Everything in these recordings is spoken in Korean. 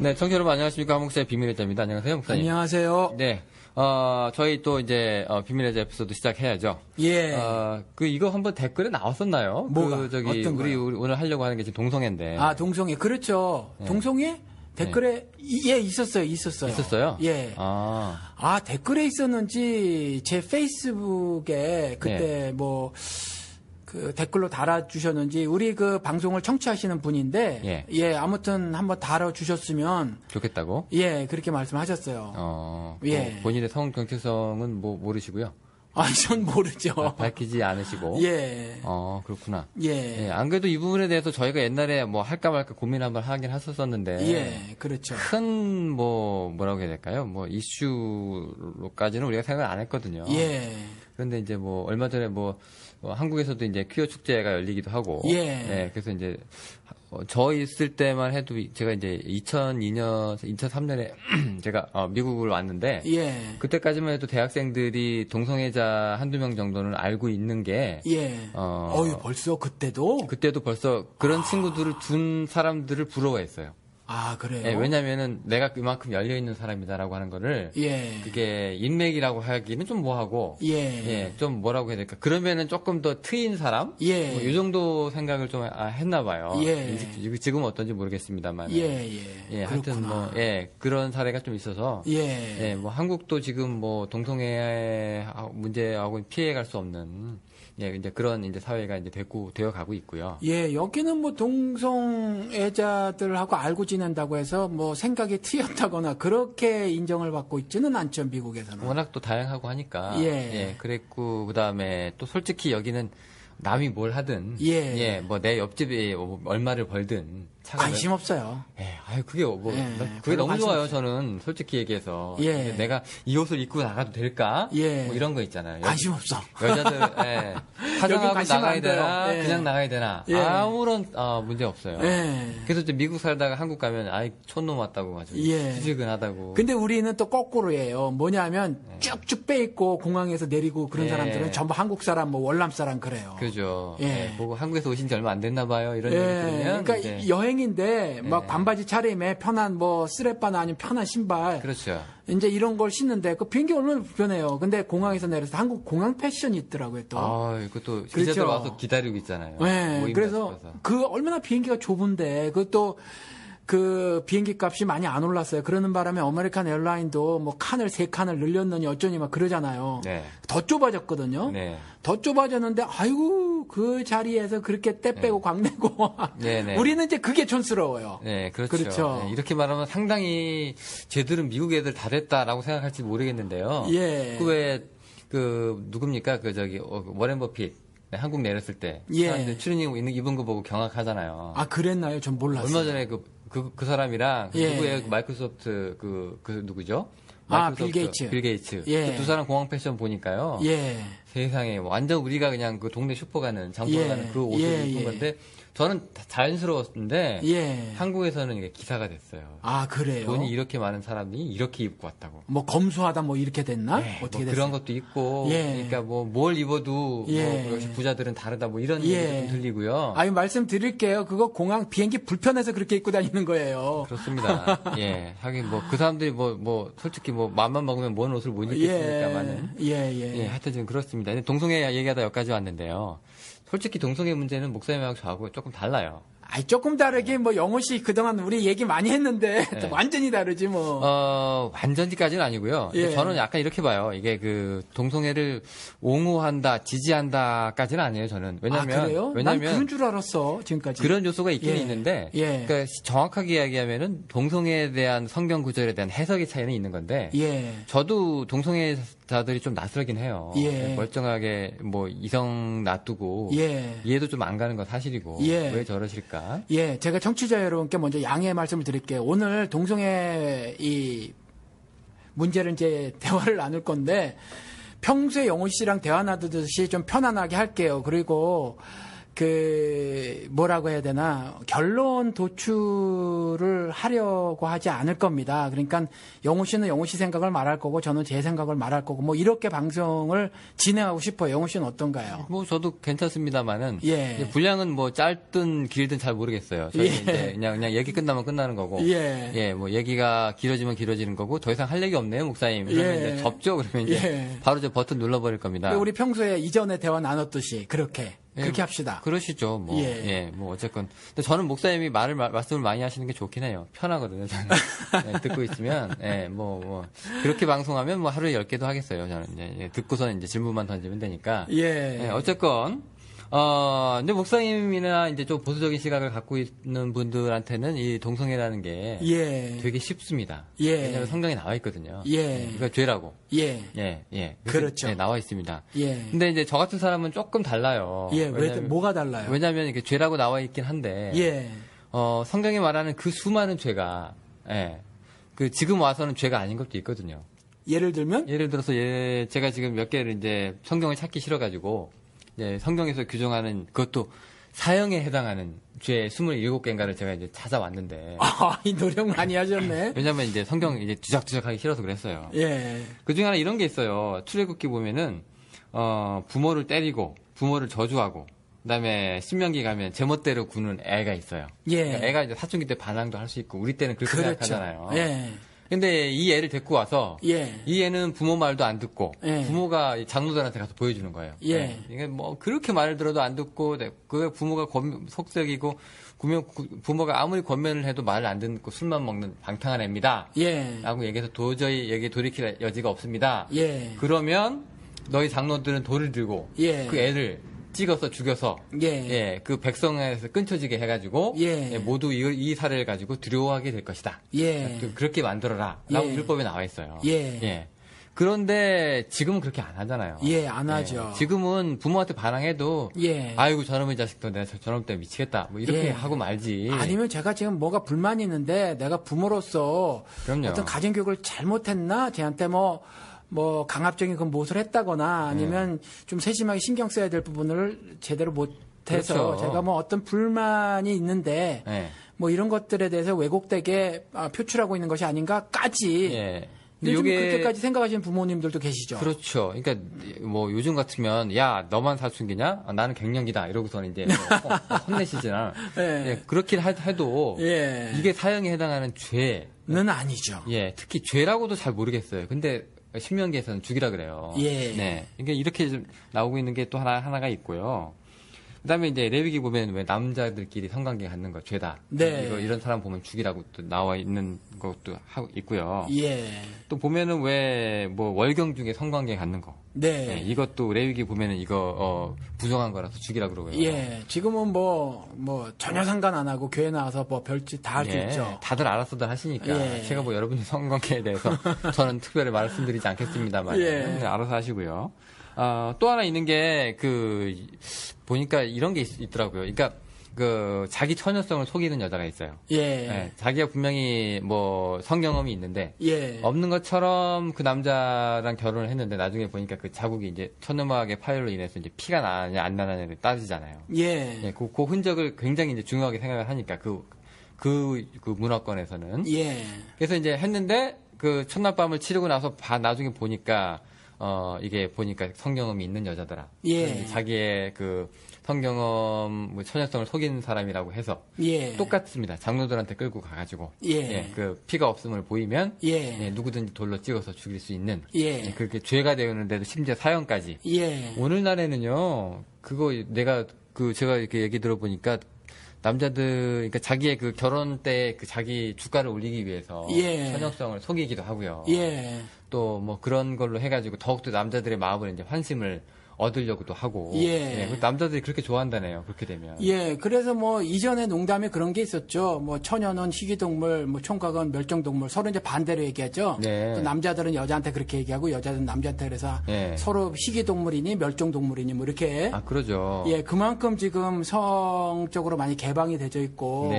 네, 청취자 여러분 안녕하십니까. 한목사의 비밀의 자입니다. 안녕하세요, 목사님. 안녕하세요. 네, 저희 또 이제 비밀의 자 에피소드 시작해야죠. 예. 이거 한번 댓글에 나왔었나요? 뭐가? 어떤 우리 오늘 하려고 하는 게 지금 동성애인데. 아, 동성애. 그렇죠. 네. 댓글에 예, 있었어요. 있었어요? 예. 댓글에 있었는지 제 페이스북에 그때 그 댓글로 달아주셨는지 우리 그 방송을 청취하시는 분인데 아무튼 한번 달아주셨으면 좋겠다고? 예, 그렇게 말씀하셨어요. 예. 본인의 성 정체성은 모르시고요. 전 모르죠. 밝히지 않으시고. 예. 그렇구나. 예. 안 그래도 이 부분에 대해서 저희가 옛날에 할까 말까 고민 한번 하긴 했었었는데. 예, 그렇죠. 큰 뭐라고 해야 될까요? 이슈로까지는 우리가 생각을 안 했거든요. 예. 그런데 이제 얼마 전에 한국에서도 이제 퀴어 축제가 열리기도 하고. 예. 그래서 이제 저 있을 때만 해도 제가 이제 2003년에 제가 미국을 왔는데 예. 그때까지만 해도 대학생들이 동성애자 한두 명 정도는 알고 있는 게 벌써 그때도 벌써 그런 친구들을 둔 사람들을 부러워했어요. 아, 그래요? 예, 왜냐면은 내가 그만큼 열려있는 사람이다라고 하는 거를. 그게 인맥이라고 하기는 좀 뭐하고. 좀 뭐라고 해야 될까. 그러면은 조금 더 트인 사람? 이 정도 생각을 좀 했나 봐요. 지금은 어떤지 모르겠습니다만. 하여튼 그런 사례가 좀 있어서. 한국도 지금 동성애 문제하고 피해갈 수 없는. 이제 그런 이제 사회가 이제 되어 가고 있고요. 여기는 동성애자들하고 알고 지낸다고 해서 생각이 트였다거나 그렇게 인정을 받고 있지는 않죠, 미국에서는. 워낙 또 다양하고 하니까. 그랬고, 그 다음에 또 솔직히 여기는 남이 뭘 하든. 내 옆집에 얼마를 벌든. 관심 없어요. 그게 그게 너무 좋아요, 저는. 솔직히 얘기해서. 내가 이 옷을 입고 나가도 될까? 이런 거 있잖아요. 관심 없어. 여자들, 화장하고 나가야 되나? 그냥 나가야 되나? 아무런, 문제 없어요. 그래서 이제 미국 살다가 한국 가면, 촌놈 왔다고 가지고. 지지근하다고. 근데 우리는 또 거꾸로예요. 뭐냐면, 쭉쭉 빼입고 공항에서 내리고 그런 사람들은 전부 한국 사람, 월남 사람 그래요. 그죠. 보고 한국에서 오신 지 얼마 안 됐나 봐요. 이런 얘기 들으면. 그러니까 여행인데 반바지 차림에 편한 스레바나 아니면 편한 신발. 그렇죠. 이제 이런 걸 신는데 그 비행기 얼마나 불편해요. 근데 공항에서 내려서 한국 공항 패션이 있더라고요, 또. 이것도 기자들 와서 기다리고 있잖아요. 그래서 얼마나 비행기가 좁은데 그것도 그 비행기 값이 많이 안 올랐어요. 그러는 바람에 아메리칸 에어라인도 칸을 3칸을 늘렸느니 어쩌니 그러잖아요. 더 좁아졌거든요. 더 좁아졌는데 그 자리에서 그렇게 떼 빼고 광내고 우리는 이제 그게 촌스러워요. 그렇죠. 이렇게 말하면 상당히 쟤들은 미국 애들 다 됐다라고 생각할지 모르겠는데요. 누굽니까? 워렌 버핏. 한국 내렸을 때 사람들 추리닝 입은 거 보고 경악하잖아요. 그랬나요? 전 몰랐어요. 얼마 전에 그 사람이랑 누구예요? 마이크로소프트 누구죠? 빌 게이츠. 그 두 사람 공항 패션 보니까요. 세상에 완전 우리가 그냥 그 동네 슈퍼 가는 장터 가는 그 옷을 입은 건데 저는 자연스러웠는데 한국에서는 이게 기사가 됐어요. 그래요? 돈이 이렇게 많은 사람이 이렇게 입고 왔다고. 검소하다 이렇게 됐나? 어떻게 됐어요? 그런 것도 있고 그러니까 뭘 입어도 역시 부자들은 다르다 이런 얘기도 좀 들리고요. 말씀드릴게요. 그거 공항 비행기 불편해서 그렇게 입고 다니는 거예요. 그렇습니다. 하긴 그 사람들이 솔직히 맘만 먹으면 뭔 옷을 못 입겠습니까만은. 하여튼 좀 그렇습니다. 동성애 얘기하다 여기까지 왔는데요. 솔직히 동성애 문제는 목사님하고 저하고 조금 달라요. 조금 다르게 영호 씨 그동안 우리 얘기 많이 했는데 완전히 다르지 완전히까지는 아니고요. 저는 약간 이렇게 봐요. 이게 동성애를 옹호한다, 지지한다까지는 아니에요. 저는 왜냐면 난 그런 줄 알았어 지금까지. 그런 요소가 있긴 있는데, 그러니까 정확하게 이야기하면은 동성애에 대한 성경 구절에 대한 해석의 차이는 있는 건데, 저도 동성애자들이 좀 낯설긴 해요. 멀쩡하게 이성 놔두고 이해도 좀 안 가는 건 사실이고 왜 저러실까? 제가 청취자 여러분께 먼저 양해의 말씀을 드릴게요. 오늘 동성애 이 문제를 이제 대화를 나눌 건데 평소에 영호 씨랑 대화 나누듯이 좀 편안하게 할게요. 그리고 뭐라고 해야 되나, 결론 도출을 하려고 하지 않을 겁니다. 그러니까 영우 씨는 영우 씨 생각을 말할 거고, 저는 제 생각을 말할 거고, 뭐 이렇게 방송을 진행하고 싶어요. 영우 씨는 어떤가요? 뭐 저도 괜찮습니다만은, 예. 분량은 뭐 짧든 길든 잘 모르겠어요. 저희 예. 이제 그냥 얘기 끝나면 끝나는 거고, 예. 예, 뭐 얘기가 길어지면 길어지는 거고, 더 이상 할 얘기 없네요, 목사님. 그러면 이제 접죠. 그러면 이제 바로 저 버튼 눌러버릴 겁니다. 우리 평소에 이전에 대화 나눴듯이 그렇게 합시다. 그러시죠. 뭐, 뭐 어쨌건. 근데 저는 목사님이 말씀을 많이 하시는 게 좋긴 해요. 편하거든요. 저는 듣고 있으면, 그렇게 방송하면 뭐 하루에 10개도 하겠어요. 저는 이제 듣고서는 이제 질문만 던지면 되니까. 어쨌건. 근데 목사님이나 이제 좀 보수적인 시각을 갖고 있는 분들한테는 이 동성애라는 게 되게 쉽습니다. 왜냐하면 성경에 나와 있거든요. 그러니까 죄라고. 그렇죠. 나와 있습니다. 근데 이제 저 같은 사람은 조금 달라요. 뭐가 달라요? 왜냐하면 이게 죄라고 나와 있긴 한데, 성경에 말하는 그 수많은 죄가, 지금 와서는 죄가 아닌 것도 있거든요. 예를 들면? 예를 들어서 제가 지금 몇 개를 이제 성경을 찾기 싫어가지고, 성경에서 규정하는 그것도 사형에 해당하는 죄 27개인가를 제가 이제 찾아왔는데. 이 노력 많이 하셨네. 왜냐면 이제 성경 이제 뒤적뒤적하기 싫어서 그랬어요. 그 중에 하나 이런 게 있어요. 출애굽기 보면은, 부모를 때리고, 부모를 저주하고, 그 다음에 신명기 가면 제멋대로 구는 애가 있어요. 그러니까 애가 이제 사춘기 때 반항도 할 수 있고, 우리 때는 그렇게 생각하잖아요. 근데 이 애를 데리고 와서 이 애는 부모 말도 안 듣고 부모가 장로들한테 가서 보여주는 거예요. 이게 뭐 그렇게 말을 들어도 안 듣고 그 부모가 속썩이고 부모가 아무리 권면을 해도 말을 안 듣고 술만 먹는 방탕한 애입니다. 라고 얘기해서 도저히 여기에 돌이킬 여지가 없습니다. 그러면 너희 장로들은 돌을 들고 그 애를 찍어서 죽여서 그 백성에서 끊쳐지게 해가지고 모두 이 사례를 가지고 두려워하게 될 것이다. 그렇게 만들어라 라고 율법에 나와 있어요. 그런데 지금은 그렇게 안 하잖아요. 안 하죠. 지금은 부모한테 반항해도 아이고 저놈의 자식도 내가 저놈 때문에 미치겠다 뭐 이렇게 하고 말지. 아니면 제가 지금 뭐가 불만이 있는데 내가 부모로서 어떤 가정교육을 잘못했나, 쟤한테 뭐 강압적인 그 못을 했다거나 아니면 좀 세심하게 신경 써야 될 부분을 제대로 못해서 제가 뭐 어떤 불만이 있는데 뭐 이런 것들에 대해서 왜곡되게 표출하고 있는 것이 아닌가까지. 근데 요즘 그렇게까지 생각하시는 부모님들도 계시죠. 그렇죠. 그러니까 뭐 요즘 같으면 야 너만 사춘기냐? 나는 갱년기다 이러고서는 이제 혼내시잖아. 그렇긴 해도 이게 사형에 해당하는 죄는 아니죠. 특히 죄라고도 잘 모르겠어요. 근데 신명기에서는 죽이라 그래요. 이게 이렇게 좀 나오고 있는 게 또 하나가 있고요. 그다음에 이제 레위기 보면 왜 남자들끼리 성관계 갖는 거 죄다. 이런 사람 보면 죽이라고 또 나와 있는 것도 하고 있고요. 또 보면은 왜 뭐 월경 중에 성관계 갖는 거. 이것도 레위기 보면은 이거 부정한 거라서 죽이라 그러고요. 지금은 뭐 전혀 상관 안 하고 교회 나와서 뭐 별짓 다 할 수 있죠. 다들 알아서들 하시니까 제가 뭐 여러분의 성관계에 대해서 저는 특별히 말씀드리지 않겠습니다만 알아서 하시고요. 또 하나 있는 게 보니까 이런 게 있더라고요. 그러니까 자기 처녀성을 속이는 여자가 있어요. 자기가 분명히 뭐 성경험이 있는데 없는 것처럼 그 남자랑 결혼을 했는데 나중에 보니까 그 자국이 이제 천음악의 파열로 인해서 이제 피가 나냐 안 나냐를 따지잖아요. 그 흔적을 굉장히 이제 중요하게 생각을 하니까 그 문화권에서는 그래서 이제 했는데 그 첫날 밤을 치르고 나서 나중에 보니까 이게 보니까 성경험이 있는 여자더라. 자기의 그 성경험, 처녀성을 속이는 사람이라고 해서. 똑같습니다. 장로들한테 끌고 가가지고. 그 피가 없음을 보이면. 누구든지 돌로 찍어서 죽일 수 있는. 그렇게 죄가 되었는데도 심지어 사형까지. 오늘날에는요, 제가 이렇게 얘기 들어보니까 남자들, 그러니까 자기의 그 결혼 때 그 자기 주가를 올리기 위해서. 처녀성을 속이기도 하고요. 또 뭐 그런 걸로 해가지고 더욱더 남자들의 마음을 이제 환심을 얻으려고도 하고. 남자들이 그렇게 좋아한다네요. 그렇게 되면. 그래서 뭐 이전에 농담에 그런 게 있었죠. 뭐 처녀는 희귀동물, 뭐 총각은 멸종동물. 서로 이제 반대로 얘기하죠. 또 남자들은 여자한테 그렇게 얘기하고 여자들은 남자한테 그래서 서로 희귀동물이니 멸종동물이니 뭐 이렇게. 그러죠. 그만큼 지금 성적으로 많이 개방이 되어 있고.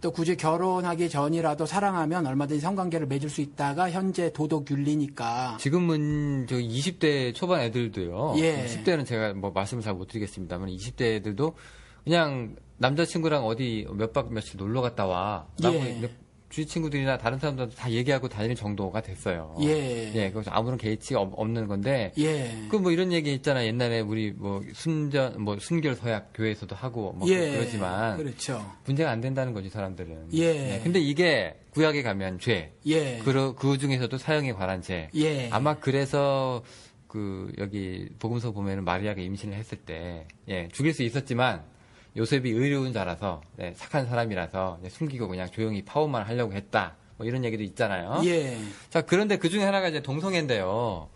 또 굳이 결혼하기 전이라도 사랑하면 얼마든지 성관계를 맺을 수 있다가 현재 도덕 윤리니까. 지금은 20대 초반 애들도요. 10대는 제가 뭐 말씀을 잘 못 드리겠습니다만 20대 애들도 그냥 남자친구랑 어디 몇 박 며칠 놀러 갔다 와. 라고 주위 친구들이나 다른 사람들한테 다 얘기하고 다니는 정도가 됐어요. 그래서 아무런 개의치가 없는 건데. 그 뭐 이런 얘기 있잖아. 옛날에 우리 뭐 순결 서약 교회에서도 하고 뭐 그러지만. 그렇죠. 문제가 안 된다는 거지, 사람들은. 근데 이게 구약에 가면 죄. 그 중에서도 사형에 관한 죄. 아마 그래서 여기 복음서 보면은 마리아가 임신을 했을 때, 죽일 수 있었지만, 요셉이 의로운 자라서, 착한 사람이라서, 숨기고 그냥 조용히 파혼만 하려고 했다. 뭐 이런 얘기도 있잖아요. 자, 그런데 그 중에 하나가 이제 동성애인데요.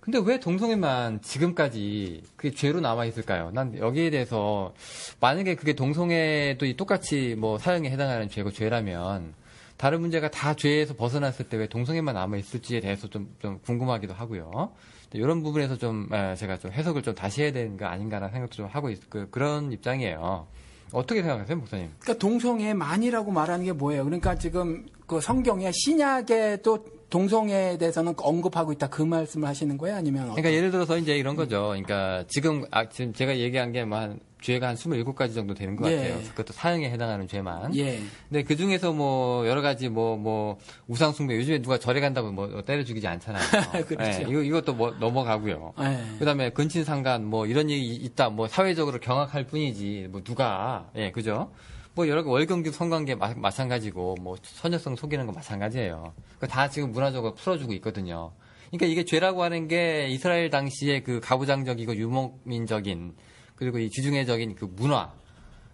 근데 왜 동성애만 지금까지 그게 죄로 남아있을까요? 난 여기에 대해서, 만약에 그게 동성애도 똑같이 뭐 사형에 해당하는 죄고 죄라면, 다른 문제가 다 죄에서 벗어났을 때 왜 동성애만 남아있을지에 대해서 좀 궁금하기도 하고요. 이런 부분에서 좀 제가 좀 해석을 좀 다시 해야 되는 거 아닌가라는 생각도 좀 하고 그런 입장이에요. 어떻게 생각하세요, 목사님? 그러니까 동성애만이라고 말하는 게 뭐예요? 그러니까 지금 그 성경에 신약에도 동성애에 대해서는 언급하고 있다 그 말씀을 하시는 거예요? 아니면 그러니까 예를 들어서 이제 이런 거죠. 그러니까 지금 제가 얘기한 게 뭐 죄가 한 27가지 정도 되는 것 같아요. 그것도 사형에 해당하는 죄만. 근데 그 중에서 뭐 여러 가지 뭐 우상숭배, 요즘에 누가 절에 간다고 뭐 때려 죽이지 않잖아요. 그렇죠. 이것도 뭐 넘어가고요. 그다음에 근친상간 뭐 이런 얘기 있다. 뭐 사회적으로 경악할 뿐이지. 뭐 누가 그죠? 뭐 여러 월경직 성관계 마찬가지고 뭐 처녀성 속이는 거 마찬가지예요. 다 지금 문화적으로 풀어주고 있거든요. 그러니까 이게 죄라고 하는 게 이스라엘 당시에 그 가부장적이고 유목민적인 그리고 이 지중해적인 그 문화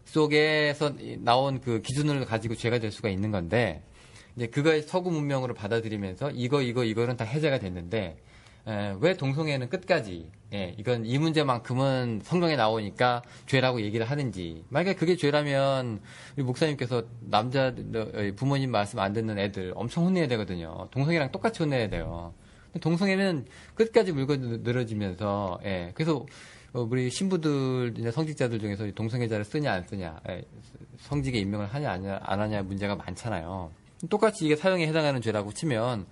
속에서 나온 그 기준을 가지고 죄가 될 수가 있는 건데, 이제 그걸 서구 문명으로 받아들이면서 이거는 다 해제가 됐는데, 왜 동성애는 끝까지, 이건 이 문제만큼은 성경에 나오니까 죄라고 얘기를 하는지. 만약에 그게 죄라면, 우리 목사님께서 부모님 말씀 안 듣는 애들 엄청 혼내야 되거든요. 동성애랑 똑같이 혼내야 돼요. 동성애는 끝까지 물고 늘어지면서, 그래서 우리 신부들이나 성직자들 중에서 동성애자를 쓰냐 안 쓰냐, 성직에 임명을 하냐 안 하냐 문제가 많잖아요. 똑같이 이게 사형에 해당하는 죄라고 치면,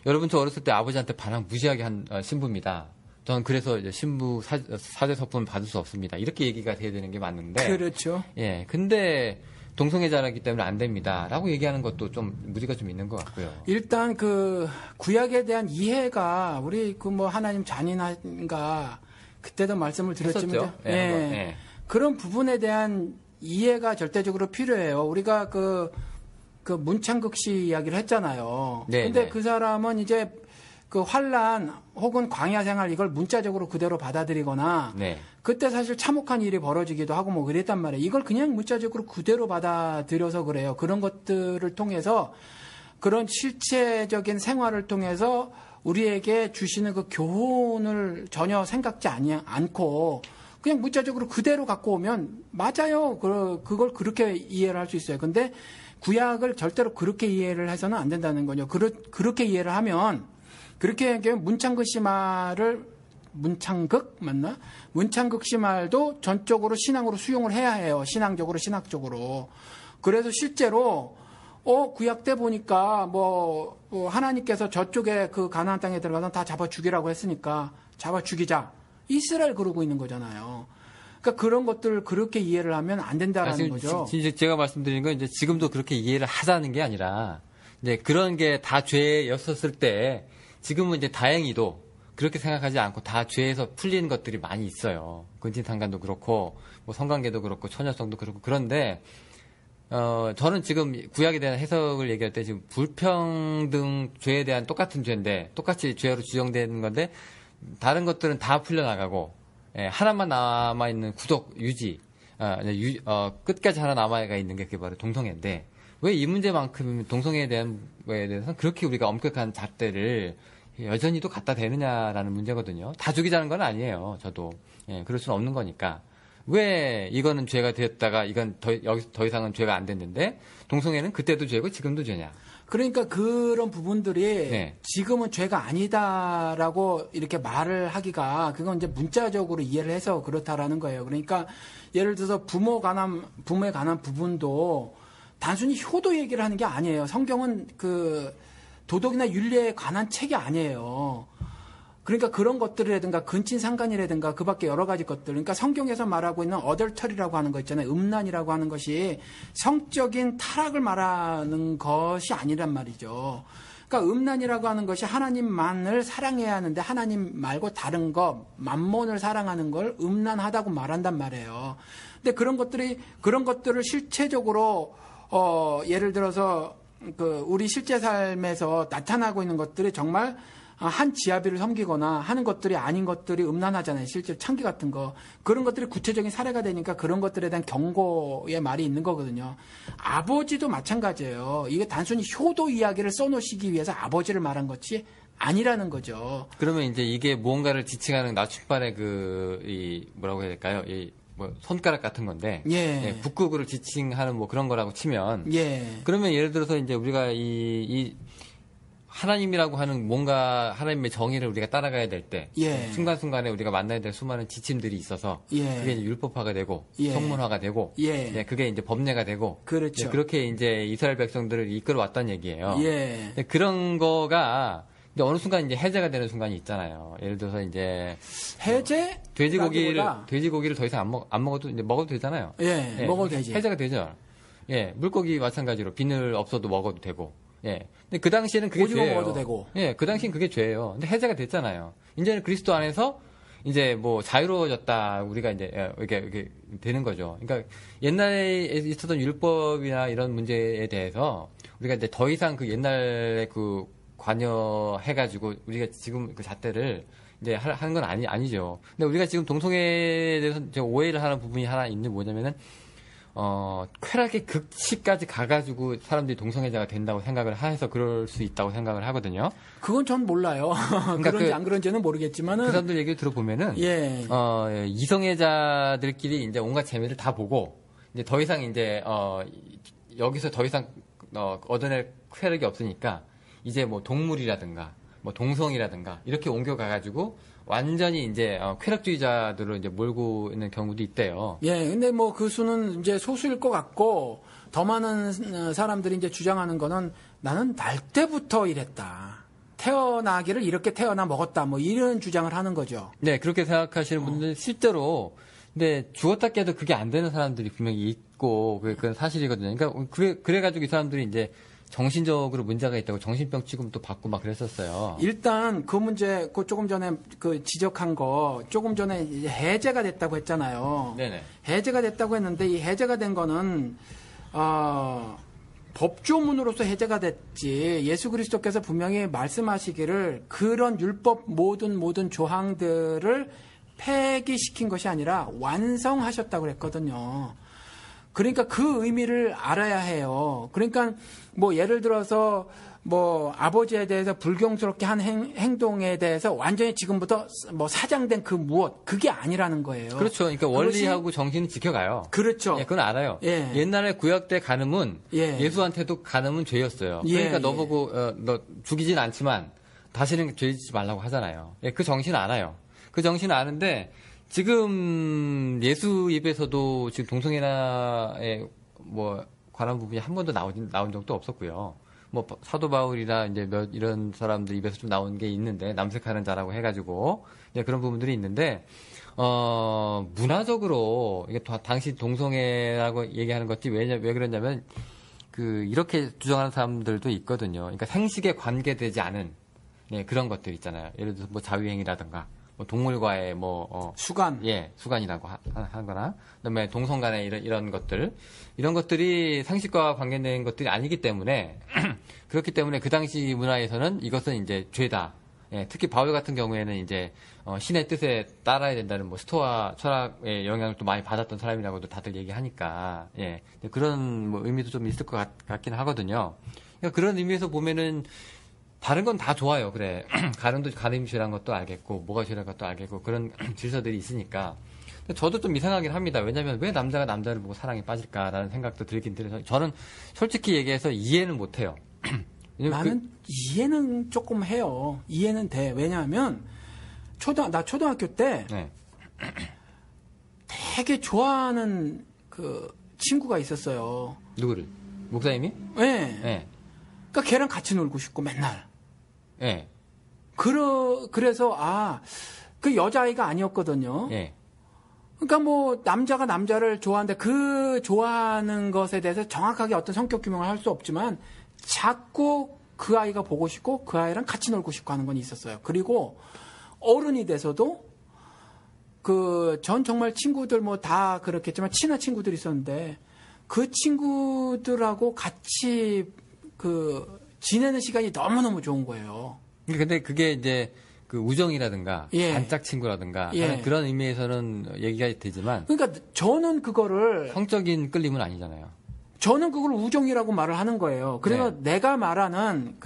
여러분 저 어렸을 때 아버지한테 반항 무시하게 한 신부입니다. 저는 그래서 이제 신부 사죄 서품 받을 수 없습니다. 이렇게 얘기가 돼야 되는 게 맞는데. 그렇죠. 근데 동성애자라기 때문에 안 됩니다. 라고 얘기하는 것도 좀 무리가 좀 있는 것 같고요. 일단 그 구약에 대한 이해가 우리 그 뭐 하나님 잔인한가 그때도 말씀을 드렸지만 그런 부분에 대한 이해가 절대적으로 필요해요. 우리가 그 문창극 씨 이야기를 했잖아요. 근데 그 사람은 이제 그 환란 혹은 광야 생활 이걸 문자적으로 그대로 받아들이거나 그때 사실 참혹한 일이 벌어지기도 하고 뭐 그랬단 말이에요. 이걸 그냥 문자적으로 그대로 받아들여서 그래요. 그런 것들을 통해서 그런 실체적인 생활을 통해서 우리에게 주시는 그 교훈을 전혀 생각지 않고 그냥 문자적으로 그대로 갖고 오면 맞아요. 그걸 그렇게 이해를 할 수 있어요. 근데 구약을 절대로 그렇게 이해를 해서는 안 된다는 거죠. 그렇게 이해를 하면 그렇게 문창극 씨 말을 문창극 맞나? 문창극 씨 말도 전적으로 신앙으로 수용을 해야 해요. 신앙적으로 신학적으로. 그래서 실제로 구약 때 보니까 뭐 하나님께서 저쪽에 그 가나안 땅에 들어가서 다 잡아 죽이라고 했으니까 잡아 죽이자. 이스라엘 그러고 있는 거잖아요. 그러니까 그런 것들을 그렇게 이해를 하면 안 된다라는 거죠. 제가 말씀드린 건 이제 지금도 그렇게 이해를 하자는 게 아니라 이제 그런 게 다 죄였었을 때 지금은 이제 다행히도 그렇게 생각하지 않고 다 죄에서 풀리는 것들이 많이 있어요. 근친상간도 그렇고 뭐 성관계도 그렇고 처녀성도 그렇고 그런데 저는 지금 구약에 대한 해석을 얘기할 때 지금 불평등 죄에 대한 똑같은 죄인데 똑같이 죄로 지정되는 건데 다른 것들은 다 풀려나가고 하나만 남아있는 구속 유지 끝까지 하나 남아가 있는 게 그게 바로 동성애인데 왜 이 문제만큼 동성애에 대한 거에 대해서는 그렇게 우리가 엄격한 잣대를 여전히도 갖다 대느냐라는 문제거든요. 다 죽이자는 건 아니에요. 저도 그럴 수는 없는 거니까. 왜 이거는 죄가 되었다가 이건 더 이상은 죄가 안 됐는데 동성애는 그때도 죄고 지금도 죄냐. 그러니까 그런 부분들이 지금은 죄가 아니다라고 이렇게 말을 하기가 그건 이제 문자적으로 이해를 해서 그렇다라는 거예요. 그러니까 예를 들어서 부모에 관한 부분도 단순히 효도 얘기를 하는 게 아니에요. 성경은 그 도덕이나 윤리에 관한 책이 아니에요. 그러니까 그런 것들이라든가 근친상간이라든가 그 밖에 여러 가지 것들. 그러니까 성경에서 말하고 있는 어덜터리라고 하는 거 있잖아요. 음란이라고 하는 것이 성적인 타락을 말하는 것이 아니란 말이죠. 그러니까 음란이라고 하는 것이 하나님만을 사랑해야 하는데 하나님 말고 다른 것, 만몬을 사랑하는 걸 음란하다고 말한단 말이에요. 근데 그런 것들을 실체적으로 예를 들어서 우리 실제 삶에서 나타나고 있는 것들이 정말 한 지아비를 섬기거나 하는 것들이 아닌 것들이 음란하잖아요. 실제 창기 같은 거. 그런 것들이 구체적인 사례가 되니까 그런 것들에 대한 경고의 말이 있는 거거든요. 아버지도 마찬가지예요. 이게 단순히 효도 이야기를 써놓으시기 위해서 아버지를 말한 것이 아니라는 거죠. 그러면 이제 이게 무언가를 지칭하는 낮춤발의 뭐라고 해야 될까요? 손가락 같은 건데. 예, 북극을 지칭하는 뭐 그런 거라고 치면. 예. 그러면 예를 들어서 이제 우리가 하나님이라고 하는 뭔가 하나님의 정의를 우리가 따라가야 될 때 순간순간에 우리가 만나야 될 수많은 지침들이 있어서 그게 이제 율법화가 되고 성문화가 되고 그게 이제 법례가 되고 그렇죠. 그렇게 이제 이스라엘 백성들을 이끌어 왔다는 얘기예요. 그런 거가 이제 어느 순간 이제 해제가 되는 순간이 있잖아요. 예를 들어서 이제 해제? 돼지고기를 더 이상 안 먹어도 이제 먹어도 되잖아요. 먹어도 되지. 해제가 되죠. 물고기 마찬가지로 비늘 없어도 먹어도 되고. 근데 그 당시에는 그게 오징어 죄예요. 먹어도 되고. 그 당시엔 그게 죄예요. 근데 해제가 됐잖아요. 이제는 그리스도 안에서 이제 뭐 자유로워졌다. 우리가 이제 이렇게 되는 거죠. 그러니까 옛날에 있었던 율법이나 이런 문제에 대해서 우리가 이제 더 이상 그 옛날에 그 관여해가지고 우리가 지금 그 잣대를 이제 하는 건 아니죠. 근데 우리가 지금 동성애에 대해서 이제 오해를 하는 부분이 하나 있는 뭐냐면은 쾌락의 극치까지 가가지고 사람들이 동성애자가 된다고 생각을 해서 그럴 수 있다고 생각을 하거든요. 그건 전 몰라요. 그러니까 그런지 안 그런지는 모르겠지만은. 그 사람들 얘기를 들어보면은. 이성애자들끼리 이제 온갖 재미를 다 보고, 이제 더 이상 이제, 여기서 더 이상, 얻어낼 쾌락이 없으니까, 이제 뭐 동물이라든가, 뭐 동성이라든가, 이렇게 옮겨가가지고, 완전히 이제 쾌락주의자들로 이제 몰고 있는 경우도 있대요. 근데 뭐 그 수는 이제 소수일 것 같고 더 많은 사람들이 이제 주장하는 거는 나는 날 때부터 이랬다. 태어나기를 이렇게 태어나 먹었다. 뭐 이런 주장을 하는 거죠. 네, 그렇게 생각하시는 분들 실제로 근데 죽었다 깨도 그게 안 되는 사람들이 분명히 있고 그건 사실이거든요. 그러니까 그래가지고 이 사람들이 이제 정신적으로 문제가 있다고 정신병 취급도 받고 막 그랬었어요. 일단 그 문제, 조금 전에 지적한 거, 조금 전에 이제 해제가 됐다고 했잖아요. 네네. 해제가 됐다고 했는데 이 해제가 된 거는, 법조문으로서 해제가 됐지. 예수 그리스도께서 분명히 말씀하시기를 그런 율법 모든 조항들을 폐기시킨 것이 아니라 완성하셨다고 그랬거든요. 그러니까 그 의미를 알아야 해요. 그러니까 뭐 예를 들어서 뭐 아버지에 대해서 불경스럽게 한 행동에 대해서 완전히 지금부터 뭐 사장된 그 무엇 그게 아니라는 거예요. 그렇죠. 그러니까 원리하고 정신은 지켜가요. 그렇죠. 그건 알아요. 옛날에 구약 때 간음은 예수한테도 간음은 죄였어요. 그러니까 너보고 너 죽이진 않지만 다시는 죄짓지 말라고 하잖아요. 그 정신은 알아요. 그 정신은 아는데 지금 예수 입에서도 지금 동성애나에 뭐 관한 부분이 한 번도 나온 적도 없었고요. 뭐 사도 바울이나 이제 이런 사람들 입에서 좀 나온 게 있는데 남색하는 자라고 해가지고 그런 부분들이 있는데 문화적으로 이게 당시 동성애라고 얘기하는 것이 왜 그러냐면 이렇게 주장하는 사람들도 있거든요. 그러니까 생식에 관계되지 않은 그런 것들 있잖아요. 예를 들어서 뭐 자위행위라든가. 뭐 동물과의 수간, 수간이라고 하거나, 그다음에 동성 간의 이런 것들이 상식과 관계된 것들이 아니기 때문에 그렇기 때문에 그 당시 문화에서는 이것은 이제 죄다. 특히 바울 같은 경우에는 이제 신의 뜻에 따라야 된다는 뭐 스토아 철학의 영향을 또 많이 받았던 사람이라고도 다들 얘기하니까 그런 뭐 의미도 좀 있을 것 같긴 하거든요. 그러니까 그런 의미에서 보면은. 다른 건 다 좋아요. 그래. 가늠이 죄란 것도 알겠고, 뭐가 죄란 것도 알겠고, 그런 질서들이 있으니까. 근데 저도 좀 이상하긴 합니다. 왜냐면 왜 남자가 남자를 보고 사랑에 빠질까라는 생각도 들긴 들어서, 저는 솔직히 얘기해서 이해는 못 해요. 나는 이해는 조금 해요. 이해는 돼. 왜냐하면, 나 초등학교 때, 되게 좋아하는 친구가 있었어요. 누구를? 목사님이? 네. 그러니까 걔랑 같이 놀고 싶고 맨날. 그래서 그 여자아이가 아니었거든요. 예. 그러니까 뭐 남자가 남자를 좋아하는데 그 좋아하는 것에 대해서 정확하게 어떤 성격 규명을 할 수 없지만 자꾸 그 아이가 보고 싶고 그 아이랑 같이 놀고 싶고 하는 건 있었어요. 그리고 어른이 돼서도 전 정말 친구들 뭐 다 그렇겠지만 친한 친구들이 있었는데 그 친구들하고 같이 지내는 시간이 너무너무 좋은 거예요. 근데 그게 이제 그 우정이라든가 단짝 친구라든가 하는 그런 의미에서는 얘기가 되지만 그러니까 저는 그거를 성적인 끌림은 아니잖아요. 저는 그걸 우정이라고 말을 하는 거예요. 그래서 내가 말하는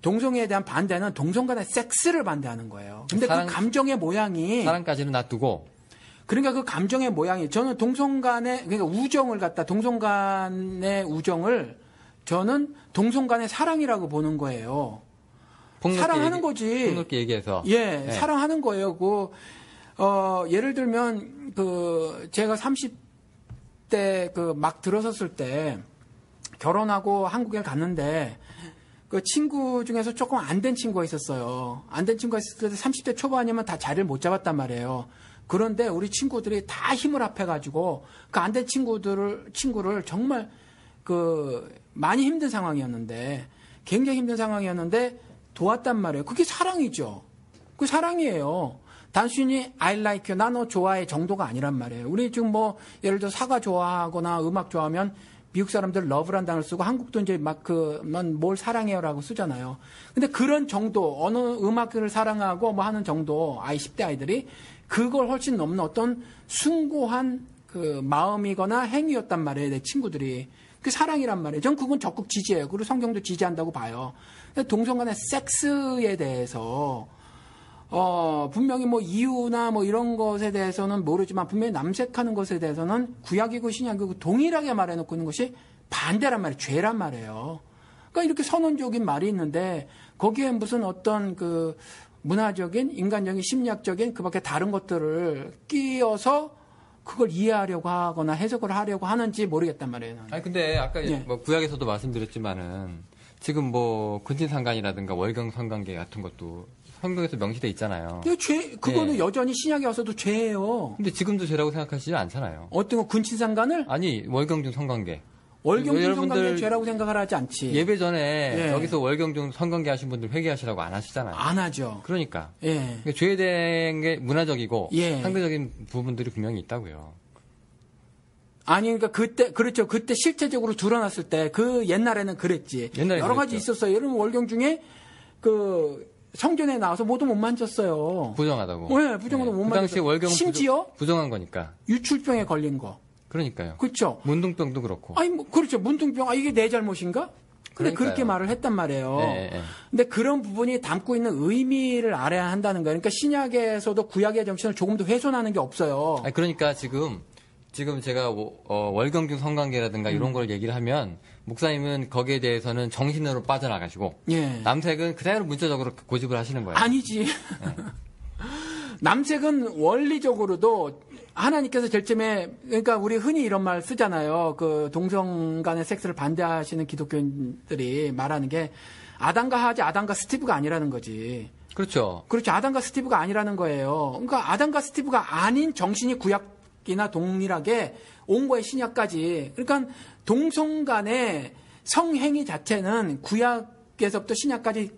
동성애에 대한 반대는 동성 간의 섹스를 반대하는 거예요. 근데 그 감정의 모양이 사랑까지는 놔두고 그러니까 그 감정의 모양이 저는 동성 간의 그러니까 우정을 갖다 동성 간의 우정을 저는 동성 간의 사랑이라고 보는 거예요. 사랑하는 거지. 폭넓게 얘기해서. 사랑하는 거예요. 예를 들면 제가 30대 막 들어섰을 때 결혼하고 한국에 갔는데 그 친구 중에서 조금 안 된 친구가 있었어요. 안 된 친구가 있었을 때 30대 초반이면 다 자리를 못 잡았단 말이에요. 그런데 우리 친구들이 다 힘을 합해가지고 그 안 된 친구를 정말 많이 힘든 상황이었는데 굉장히 힘든 상황이었는데 도왔단 말이에요. 그게 사랑이죠. 그 사랑이에요. 단순히 I like you, 나 너 좋아해 정도가 아니란 말이에요. 우리 지금 뭐 예를 들어 사과 좋아하거나 음악 좋아하면 미국 사람들 러브란 단어를 쓰고 한국도 이제 넌 뭘 사랑해요라고 쓰잖아요. 근데 그런 정도 어느 음악을 사랑하고 뭐 하는 정도 10대 아이들이 그걸 훨씬 넘는 어떤 숭고한 마음이거나 행위였단 말이에요. 내 친구들이. 그 사랑이란 말이에요. 전 그건 적극 지지해요. 그리고 성경도 지지한다고 봐요. 동성 간의 섹스에 대해서 분명히 뭐 이유나 뭐 이런 것에 대해서는 모르지만 분명히 남색하는 것에 대해서는 구약이고 신약이고 동일하게 말해놓고 있는 것이 반대란 말이에요. 죄란 말이에요. 그러니까 이렇게 선언적인 말이 있는데 거기에 무슨 어떤 문화적인 인간적인 심리학적인 그밖에 다른 것들을 끼워서 그걸 이해하려고 하거나 해석을 하려고 하는지 모르겠단 말이에요. 아니 근데 아까 뭐 구약에서도 말씀드렸지만은 지금 뭐 근친상간이라든가 월경 성관계 같은 것도 성경에서 명시돼 있잖아요. 그거는 여전히 신약에 와서도 죄예요. 근데 지금도 죄라고 생각하시지 않잖아요. 어떤 거 근친상간을? 아니 월경중 성관계. 월경중 성관계 죄라고 생각을 하지 않지. 예배 전에 여기서 월경중 성관계 하신 분들 회개하시라고 안 하시잖아요. 안 하죠. 그러니까. 그러니까 죄에 대한 게 문화적이고 상대적인 부분들이 분명히 있다고요. 아니, 그러니까 그렇죠. 그때 실제적으로 드러났을 때, 옛날에는 그랬지. 여러 가지 있었어요. 여러분, 월경 중에, 성전에 나와서 모두 못 만졌어요. 부정하다고. 네, 부정하다고 못 만졌어요. 그 당시에 월경 심지어? 부정한 거니까. 유출병에 걸린 거. 그러니까요. 그렇죠. 문둥병도 그렇고. 그렇죠. 문둥병. 이게 내 잘못인가? 근데 그렇게 말을 했단 말이에요. 근데 그런 부분이 담고 있는 의미를 알아야 한다는 거예요. 그러니까 신약에서도 구약의 정신을 조금 더 훼손하는 게 없어요. 그러니까 지금 제가 월경중 성관계라든가 이런 걸 얘기를 하면 목사님은 거기에 대해서는 정신으로 빠져나가시고 남색은 그대로 문자적으로 고집을 하시는 거예요. 아니지. 남색은 원리적으로도 하나님께서 제일 처음에 그러니까 우리 흔히 이런 말 쓰잖아요. 동성 간의 섹스를 반대하시는 기독교인들이 말하는 게 아담과 하지 아담과 스티브가 아니라는 거지. 그렇죠. 그렇죠. 아담과 스티브가 아니라는 거예요. 그러니까 아담과 스티브가 아닌 정신이 구약이나 동일하게 온 거예요. 신약까지. 그러니까 동성 간의 성행위 자체는 구약에서부터 신약까지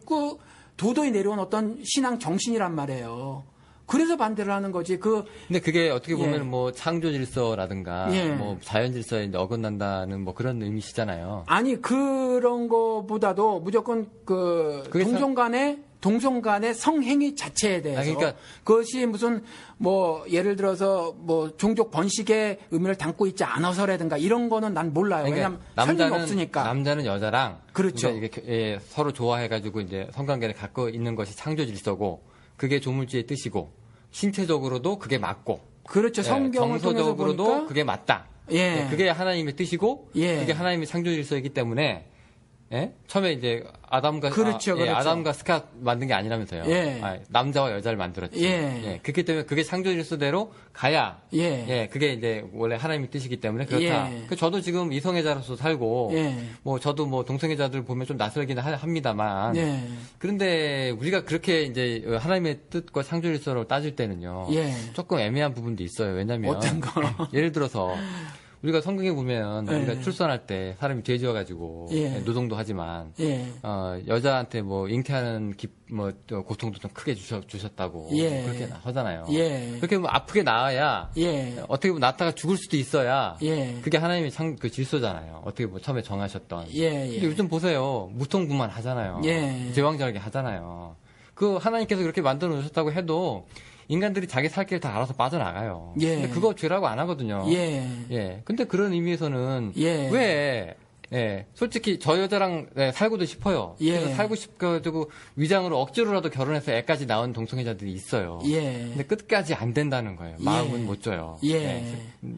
도도히 내려온 어떤 신앙 정신이란 말이에요. 그래서 반대를 하는 거지. 근데 그게 어떻게 보면 뭐 창조 질서라든가 뭐 자연 질서에 어긋난다는 뭐 그런 의미시잖아요. 아니 그런 거보다도 무조건 동성 간의 성행위 자체에 대해서 그러니까 그것이 무슨 뭐 예를 들어서 뭐 종족 번식의 의미를 담고 있지 않아서라든가 이런 거는 난 몰라요. 그러니까 왜냐면 설명이 없으니까. 남자는 여자랑 그렇죠. 이게 서로 좋아해가지고 이제 성관계를 갖고 있는 것이 창조 질서고. 그게 조물주의 뜻이고 신체적으로도 그게 맞고 그렇죠. 성경을 정서적으로도 그게 맞다. 그게 하나님의 뜻이고 그게 하나님의 창조 질서이기 때문에 예? 처음에 이제 아담과 그렇죠, 그렇죠. 아담과 스카 만든 게 아니라면서요. 예. 남자와 여자를 만들었지. 예. 그렇기 때문에 그게 창조 질서대로 가야 그게 이제 원래 하나님의 뜻이기 때문에 그렇다. 저도 지금 이성애자로서 살고 뭐 저도 뭐 동성애자들 보면 좀 낯설긴 합니다만 그런데 우리가 그렇게 이제 하나님의 뜻과 창조 질서를 따질 때는요. 조금 애매한 부분도 있어요. 왜냐면 어떤 거? 예를 들어서 우리가 성경에 보면 우리가 출산할 때 사람이 죄지어가지고 노동도 하지만 여자한테 뭐 잉태하는 고통도 좀 크게 주셨다고 그렇게 하잖아요. 그렇게 뭐 아프게 낳아야 어떻게 보면 낳다가 죽을 수도 있어야 그게 하나님의 그 질서잖아요. 어떻게 보면 처음에 정하셨던. 근데 요즘 보세요. 무통분만 하잖아요. 제왕절개 하잖아요. 그 하나님께서 그렇게 만들어 놓으셨다고 해도 인간들이 자기 살 길 다 알아서 빠져나가요. 근데 그거 죄라고 안 하거든요. 근데 그런 의미에서는 왜 솔직히 저 여자랑 살고도 싶어요. 그래서 살고 싶어가지고 위장으로 억지로라도 결혼해서 애까지 낳은 동성애자들이 있어요. 근데 끝까지 안 된다는 거예요. 마음은 못 줘요.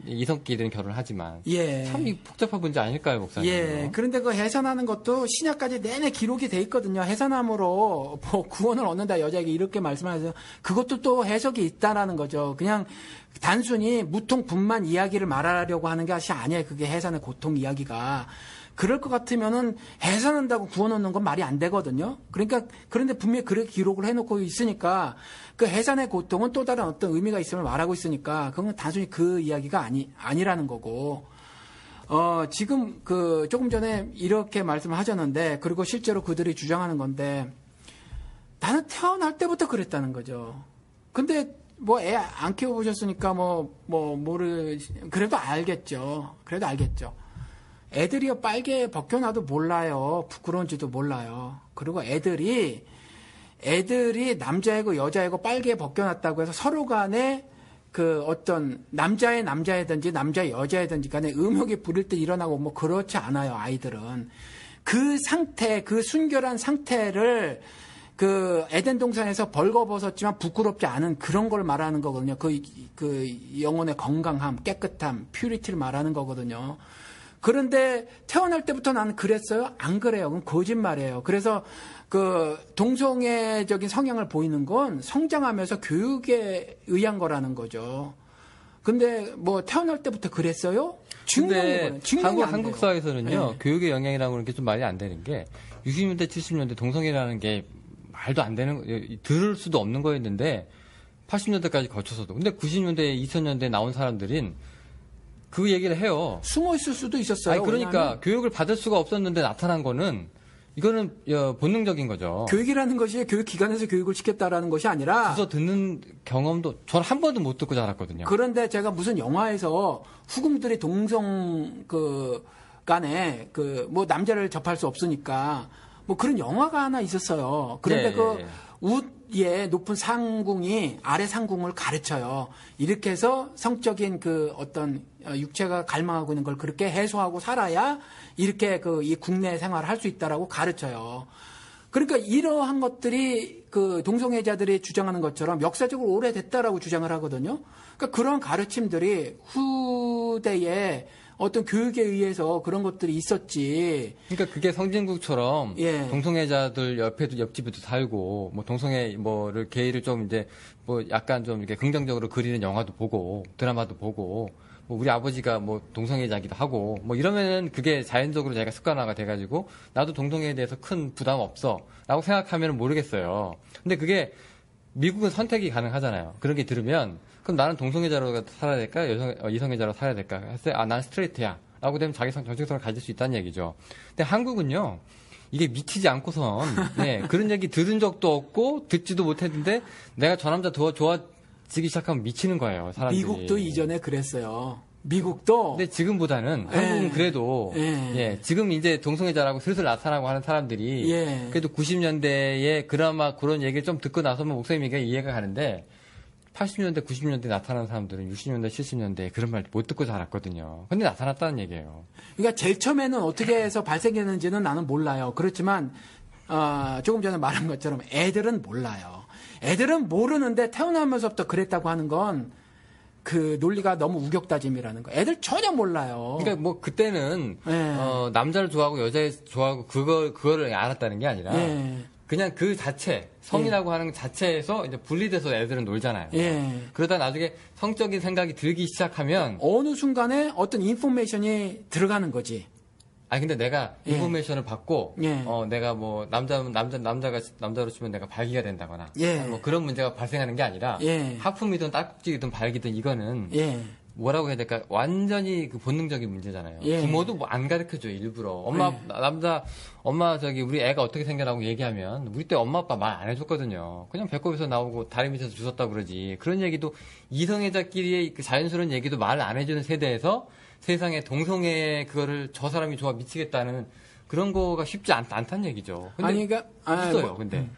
이성끼리는 결혼하지만 참 복잡한 문제 아닐까요, 목사님? 그런데 그 해산하는 것도 신약까지 내내 기록이 돼 있거든요. 해산함으로 뭐 구원을 얻는다 여자에게 이렇게 말씀하셔서 그것도 또 해석이 있다라는 거죠. 그냥 단순히 무통분만 이야기를 말하려고 하는 것이 아니에요. 그게 해산의 고통 이야기가. 그럴 것 같으면은 해산한다고 구원 얻는 건 말이 안 되거든요. 그러니까 그런데 분명히 그렇게 기록을 해놓고 있으니까 그 해산의 고통은 또 다른 어떤 의미가 있음을 말하고 있으니까 그건 단순히 그 이야기가 아니라는 거고. 지금 조금 전에 이렇게 말씀을 하셨는데 그리고 실제로 그들이 주장하는 건데 나는 태어날 때부터 그랬다는 거죠. 근데 뭐 애 안 키워보셨으니까 그래도 알겠죠. 애들이요, 빨개 벗겨놔도 몰라요. 부끄러운지도 몰라요. 그리고 애들이 남자애고 여자애고 빨개 벗겨놨다고 해서 서로 간에 그 어떤 남자애든지 남자애 여자애든지 간에 음욕이 부릴 때 일어나고 뭐 그렇지 않아요, 아이들은. 그 상태, 그 순결한 상태를 그 에덴 동산에서 벌거벗었지만 부끄럽지 않은 그런 걸 말하는 거거든요. 그 영혼의 건강함, 깨끗함, 퓨리티를 말하는 거거든요. 그런데 태어날 때부터 나는 그랬어요? 안 그래요. 그건 거짓말이에요. 그래서 그 동성애적인 성향을 보이는 건 성장하면서 교육에 의한 거라는 거죠. 근데 뭐 태어날 때부터 그랬어요? 근데 한국 사회에서는요. 교육의 영향이라고 하는 게 좀 말이 안 되는 게 60년대 70년대 동성애라는 게 말도 안 되는 들을 수도 없는 거였는데 80년대까지 거쳐서도 근데 90년대 2000년대에 나온 사람들은 그 얘기를 해요. 숨어 있을 수도 있었어요. 그러니까 왜냐하면... 교육을 받을 수가 없었는데 나타난 거는 이거는 본능적인 거죠. 교육이라는 것이 교육기관에서 교육을 시켰다라는 것이 아니라 주워 듣는 경험도 저는 한 번도 못 듣고 자랐거든요. 그런데 제가 무슨 영화에서 후궁들이 동성 간에 뭐 남자를 접할 수 없으니까 뭐 그런 영화가 하나 있었어요. 그런데 위에 높은 상궁이 아래 상궁을 가르쳐요. 이렇게 해서 성적인 그 어떤 육체가 갈망하고 있는 걸 그렇게 해소하고 살아야 이렇게 이 국내 생활을 할 수 있다라고 가르쳐요. 그러니까 이러한 것들이 그 동성애자들이 주장하는 것처럼 역사적으로 오래됐다라고 주장을 하거든요. 그러니까 그런 가르침들이 후대에 어떤 교육에 의해서 그런 것들이 있었지. 그러니까 그게 선진국처럼 동성애자들 옆집에도 살고 뭐 동성애 게이를 좀 이제 뭐 약간 좀 이렇게 긍정적으로 그리는 영화도 보고 드라마도 보고 뭐 우리 아버지가 뭐 동성애자기도 하고 뭐 이러면은 그게 자연적으로 자기가 습관화가 돼가지고 나도 동성애에 대해서 큰 부담 없어라고 생각하면은 모르겠어요. 근데 그게 미국은 선택이 가능하잖아요. 그런 게 들으면 그럼 나는 동성애자로 살아야 될까? 이성애자로 살아야 될까? 했을 때 난 스트레이트야 라고 되면 자기 정체성을 가질 수 있다는 얘기죠. 근데 한국은요 이게 미치지 않고선 그런 얘기 들은 적도 없고 듣지도 못했는데 내가 저 남자 좋아지기 시작하면 미치는 거예요, 사람들이. 미국도 이전에 그랬어요. 미국도. 근데 지금보다는 한국은 그래도 지금 이제 동성애자라고 슬슬 나타나고 하는 사람들이 그래도 90년대에 그나마 그런 얘기를 좀 듣고 나서면 목사님에게 이해가 가는데 80년대, 90년대 나타나는 사람들은 60년대, 70년대에 그런 말 못 듣고 자랐거든요. 근데 나타났다는 얘기예요. 그러니까 제일 처음에는 어떻게 해서 발생했는지는 나는 몰라요. 그렇지만 조금 전에 말한 것처럼 애들은 몰라요. 애들은 모르는데 태어나면서부터 그랬다고 하는 건 그 논리가 너무 우격다짐이라는 거. 애들 전혀 몰라요. 그러니까 뭐 그때는 남자를 좋아하고 여자를 좋아하고 그거를 알았다는 게 아니라 그냥 그 자체 성이라고 하는 자체에서 이제 분리돼서 애들은 놀잖아요. 그러다 나중에 성적인 생각이 들기 시작하면 어느 순간에 어떤 인포메이션이 들어가는 거지. 아니 근데 내가 인포메이션을 받고 내가 뭐 남자로 치면 내가 발기가 된다거나 뭐 그런 문제가 발생하는 게 아니라 하품이든 딱지이든 발기든 이거는 뭐라고 해야 될까 완전히 그 본능적인 문제잖아요. 부모도 뭐 안 가르쳐줘요 일부러. 엄마 저기 우리 애가 어떻게 생겨라고 얘기하면 우리 때 엄마 아빠 말 안 해줬거든요. 그냥 배꼽에서 나오고 다리 밑에서 주웠다 그러지. 그런 얘기도 이성애자끼리의 그 자연스러운 얘기도 말을 안 해주는 세대에서 세상에 동성애 그거를 저 사람이 좋아 미치겠다는 그런 거가 쉽지 않다는 얘기죠. 근데 아니, 그러니까, 있어요. 근데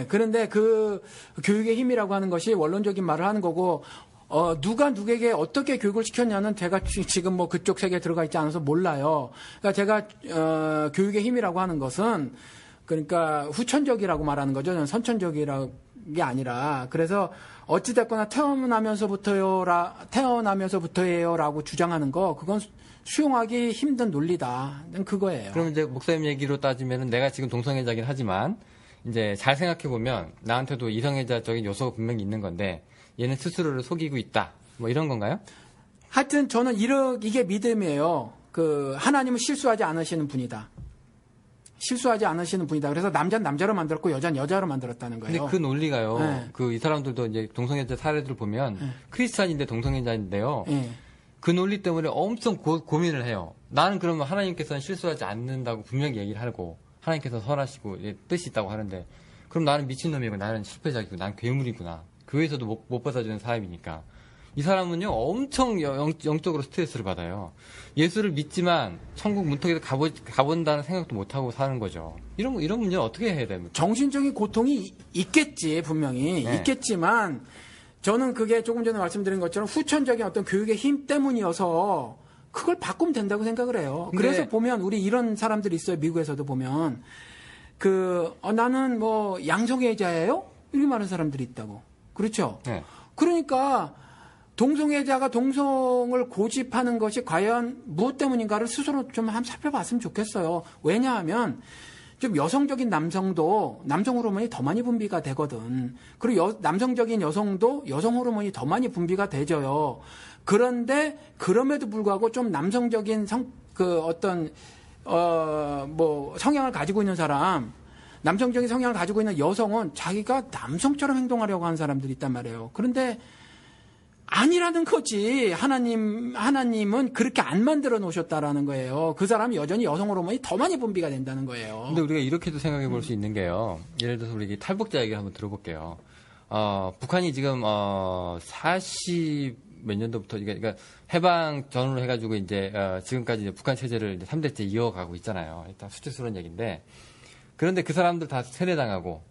그런데 그 교육의 힘이라고 하는 것이 원론적인 말을 하는 거고 누가 누구에게 어떻게 교육을 시켰냐는 제가 지금 뭐 그쪽 세계에 들어가 있지 않아서 몰라요. 그러니까 제가 교육의 힘이라고 하는 것은 그러니까 후천적이라고 말하는 거죠. 저는 선천적이라는 게 아니라 그래서 어찌됐거나 태어나면서부터예요라고 주장하는 거 그건 수용하기 힘든 논리다. 그거예요. 그럼 이제 목사님 얘기로 따지면은 내가 지금 동성애자긴 하지만 이제 잘 생각해 보면 나한테도 이성애자적인 요소가 분명히 있는 건데 얘는 스스로를 속이고 있다. 뭐 이런 건가요? 하여튼 저는 이게 믿음이에요. 그 하나님은 실수하지 않으시는 분이다. 실수하지 않으시는 분이다. 그래서 남자는 남자로 만들었고 여자는 여자로 만들었다는 거예요. 근데 그 논리가요. 이 사람들도 이제 동성애자 사례들 보면 크리스찬인데 동성애자인데요. 그 논리 때문에 엄청 고민을 해요. 나는 그러면 하나님께서는 실수하지 않는다고 분명히 얘기를 하고 하나님께서 선하시고 뜻이 있다고 하는데 그럼 나는 미친놈이고 나는 실패자이고 나는 괴물이구나. 교회에서도 못 받아주는 사람이니까. 이 사람은요 엄청 영적으로 스트레스를 받아요. 예수를 믿지만 천국 문턱에 가본다는 생각도 못하고 사는 거죠. 이런 문제는 어떻게 해야 됩니까? 정신적인 고통이 있겠지 분명히 있겠지만 저는 그게 조금 전에 말씀드린 것처럼 후천적인 어떤 교육의 힘 때문이어서 그걸 바꾸면 된다고 생각을 해요. 그래서 보면 우리 이런 사람들이 있어요. 미국에서도 보면 나는 뭐 양성애자예요? 이렇게 말하는 사람들이 있다고. 그렇죠? 그러니까 동성애자가 동성을 고집하는 것이 과연 무엇 때문인가를 스스로 좀 한번 살펴봤으면 좋겠어요. 왜냐하면 좀 여성적인 남성도 남성 호르몬이 더 많이 분비가 되거든. 그리고 남성적인 여성도 여성 호르몬이 더 많이 분비가 되져요. 그런데 그럼에도 불구하고 좀 남성적인 성향을 가지고 있는 사람, 남성적인 성향을 가지고 있는 여성은 자기가 남성처럼 행동하려고 하는 사람들이 있단 말이에요. 그런데 아니라는 거지. 하나님은 그렇게 안 만들어 놓으셨다라는 거예요. 그 사람이 여전히 여성 호르몬이 더 많이 분비가 된다는 거예요. 근데 우리가 이렇게도 생각해 볼 수 있는 게요. 예를 들어서 우리 탈북자 얘기를 한번 들어볼게요. 북한이 지금 40 몇 년도부터 그러니까 해방 전후로 해가지고 이제 지금까지 이제 북한 체제를 이제 3대째 이어가고 있잖아요. 일단 수치스러운 얘기인데 그런데 그 사람들 다 세뇌당하고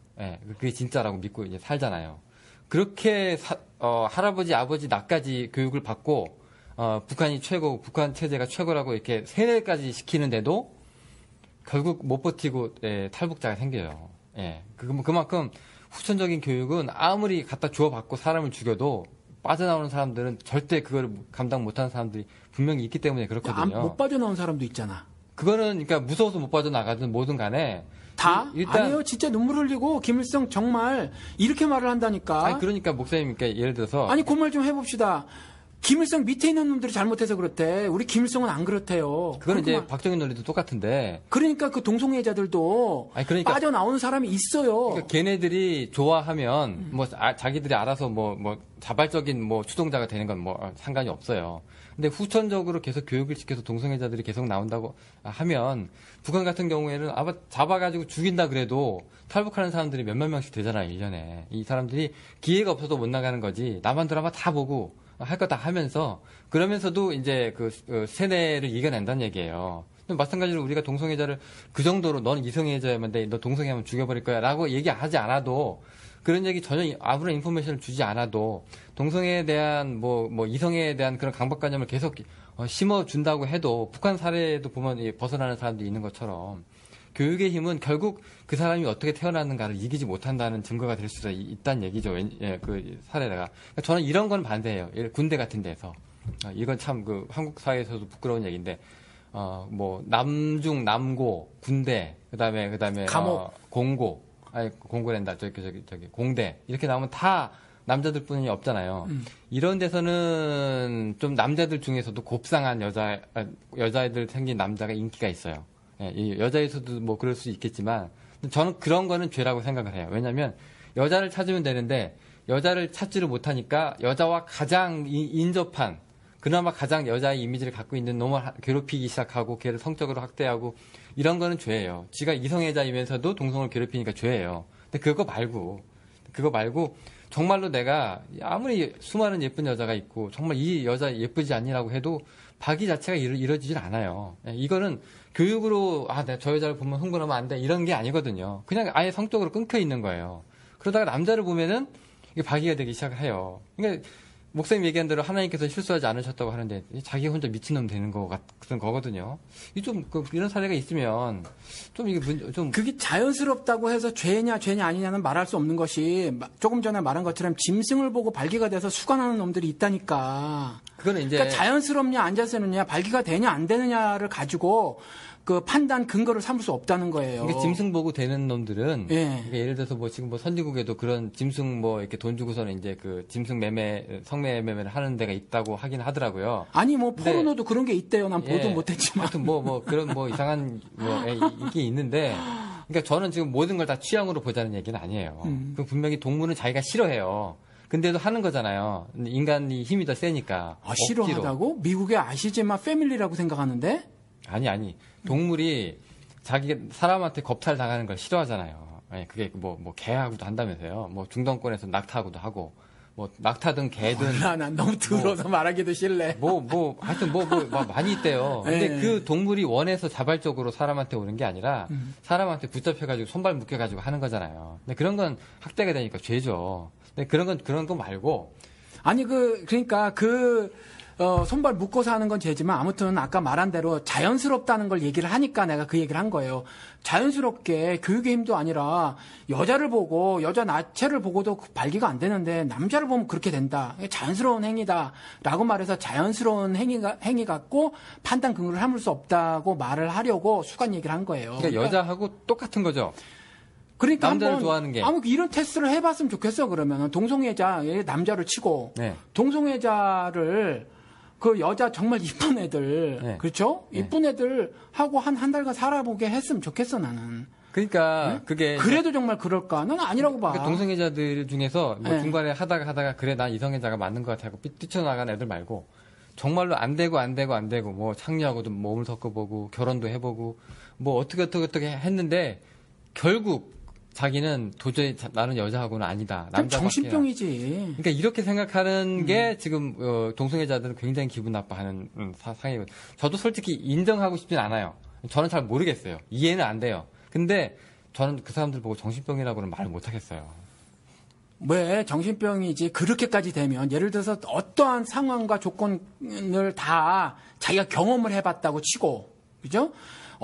그게 진짜라고 믿고 이제 살잖아요. 그렇게 할아버지, 아버지 나까지 교육을 받고 북한이 최고, 북한 체제가 최고라고 이렇게 세뇌까지 시키는데도 결국 못 버티고 탈북자가 생겨요. 그만큼 후천적인 교육은 아무리 갖다 주워받고 사람을 죽여도 빠져나오는 사람들은 절대 그걸 감당 못하는 사람들이 분명히 있기 때문에 그렇거든요. 못 빠져나온 사람도 있잖아. 그거는 그러니까 무서워서 못 빠져나가든 뭐든 간에 일단 아니에요. 진짜 눈물 흘리고 김일성 정말 이렇게 말을 한다니까. 아니 그러니까 목사님 그러니까 예를 들어서 그 말 좀 해봅시다. 김일성 밑에 있는 놈들이 잘못해서 그렇대. 우리 김일성은 안 그렇대요. 그거는 이제 박정희 논리도 똑같은데. 그러니까 그 동성애자들도 빠져나오는 사람이 있어요. 그러니까 걔네들이 좋아하면 뭐 자기들이 알아서 뭐 자발적인 뭐 추동자가 되는 건 뭐 상관이 없어요. 근데 후천적으로 계속 교육을 시켜서 동성애자들이 계속 나온다고 하면 북한 같은 경우에는 잡아가지고 죽인다 그래도 탈북하는 사람들이 몇만 명씩 되잖아요, 1년에. 이 사람들이 기회가 없어서 못 나가는 거지. 남한 드라마 다 보고 할 거 다 하면서 그러면서도 이제 그 세뇌를 이겨낸다는 얘기예요. 마찬가지로 우리가 동성애자를 그 정도로 너는 이성애자야만 돼, 너 동성애하면 죽여버릴 거야 라고 얘기하지 않아도 그런 얘기 전혀 아무런 인포메이션을 주지 않아도 동성애에 대한 뭐 이성애에 대한 그런 강박관념을 계속 심어준다고 해도 북한 사례도 보면 벗어나는 사람들이 있는 것처럼 교육의 힘은 결국 그 사람이 어떻게 태어났는가를 이기지 못한다는 증거가 될 수도 있다는 얘기죠. 예, 그 사례가. 그러니까 저는 이런 건 반대예요. 군대 같은 데서. 이건 참 그 한국 사회에서도 부끄러운 얘기인데, 뭐 남중, 남고, 군대, 그다음에 감옥, 공고, 공고랜다, 저기 공대 이렇게 나오면 다 남자들뿐이 없잖아요. 이런 데서는 좀 남자들 중에서도 곱상한 여자애들 생긴 남자가 인기가 있어요. 예, 여자에서도 뭐 그럴 수 있겠지만 저는 그런 거는 죄라고 생각을 해요. 왜냐하면 여자를 찾으면 되는데 여자를 찾지를 못하니까 여자와 가장 인접한 그나마 가장 여자의 이미지를 갖고 있는 놈을 괴롭히기 시작하고 걔를 성적으로 학대하고 이런 거는 죄예요. 지가 이성애자이면서도 동성을 괴롭히니까 죄예요. 근데 그거 말고 정말로 내가 아무리 수많은 예쁜 여자가 있고 정말 이 여자 예쁘지 않니라고 해도 박이 자체가 이루어지질 않아요. 이거는 교육으로 내가 저 여자를 보면 흥분하면 안 돼 이런 게 아니거든요. 그냥 아예 성적으로 끊겨 있는 거예요. 그러다가 남자를 보면은 이게 박이가 되기 시작을 해요. 그러니까 목사님 얘기한 대로 하나님께서 실수하지 않으셨다고 하는데 자기 혼자 미친놈 되는 거 같은 거거든요. 이런 사례가 있으면 좀 이게 그게 자연스럽다고 해서 죄냐 아니냐는 말할 수 없는 것이 조금 전에 말한 것처럼 짐승을 보고 발기가 돼서 수관하는 놈들이 있다니까. 그거는 이제 그러니까 자연스럽냐 안 자연스럽냐 발기가 되냐 안 되느냐를 가지고 그 판단 근거를 삼을 수 없다는 거예요. 그러니까 짐승 보고 되는 놈들은 그러니까 예를 들어서 뭐 지금 뭐 선진국에도 그런 짐승 뭐 이렇게 돈 주고서는 이제 그 짐승 성매매를 하는 데가 있다고 하긴 하더라고요. 아니 뭐 포르노도 그런 게 있대요. 난 보도 못했지만. 하여튼 뭐 그런 뭐 이상한 이게 있는데. 그러니까 저는 지금 모든 걸 다 취향으로 보자는 얘기는 아니에요. 분명히 동물은 자기가 싫어해요. 근데도 하는 거잖아요. 인간이 힘이 더 세니까. 싫어하다고? 미국에 아시지만 패밀리라고 생각하는데? 아니. 동물이 사람한테 겁탈 당하는 걸 싫어하잖아요. 그게 뭐 개하고도 한다면서요. 뭐 중동권에서 낙타하고도 하고, 뭐 낙타든 개든. 난 너무 더러워서 말하기도 싫네. 하여튼 많이 있대요. 근데 그 동물이 원해서 자발적으로 사람한테 오는 게 아니라 사람한테 붙잡혀가지고 손발 묶여가지고 하는 거잖아요. 근데 그런 건 학대가 되니까 죄죠. 근데 그런 거 말고. 아니, 그러니까 손발 묶어서 하는 건 죄지만 아무튼 아까 말한 대로 자연스럽다는 걸 얘기를 하니까 내가 그 얘기를 한 거예요. 자연스럽게 교육의 힘도 아니라 여자를 보고 여자 나체를 보고도 발기가 안 되는데 남자를 보면 그렇게 된다. 자연스러운 행위다라고 말해서 자연스러운 행위 갖고 판단 근거를 삼을 수 없다고 말을 하려고 수관 얘기를 한 거예요. 그러니까 여자하고 똑같은 거죠. 그러니까 남자를 좋아하는 게. 이런 테스트를 해봤으면 좋겠어. 그러면 동성애자 남자를 치고 동성애자를 그 여자 정말 이쁜 애들, 그렇죠? 이쁜 애들 하고 한 달간 살아보게 했으면 좋겠어, 나는. 그러니까 그게 그래도 정말 그럴까? 나는 아니라고 봐. 그러니까 동성애자들 중에서 뭐 중간에 하다가 그래 난 이성애자가 맞는 것 같아 하고 뛰쳐나간 애들 말고 정말로 안 되고 뭐 창녀하고도 몸을 섞어보고 결혼도 해보고 뭐 어떻게 했는데 결국 자기는 도저히 나는 여자하고는 아니다. 남자밖에. 정신병이지. 그러니까 이렇게 생각하는 게 지금 동성애자들은 굉장히 기분 나빠하는 상황이거든요. 저도 솔직히 인정하고 싶진 않아요. 저는 잘 모르겠어요. 이해는 안 돼요. 근데 저는 그 사람들 보고 정신병이라고는 말을 못 하겠어요. 왜 정신병이지? 그렇게까지 되면 예를 들어서 어떠한 상황과 조건을 다 자기가 경험을 해봤다고 치고, 그죠?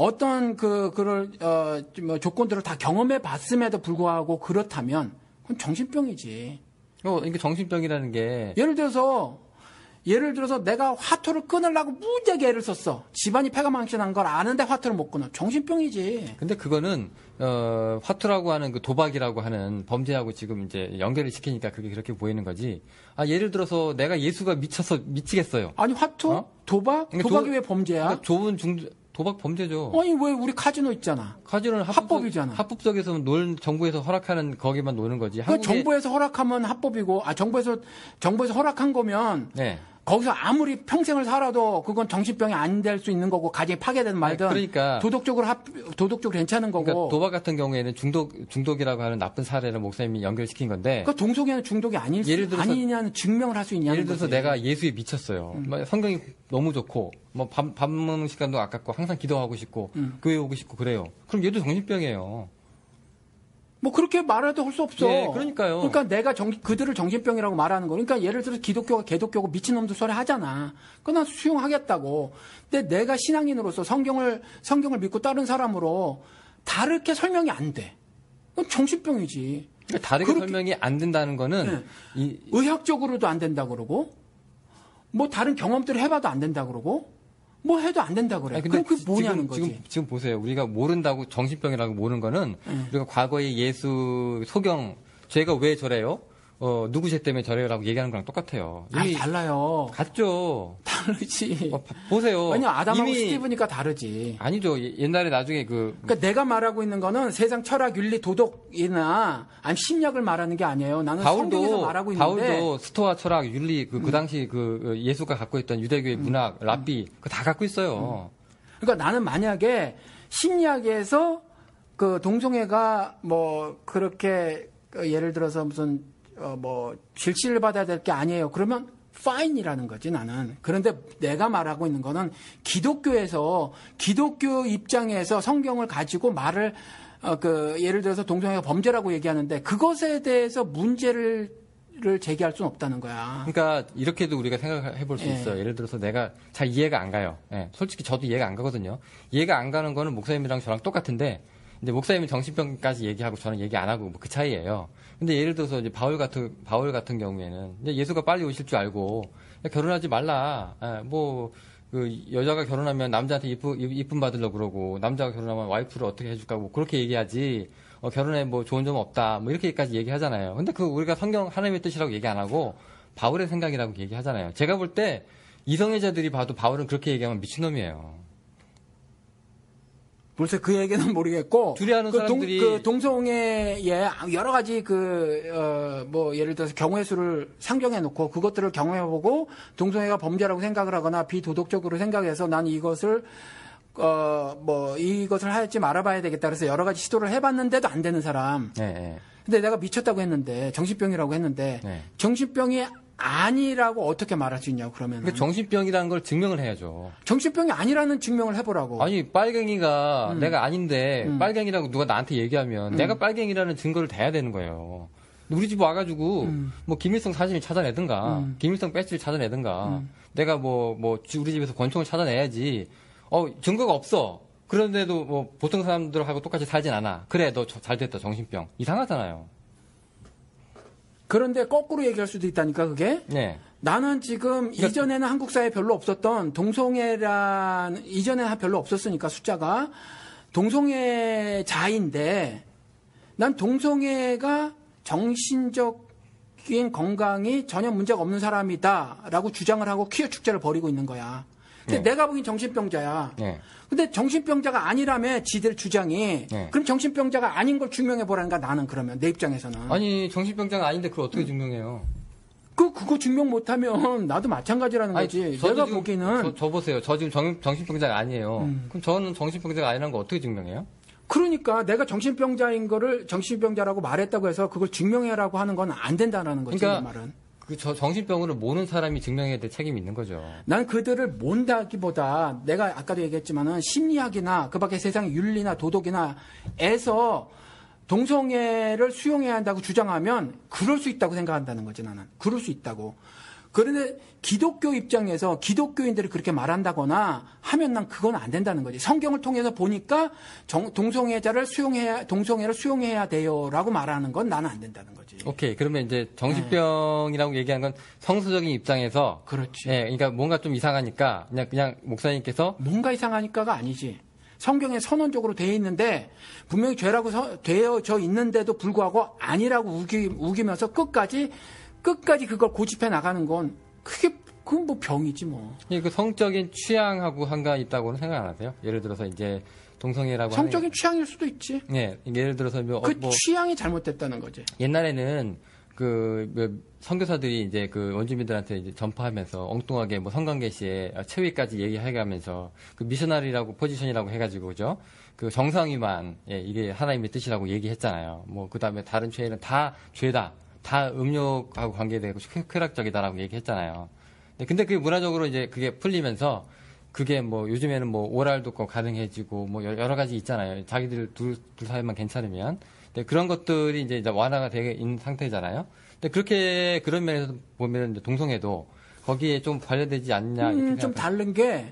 어떤 조건들을 다 경험해 봤음에도 불구하고 그렇다면 그건 정신병이지. 이게 정신병이라는 게 예를 들어서 내가 화투를 끊으려고 무지하게 애를 썼어. 집안이 패가망신한 걸 아는데 화투를 못 끊어. 정신병이지. 근데 그거는 화투라고 하는 그 도박이라고 하는 범죄하고 지금 이제 연결을 시키니까 그게 그렇게 보이는 거지. 예를 들어서 내가 예수가 미치겠어요. 아니 화투? 도박? 그러니까 도박이 왜 범죄야? 그러니까 도박 범죄죠. 아니 왜 우리 카지노 있잖아. 카지노는 합법이잖아. 합법적에서 정부에서 허락하는 거기만 노는 거지. 정부에서 허락하면 합법이고, 정부에서 허락한 거면 거기서 아무리 평생을 살아도 그건 정신병이 안 될 수 있는 거고 가정이 파괴되든 말든 그러니까 도덕적으로 괜찮은 거고. 그러니까 도박 같은 경우에는 중독이라고 하는 나쁜 사례를 목사님이 연결시킨 건데. 그러니까 동성애는 중독이 아니냐는 증명을 할 수 있냐는 예를 들어서 거지. 내가 예수에 미쳤어요. 성경이 너무 좋고 뭐 밥 먹는 시간도 아깝고 항상 기도하고 싶고 교회 오고 싶고 그래요. 그럼 얘도 정신병이에요. 뭐 그렇게 말해도 할 수 없어. 그러니까요. 그러니까 내가 그들을 정신병이라고 말하는 거. 그러니까 예를 들어서 기독교가 개독교고 미친놈들 소리 하잖아. 그건 난 수용하겠다고. 근데 내가 신앙인으로서 성경을 믿고 다른 사람으로 다르게 설명이 안 돼. 그건 정신병이지. 그러니까 다르게 설명이 안 된다는 거는 네. 의학적으로도 안 된다 그러고 뭐 다른 경험들을 해봐도 안 된다 그러고 뭐 해도 안 된다 그래. 그럼 그게 뭐냐는 거지. 지금 보세요. 우리가 모른다고 정신병이라고 모르는 거는 우리가 과거의 예수 소경 죄가 왜 저래요? 누구시 때문에 저래요라고 얘기하는 거랑 똑같아요. 아니 달라요. 같죠. 다르지. 보세요. 아니요 아담하고 스티브니까 다르지. 아니죠. 옛날에 나중에 그러니까 내가 말하고 있는 거는 세상 철학, 윤리, 도덕이나 아니 심리학을 말하는 게 아니에요. 나는 성경에서 말하고 있는데. 바울도 스토아 철학, 윤리 그 당시 그 예수가 갖고 있던 유대교의 문학, 랍비 그거 다 갖고 있어요. 그러니까 나는 만약에 심리학에서 그 동성애가 뭐 그렇게 예를 들어서 무슨 뭐 질시를 받아야 될 게 아니에요. 그러면 fine이라는 거지 나는. 그런데 내가 말하고 있는 거는 기독교에서 기독교 입장에서 성경을 가지고 말을 예를 들어서 동성애가 범죄라고 얘기하는데 그것에 대해서 문제를 제기할 수는 없다는 거야. 그러니까 이렇게도 우리가 생각해 볼 수 있어요. 예를 들어서 내가 잘 이해가 안 가요. 솔직히 저도 이해가 안 가거든요. 이해가 안 가는 거는 목사님이랑 저랑 똑같은데 이제 목사님은 정신병까지 얘기하고 저는 얘기 안 하고 뭐 그 차이예요. 근데 예를 들어서 이제 바울 같은 경우에는 이제 예수가 빨리 오실 줄 알고 결혼하지 말라. 그 여자가 결혼하면 남자한테 이쁨 받으려고 그러고 남자가 결혼하면 와이프를 어떻게 해줄까 뭐 그렇게 얘기하지. 결혼에 뭐 좋은 점 없다. 뭐 이렇게까지 얘기하잖아요. 근데 그 우리가 성경 하나님의 뜻이라고 얘기 안 하고 바울의 생각이라고 얘기하잖아요. 제가 볼 때 이성애자들이 봐도 바울은 그렇게 얘기하면 미친놈이에요. 글쎄 그 얘기는 모르겠고 두려워하는 사람들이 동성애에 여러 가지 뭐 예를 들어서 경우의 수를 상정해 놓고 그것들을 경험해 보고 동성애가 범죄라고 생각을 하거나 비도덕적으로 생각해서 난 이것을 이것을 하지 말아봐야 되겠다 그래서 여러 가지 시도를 해봤는데도 안 되는 사람. 네. 근데 내가 미쳤다고 했는데 정신병이라고 했는데 정신병이 아니라고 어떻게 말할 수 있냐고 그러면. 그러니까 정신병이라는 걸 증명을 해야죠. 정신병이 아니라는 증명을 해보라고. 아니 빨갱이가 내가 아닌데 빨갱이라고 누가 나한테 얘기하면 내가 빨갱이라는 증거를 대야 되는 거예요. 우리 집 와가지고 뭐 김일성 사진을 찾아내든가 김일성 배지를 찾아내든가 내가 우리 집에서 권총을 찾아내야지. 증거가 없어. 그런데도 뭐 보통 사람들하고 똑같이 살진 않아. 그래 너 잘 됐다 정신병. 이상하잖아요. 그런데 거꾸로 얘기할 수도 있다니까 그게. 네. 나는 지금 이전에는 한국 사회에 별로 없었던 이전에는 별로 없었으니까 숫자가 동성애자인데 난 동성애가 정신적인 건강이 전혀 문제가 없는 사람이다라고 주장을 하고 퀴어 축제를 벌이고 있는 거야. 근데 내가 보기엔 정신병자야. 근데 정신병자가 아니라며 지들 주장이. 그럼 정신병자가 아닌 걸 증명해보라니까 나는 그러면 내 입장에서는. 아니 정신병자가 아닌데 그걸 어떻게 증명해요? 그거 증명 못하면 나도 마찬가지라는 거지. 내가 보기에는. 저 보세요. 저 지금 정신병자가 아니에요. 그럼 저는 정신병자가 아니라는 거 어떻게 증명해요? 그러니까 내가 정신병자인 거를 정신병자라고 말했다고 해서 그걸 증명해라고 하는 건 안 된다는 거지. 그러니까 내 말은. 저 정신병으로 모는 사람이 증명해야 될 책임이 있는 거죠. 난 그들을 몬다기보다 내가 아까도 얘기했지만은 심리학이나 그 밖에 세상의 윤리나 도덕이나에서 동성애를 수용해야 한다고 주장하면 그럴 수 있다고 생각한다는 거지 나는. 그럴 수 있다고. 그런데 기독교 입장에서 기독교인들이 그렇게 말한다거나 하면 난 그건 안 된다는 거지. 성경을 통해서 보니까 동성애를 수용해야 돼요라고 말하는 건 나는 안 된다는 거지. 오케이. 그러면 이제 정신병이라고 얘기한 건 성서적인 입장에서 그렇지. 그러니까 뭔가 좀 이상하니까 그냥 목사님께서 뭔가 이상하니까가 아니지. 성경에 선언적으로 되어 있는데 분명히 죄라고 되어져 있는데도 불구하고 아니라고 우기면서 끝까지 그걸 고집해 나가는 건 그건 뭐 병이지 뭐. 그 성적인 취향하고 한가 있다고는 생각 안 하세요? 예를 들어서 이제 동성애라고 성적인 취향일 수도 있지. 네, 예를 들어서 취향이 잘못됐다는 거지. 옛날에는 선교사들이 이제 원주민들한테 이제 전파하면서 엉뚱하게 성관계 시에 체위까지 얘기해가면서 미셔너리라고 포지션이라고 해가지고 그죠? 정상위만 이게 하나님의 뜻이라고 얘기했잖아요. 그다음에 다른 죄는 다 죄다. 다 음욕하고 관계되고 쾌락적이다라고 얘기했잖아요. 근데 그게 문화적으로 이제 그게 풀리면서 그게 요즘에는 오랄도 가능해지고 여러 가지 있잖아요. 자기들 둘 사이만 괜찮으면. 그런 것들이 이제 완화가 된 상태잖아요. 근데 그런 면에서 보면 이제 동성애도 거기에 좀 관련되지 않냐. 좀 다른 게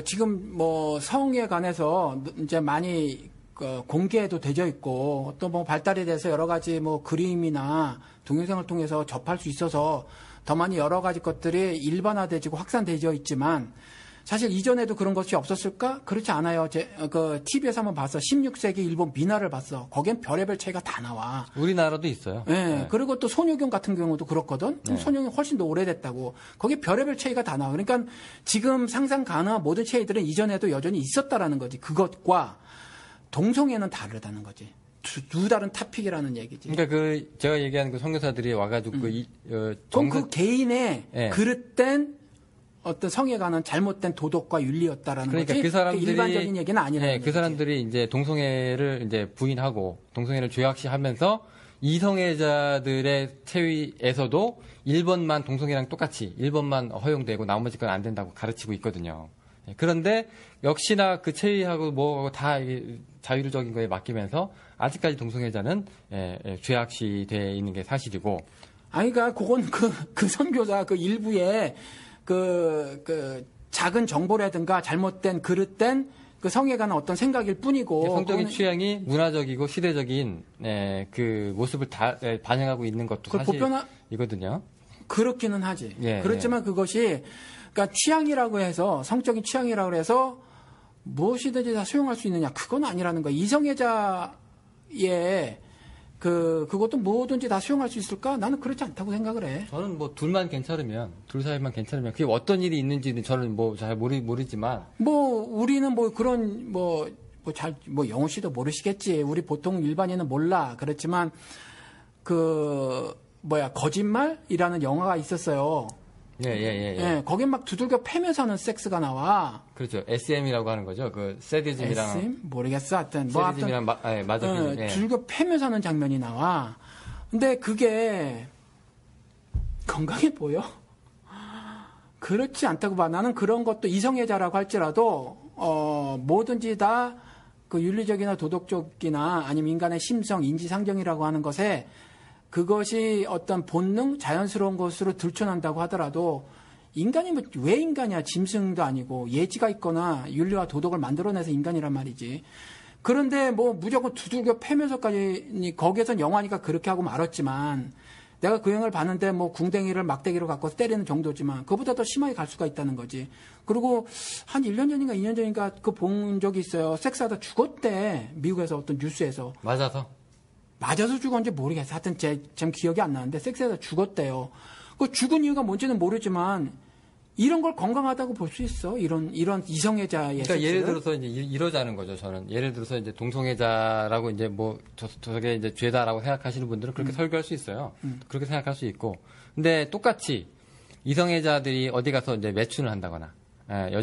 지금 성에 관해서 이제 많이 공개도 되어 있고 또 발달이 돼서 여러 가지 그림이나 동영상을 통해서 접할 수 있어서 더 많이 여러 가지 것들이 일반화되고 확산되어 있지만 사실 이전에도 그런 것이 없었을까? 그렇지 않아요. TV에서 한번 봤어. 16세기 일본 민화를 봤어. 거긴 별의별 차이가 다 나와. 우리나라도 있어요. 네. 그리고 또 손효경 같은 경우도 그렇거든. 네. 손효경 훨씬 더 오래됐다고. 거기 별의별 차이가 다 나와. 그러니까 지금 상상 가능한 모든 차이들은 이전에도 여전히 있었다라는 거지. 그것과 동성애는 다르다는 거지. 두 다른 타픽이라는 얘기지. 그러니까 제가 얘기하는 선교사들이 와가지고 그럼 그 개인의 네. 그릇된 어떤 성에 관한 잘못된 도덕과 윤리였다라는 그러니까 거지. 그 사람들이 일반적인 얘기는 아니라는 그 사람들이 이제 동성애를 이제 부인하고 동성애를 죄악시하면서 이성애자들의 체위에서도 1번만 동성애랑 똑같이 1번만 허용되고 나머지 건 안 된다고 가르치고 있거든요. 그런데 역시나 그 체위하고 다 자율적인 거에 맡기면서 아직까지 동성애자는 죄악시돼 있는 게 사실이고. 아니, 그러니까 그건 그 선교사 일부에 작은 정보라든가 잘못된 그릇된 성에 관한 어떤 생각일 뿐이고. 성적인 취향이 문화적이고 시대적인 그 모습을 다 반영하고 있는 것도 사실이거든요. 그렇기는 하지. 그렇지만 그것이 그러니까 취향이라고 해서 성적인 취향이라고 해서 무엇이든지 다 수용할 수 있느냐 그건 아니라는 거야. 이성애자의 그것도 뭐든지 다 수용할 수 있을까? 나는 그렇지 않다고 생각을 해. 저는 둘만 괜찮으면, 둘 사이만 괜찮으면, 그게 어떤 일이 있는지는 저는 잘 모르지만. 우리는 그런, 영호 씨도 모르시겠지. 우리 보통 일반인은 몰라. 그렇지만, 거짓말이라는 영화가 있었어요. 거긴 막 두들겨 패면서 하는 섹스가 나와. 그렇죠. SM이라고 하는 거죠. 세디즘이랑. SM? 모르겠어. 하여튼. 세디즘이랑 맞아. 두들겨 패면서 하는 장면이 나와. 근데 그게 건강해 보여? 그렇지 않다고 봐. 나는 그런 것도 이성애자라고 할지라도, 뭐든지 다 윤리적이나 도덕적이나 아니면 인간의 심성, 인지상정이라고 하는 것에 그것이 어떤 본능, 자연스러운 것으로 들춰난다고 하더라도 인간이 왜 인간이야? 짐승도 아니고 예지가 있거나 윤리와 도덕을 만들어내서 인간이란 말이지. 그런데 무조건 두들겨 패면서까지 거기에선 영화니까 그렇게 하고 말았지만 내가 그 영화를 봤는데 궁뎅이를 막대기로 갖고 때리는 정도지만 그보다 더 심하게 갈 수가 있다는 거지. 그리고 한 1년 전인가 2년 전인가 본 적이 있어요. 섹스하다 죽었대. 미국에서 어떤 뉴스에서. 맞아서 죽었는지 모르겠어. 하여튼 제 기억이 안 나는데 섹스에서 죽었대요. 그 죽은 이유가 뭔지는 모르지만 이런 걸 건강하다고 볼 수 있어. 이런 이성애자의 그러니까 섹스를? 예를 들어서 이제 이러자는 거죠. 저는 예를 들어서 이제 동성애자라고 이제 저게 이제 죄다라고 생각하시는 분들은 그렇게 설교할 수 있어요. 그렇게 생각할 수 있고. 근데 똑같이 이성애자들이 어디 가서 이제 매춘을 한다거나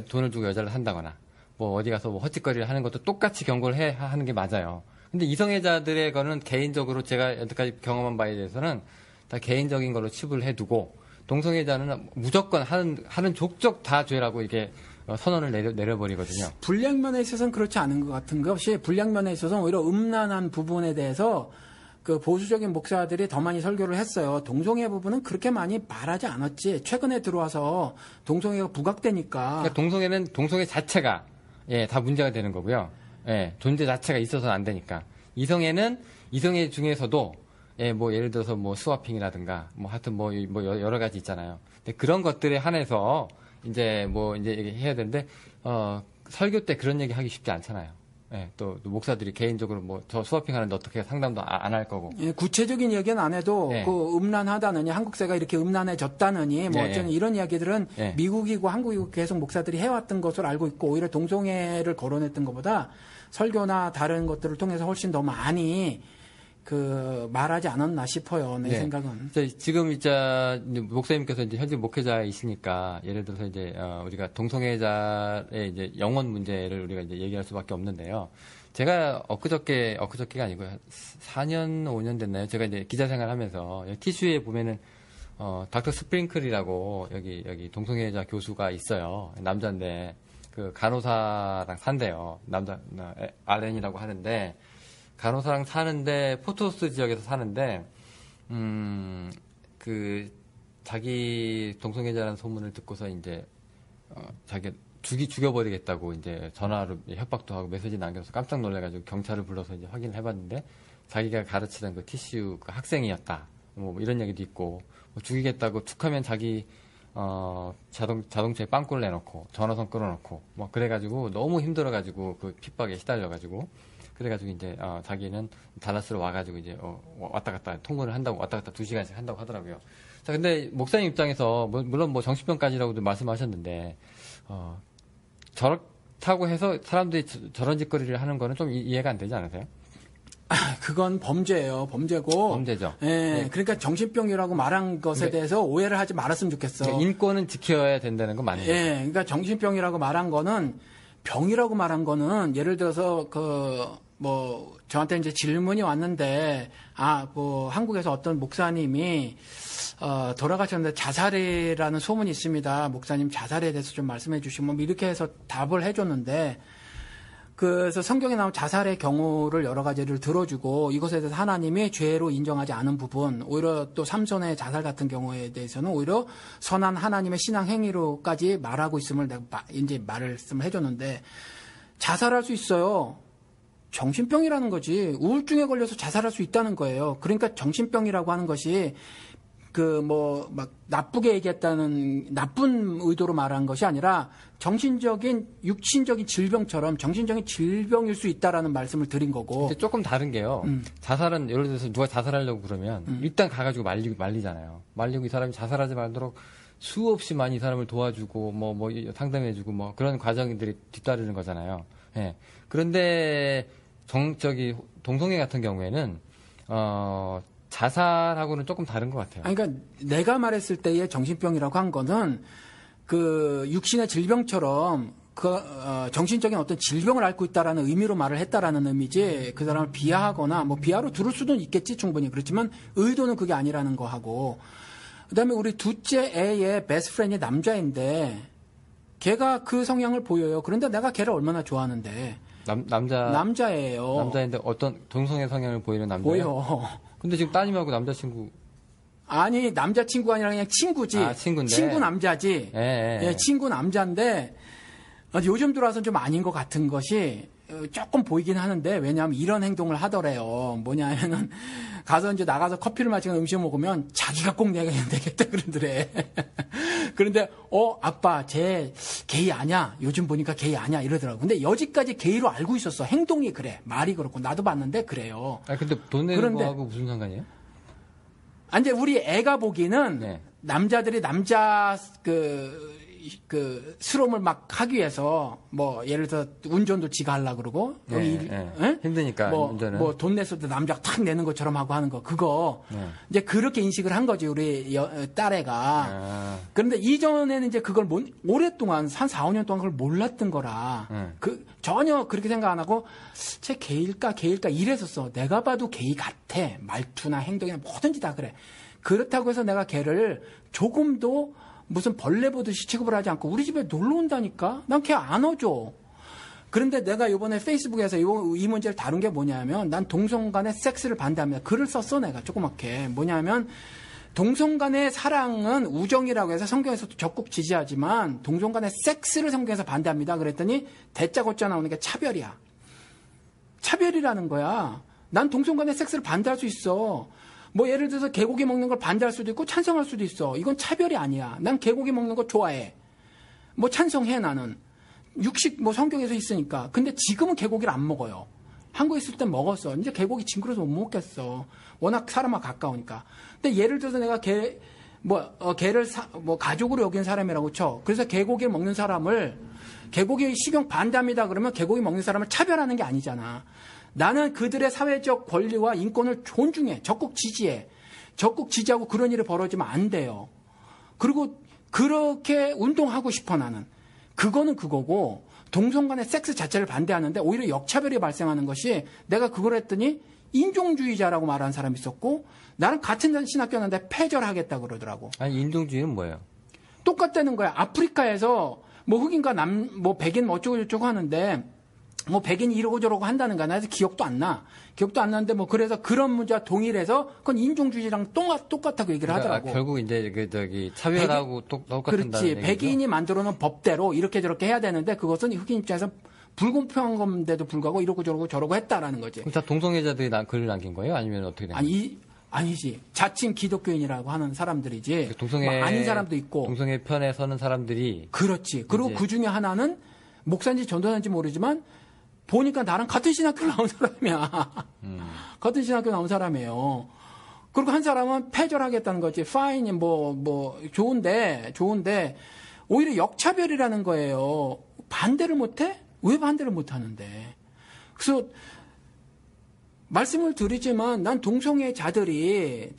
돈을 주고 여자를 산다거나 어디 가서 헛짓거리를 하는 것도 똑같이 경고를 하는 게 맞아요. 근데 이성애자들의 거는 개인적으로 제가 여태까지 경험한 바에 대해서는 다 개인적인 걸로 치부를 해두고 동성애자는 무조건 하는 족족 다 죄라고 이렇게 선언을 내려버리거든요. 불량면에 있어서는 그렇지 않은 것 같은 것이 불량면에 있어서는 오히려 음란한 부분에 대해서 보수적인 목사들이 더 많이 설교를 했어요. 동성애 부분은 그렇게 많이 말하지 않았지. 최근에 들어와서 동성애가 부각되니까. 그러니까 동성애 자체가 다 문제가 되는 거고요. 존재 자체가 있어서는 안 되니까. 이성애 중에서도, 예를 들어서 스와핑이라든가, 하여튼 여러 가지 있잖아요. 근데 그런 것들에 한해서, 이제 해야 되는데, 설교 때 그런 얘기 하기 쉽지 않잖아요. 또 목사들이 개인적으로 저 스와핑 하는데 어떻게 상담도 안 할 거고. 구체적인 얘기는 안 해도, 음란하다느니, 한국사가 이렇게 음란해졌다느니, 어쩌니 이런 이야기들은 미국이고 한국이고 계속 목사들이 해왔던 것을 알고 있고, 오히려 동성애를 거론했던 것보다 설교나 다른 것들을 통해서 훨씬 더 많이 말하지 않았나 싶어요. 내 생각은. 지금 목사님께서 이제 현직 목회자이시니까 예를 들어서 이제 우리가 동성애자의 이제 영혼 문제를 우리가 이제 얘기할 수밖에 없는데요. 제가 엊그저께가 아니고 4년 5년 됐나요? 제가 이제 기자 생활하면서 티슈에 보면은 닥터 스프링클이라고 여기 동성애자 교수가 있어요. 남자인데 간호사랑 산대요. 알렌이라고 하는데. 간호사랑 사는데 포토스 지역에서 사는데 자기 동성애자라는 소문을 듣고서 이제 자기 죽여버리겠다고 이제 전화로 협박도 하고 메시지 남겨서 깜짝 놀래가지고 경찰을 불러서 이제 확인을 해봤는데 자기가 가르치던 그 TCU 그 학생이었다. 뭐 이런 얘기도 있고 뭐 죽이겠다고 툭하면 자기 자동차에 빵꾸를 내놓고 전화선 끊어놓고 뭐 그래가지고 너무 힘들어가지고 그 핍박에 시달려가지고 그래가지고 이제 자기는 달라스로 와가지고 이제 왔다 갔다 통근을 한다고 왔다 갔다 2시간씩 한다고 하더라고요. 자 근데 목사님 입장에서 물론 뭐 정신병까지라고도 말씀하셨는데 저렇다고 해서 사람들이 저런 짓거리를 하는 거는 좀 이해가 안 되지 않으세요? 그건 범죄예요. 범죄고. 범죄죠. 예. 네. 그러니까 정신병이라고 말한 것에 대해서 오해를 하지 말았으면 좋겠어. 그러니까 인권은 지켜야 된다는 건 맞는 거예요. 예. 그러니까 정신병이라고 말한 거는 병이라고 말한 거는 예를 들어서 저한테 이제 질문이 왔는데 한국에서 어떤 목사님이 돌아가셨는데 자살이라는 소문이 있습니다. 목사님 자살에 대해서 좀 말씀해 주시면 뭐 이렇게 해서 답을 해줬는데 그래서 성경에 나온 자살의 경우를 여러 가지를 들어주고 이것에 대해서 하나님이 죄로 인정하지 않은 부분 오히려 또 삼손의 자살 같은 경우에 대해서는 오히려 선한 하나님의 신앙 행위로까지 말하고 있음을 내가 이제 말씀을 해줬는데 자살할 수 있어요. 정신병이라는 거지. 우울증에 걸려서 자살할 수 있다는 거예요. 그러니까 정신병이라고 하는 것이 나쁘게 얘기했다는 나쁜 의도로 말한 것이 아니라 정신적인, 육신적인 질병처럼 정신적인 질병일 수 있다라는 말씀을 드린 거고. 근데 조금 다른 게요. 자살은 예를 들어서 누가 자살하려고 그러면 일단 가가지고 말리잖아요. 말리고 이 사람이 자살하지 말도록 수없이 많이 이 사람을 도와주고 상담해주고 뭐 그런 과정들이 뒤따르는 거잖아요. 예. 그런데 동성애 같은 경우에는 자살하고는 조금 다른 것 같아요. 그러니까 내가 말했을 때의 정신병이라고 한 거는 그 육신의 질병처럼 정신적인 어떤 질병을 앓고 있다라는 의미로 말을 했다라는 의미지 그 사람을 비하하거나 비하로 들을 수도 있겠지 충분히. 그렇지만 의도는 그게 아니라는 거 하고 그다음에 우리 둘째 애의 베스트 프렌드이 남자인데 걔가 그 성향을 보여요. 그런데 내가 걔를 얼마나 좋아하는데. 남자예요. 남자인데 어떤 동성애 성향을 보이는 남자예요? 보여. 근데 지금 따님하고 남자친구. 아니, 남자친구가 아니라 그냥 친구지. 친구인데. 친구 남자지. 예, 친구 남자인데, 요즘 들어와서 좀 아닌 것 같은 것이 조금 보이긴 하는데, 왜냐하면 이런 행동을 하더래요. 뭐냐면은, 가서 이제 나가서 커피를 마시거나 음식을 먹으면 자기가 꼭 내가 되겠다 그러더래. 그런데, 아빠, 쟤 게이 아냐? 요즘 보니까 게이 아냐? 이러더라고. 근데 여지까지 게이로 알고 있었어. 행동이 그래. 말이 그렇고. 나도 봤는데 그래요. 근데 돈 내는 거하고 무슨 상관이에요? 이제 우리 애가 보기는 남자들이 남자 스러움을 막 하기 위해서 예를 들어 운전도 지가 하려고 그러고 힘드니까 운전은 돈 냈어도 남자가 탁 내는 것처럼 하고 하는 거 그거 이제 그렇게 인식을 한 거지 우리 딸애가. 그런데 이전에는 이제 그걸 오랫동안 한 4, 5년 동안 그걸 몰랐던 거라 전혀 그렇게 생각 안 하고 쟤 게이일까 이랬었어. 내가 봐도 게이 같아. 말투나 행동이나 뭐든지 다 그래. 그렇다고 해서 내가 걔를 조금도 무슨 벌레 보듯이 취급을 하지 않고 우리 집에 놀러 온다니까? 난 걔 안아줘. 그런데 내가 이번에 페이스북에서 이 문제를 다룬 게 뭐냐면 난 동성 간의 섹스를 반대합니다. 글을 썼어 내가 조그맣게. 뭐냐면 동성 간의 사랑은 우정이라고 해서 성경에서도 적극 지지하지만 동성 간의 섹스를 성경에서 반대합니다. 그랬더니 대짜고짜 나오는 게 차별이야. 차별이라는 거야. 난 동성 간의 섹스를 반대할 수 있어. 예를 들어서 개고기 먹는 걸 반대할 수도 있고 찬성할 수도 있어. 이건 차별이 아니야. 난 개고기 먹는 거 좋아해. 찬성해 나는. 육식 성경에서 있으니까. 근데 지금은 개고기를 안 먹어요. 한국에 있을 땐 먹었어. 이제 개고기 징그러서 못 먹겠어. 워낙 사람하고 가까우니까. 근데 예를 들어서 내가 개를 가족으로 여긴 사람이라고 쳐. 그래서 개고기를 먹는 사람을 개고기 식용 반대합니다. 그러면 개고기 먹는 사람을 차별하는 게 아니잖아. 나는 그들의 사회적 권리와 인권을 존중해. 적극 지지해. 적극 지지하고 그런 일이 벌어지면 안 돼요. 그리고 그렇게 운동하고 싶어 나는. 그거는 그거고 동성 간의 섹스 자체를 반대하는데 오히려 역차별이 발생하는 것이 내가 그걸 했더니 인종주의자라고 말하는 사람이 있었고 나는 같은 신학교였는데 폐절하겠다 그러더라고. 아니 인종주의는 뭐예요? 똑같다는 거야. 아프리카에서 흑인과 백인 어쩌고 저쩌고 하는데 뭐 백인이 이러고 저러고 한다는 거야. 나도 기억도 안 나. 기억도 안 나는데 뭐 그래서 그런 문제와 동일해서 그건 인종주의랑 똑같다고 얘기를 하더라고. 결국 이제 그 저기 차별하고 똑같은 그렇지. 백인이 만들어놓은 법대로 이렇게 저렇게 해야 되는데 그것은 흑인 입장에서 불공평한 건데도 불구하고 이러고 저러고 했다라는 거지. 그럼 다 동성애자들이 글을 남긴 거예요? 아니면 어떻게 된 거예요? 아니지. 자칭 기독교인이라고 하는 사람들이지. 동성애 뭐 아닌 사람도 있고. 동성애 편에 서는 사람들이. 그렇지. 그리고 그 중에 하나는 목사인지 전도사인지 모르지만 보니까 나랑 같은 신학교 나온 사람이야. 같은 신학교 나온 사람이에요. 그리고 한 사람은 패절하겠다는 거지. fine, 좋은데 오히려 역차별이라는 거예요. 반대를 못해? 왜 반대를 못하는데? 그래서 말씀을 드리지만 난 동성애자들이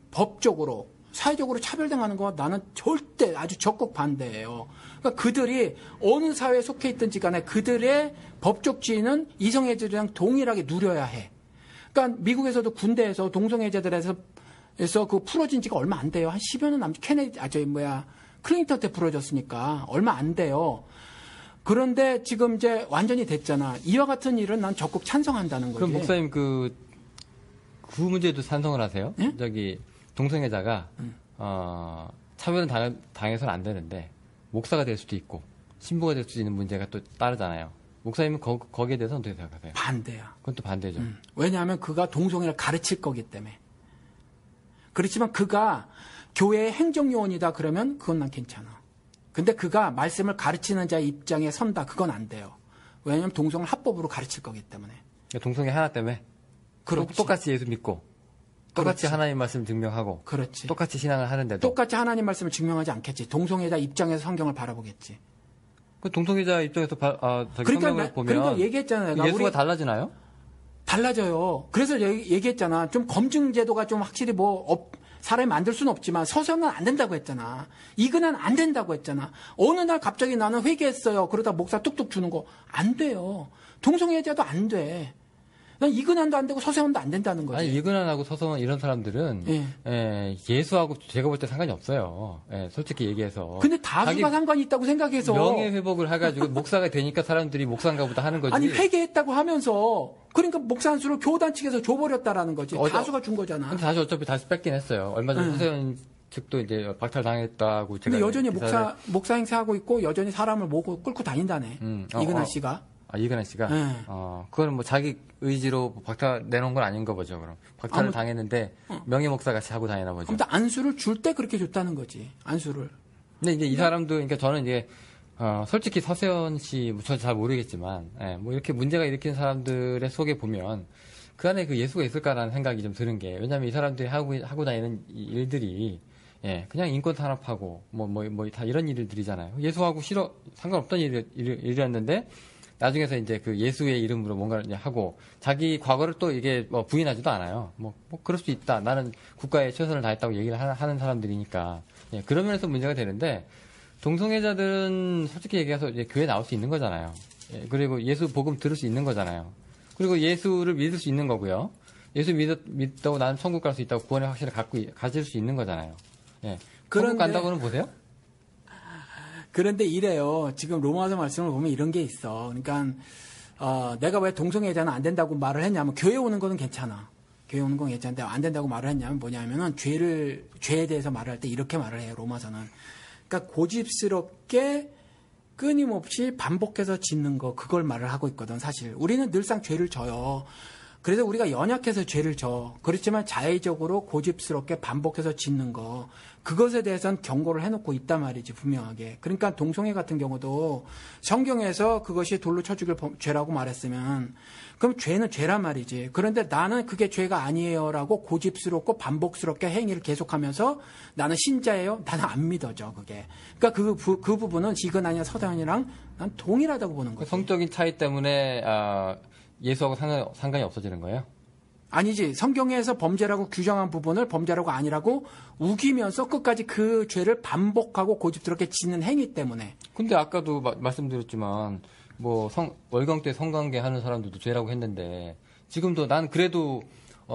법적으로 사회적으로 차별당하는 거 나는 절대 아주 적극 반대예요. 그러니까 그들이 어느 사회에 속해 있든지 간에 그들의 법적 지위는 이성애자들이랑 동일하게 누려야 해. 그러니까 미국에서도 군대에서 동성애자들에서 그 풀어진 지가 얼마 안 돼요. 한 10여 년 클린턴 때 풀어졌으니까 얼마 안 돼요. 그런데 지금 이제 완전히 됐잖아. 이와 같은 일은 난 적극 찬성한다는 거지. 그럼 목사님 그 문제도 찬성을 하세요? 예? 저기 동성애자가 차별은 당해서는 안 되는데 목사가 될 수도 있고 신부가 될 수도 있는 문제가 또 따르잖아요. 목사님은 거기에 대해서 어떻게 생각하세요? 반대야. 그건 또 반대죠. 왜냐하면 그가 동성애를 가르칠 거기 때문에. 그렇지만 그가 교회의 행정요원이다 그러면 그건 난 괜찮아. 근데 그가 말씀을 가르치는 자의 입장에 선다. 그건 안 돼요. 왜냐하면 동성을 합법으로 가르칠 거기 때문에. 동성애 하나 때문에? 그렇지. 똑같이 예수 믿고 똑같이 그렇지. 하나님 말씀을 증명하고 그렇지. 똑같이 신앙을 하는데도 똑같이 하나님 말씀을 증명하지 않겠지. 동성애자 입장에서 성경을 바라보겠지. 그 동성애자 입장에서 성경을 보면 그러니까 얘기했잖아요. 예수가 달라지나요? 달라져요. 그래서 얘기했잖아. 좀 검증 제도가 좀 확실히 사람이 만들 수는 없지만 서서는 안 된다고 했잖아. 이근은 안 된다고 했잖아. 어느 날 갑자기 나는 회개했어요. 그러다 목사 뚝뚝 주는 거 안 돼요. 동성애자도 안 돼. 난 이근한도 안 되고 서세원도 안 된다는 거지. 아니 이근한하고 서세원 이런 사람들은 예수하고 제가 볼 때 상관이 없어요. 솔직히 얘기해서. 근데 다수가 상관이 있다고 생각해서 명예 회복을 해가지고 목사가 되니까 사람들이 목사인가 보다 하는 거지. 아니 회개했다고 하면서 그러니까 목사 한 수를 교단 측에서 줘버렸다라는 거지. 다수가 준 거잖아. 근데 어차피 다시 뺏긴 했어요. 얼마 전에 서세원 측도 이제 박탈당했다고 제가. 근데 여전히 목사 행세하고 있고 여전히 사람을 끌고 다닌다네. 이근한 씨가. 이근한 씨가? 그거는 뭐 자기 의지로 박탈 내놓은 건 아닌가 보죠, 그럼. 박탈을 당했는데 명예 목사 같이 하고 다니나 보죠. 아무튼 안수를 줄 때 그렇게 줬다는 거지, 안수를. 근데 이제 이 사람도, 그러니까 저는 이제, 솔직히 서세원 씨, 저 잘 모르겠지만, 뭐 이렇게 문제가 일으킨 사람들의 속에 보면 그 안에 그 예수가 있을까라는 생각이 좀 드는 게, 왜냐면 이 사람들이 하고 다니는 일들이, 그냥 인권 탄압하고, 다 이런 일들이잖아요. 예수하고 상관없던 일이었는데, 나중에서 이제 그 예수의 이름으로 뭔가를 이제 하고 자기 과거를 또 이게 부인하지도 않아요. 그럴 수 있다. 나는 국가에 최선을 다했다고 얘기를 하는 사람들이니까. 그런 면에서 문제가 되는데 동성애자들은 솔직히 얘기해서 이제 교회에 나올 수 있는 거잖아요. 그리고 예수 복음 들을 수 있는 거잖아요. 그리고 예수를 믿을 수 있는 거고요. 예수 믿다고 나는 천국 갈 수 있다고 구원의 확신을 가질 수 있는 거잖아요. 천국 간다고는 보세요? 그런데 이래요. 지금 로마서 말씀을 보면 이런 게 있어. 그러니까 내가 왜 동성애자는 안 된다고 말을 했냐면 교회 오는 거는 괜찮아. 교회 오는 건 괜찮은데 안 된다고 말을 했냐면 뭐냐면은 죄에 대해서 말할 때 이렇게 말을 해요. 로마서는. 그러니까 고집스럽게 끊임없이 반복해서 짓는 거 그걸 말을 하고 있거든. 사실 우리는 늘상 죄를 져요. 그래서 우리가 연약해서 죄를 져. 그렇지만 자의적으로 고집스럽게 반복해서 짓는 거 그것에 대해서는 경고를 해놓고 있단 말이지 분명하게. 그러니까 동성애 같은 경우도 성경에서 그것이 돌로 쳐 죽일 죄라고 말했으면 그럼 죄는 죄란 말이지. 그런데 나는 그게 죄가 아니에요라고 고집스럽고 반복스럽게 행위를 계속하면서 나는 신자예요. 나는 안 믿어져 그게. 그러니까 그 부분은 이근하냐 서대원이랑 난 동일하다고 보는 거지. 성적인 차이 때문에 예수하고 상관이 없어지는 거예요? 아니지. 성경에서 범죄라고 규정한 부분을 범죄라고 아니라고 우기면서 끝까지 그 죄를 반복하고 고집스럽게 짓는 행위 때문에. 근데 아까도 말씀드렸지만 월경 때 성관계 하는 사람들도 죄라고 했는데 지금도 난 그래도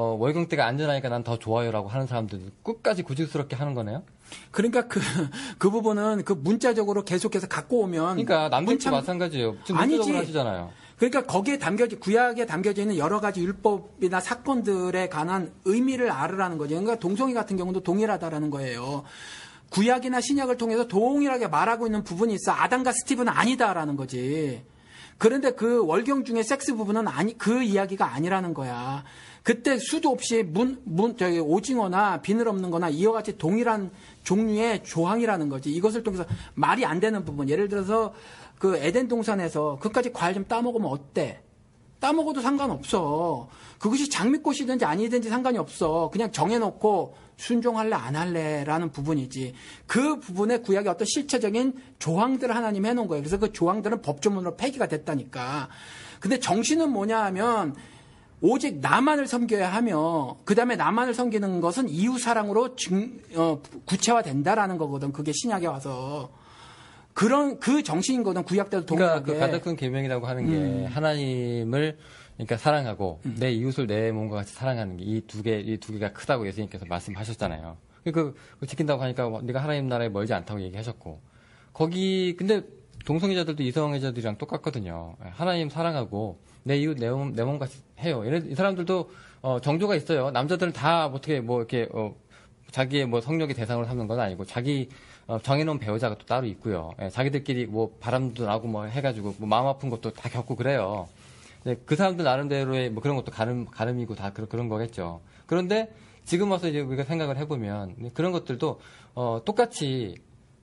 월경대가 안전하니까 난 더 좋아요라고 하는 사람들 끝까지 고집스럽게 하는 거네요. 그러니까 그 부분은 그 문자적으로 계속해서 갖고 오면. 그러니까 남들도 마찬가지예요. 지금 문자적으로 하시잖아요. 그러니까 거기에 구약에 담겨져 있는 여러 가지 율법이나 사건들에 관한 의미를 알으라는 거죠. 그러니까 동성애 같은 경우도 동일하다라는 거예요. 구약이나 신약을 통해서 동일하게 말하고 있는 부분이 있어. 아담과 스티브는 아니다라는 거지. 그런데 그 월경 중에 섹스 부분은 그 이야기가 아니라는 거야. 그때 수도 없이 오징어나 비늘 없는 거나 이와 같이 동일한 종류의 조항이라는 거지. 이것을 통해서 말이 안 되는 부분. 예를 들어서 그 에덴 동산에서 그까지 과일 좀 따먹으면 어때? 따먹어도 상관없어. 그것이 장미꽃이든지 아니든지 상관이 없어. 그냥 정해놓고 순종할래 안 할래라는 부분이지. 그 부분에 구약의 어떤 실체적인 조항들을 하나님이 해놓은 거예요. 그래서 그 조항들은 법조문으로 폐기가 됐다니까. 근데 정신은 뭐냐 하면 오직 나만을 섬겨야 하며 그 다음에 나만을 섬기는 것은 이웃사랑으로 구체화된다라는 거거든. 그게 신약에 와서. 그 정신인 거든. 구약 때도 동일하게. 그러니까 그 가장 큰 계명이라고 하는 게 하나님을 그러니까 사랑하고 내 이웃을 내 몸과 같이 사랑하는 게 이 두 개가 크다고 예수님께서 말씀하셨잖아요. 그 지킨다고 하니까 네가 하나님 나라에 멀지 않다고 얘기하셨고 근데 동성애자들도 이성애자들이랑 똑같거든요. 하나님 사랑하고 내 이웃 내 몸 같이 해요. 이 사람들도 정조가 있어요. 남자들은 다 어떻게 이렇게 자기의 성욕의 대상으로 삼는 건 아니고 자기 정해놓은 배우자가 또 따로 있고요. 자기들끼리 바람도 나고 해가지고 마음 아픈 것도 다 겪고 그래요. 그 사람들 나름대로의 그런 것도 가름이고 다 그런 거겠죠. 그런데 지금 와서 이제 우리가 생각을 해보면 그런 것들도 똑같이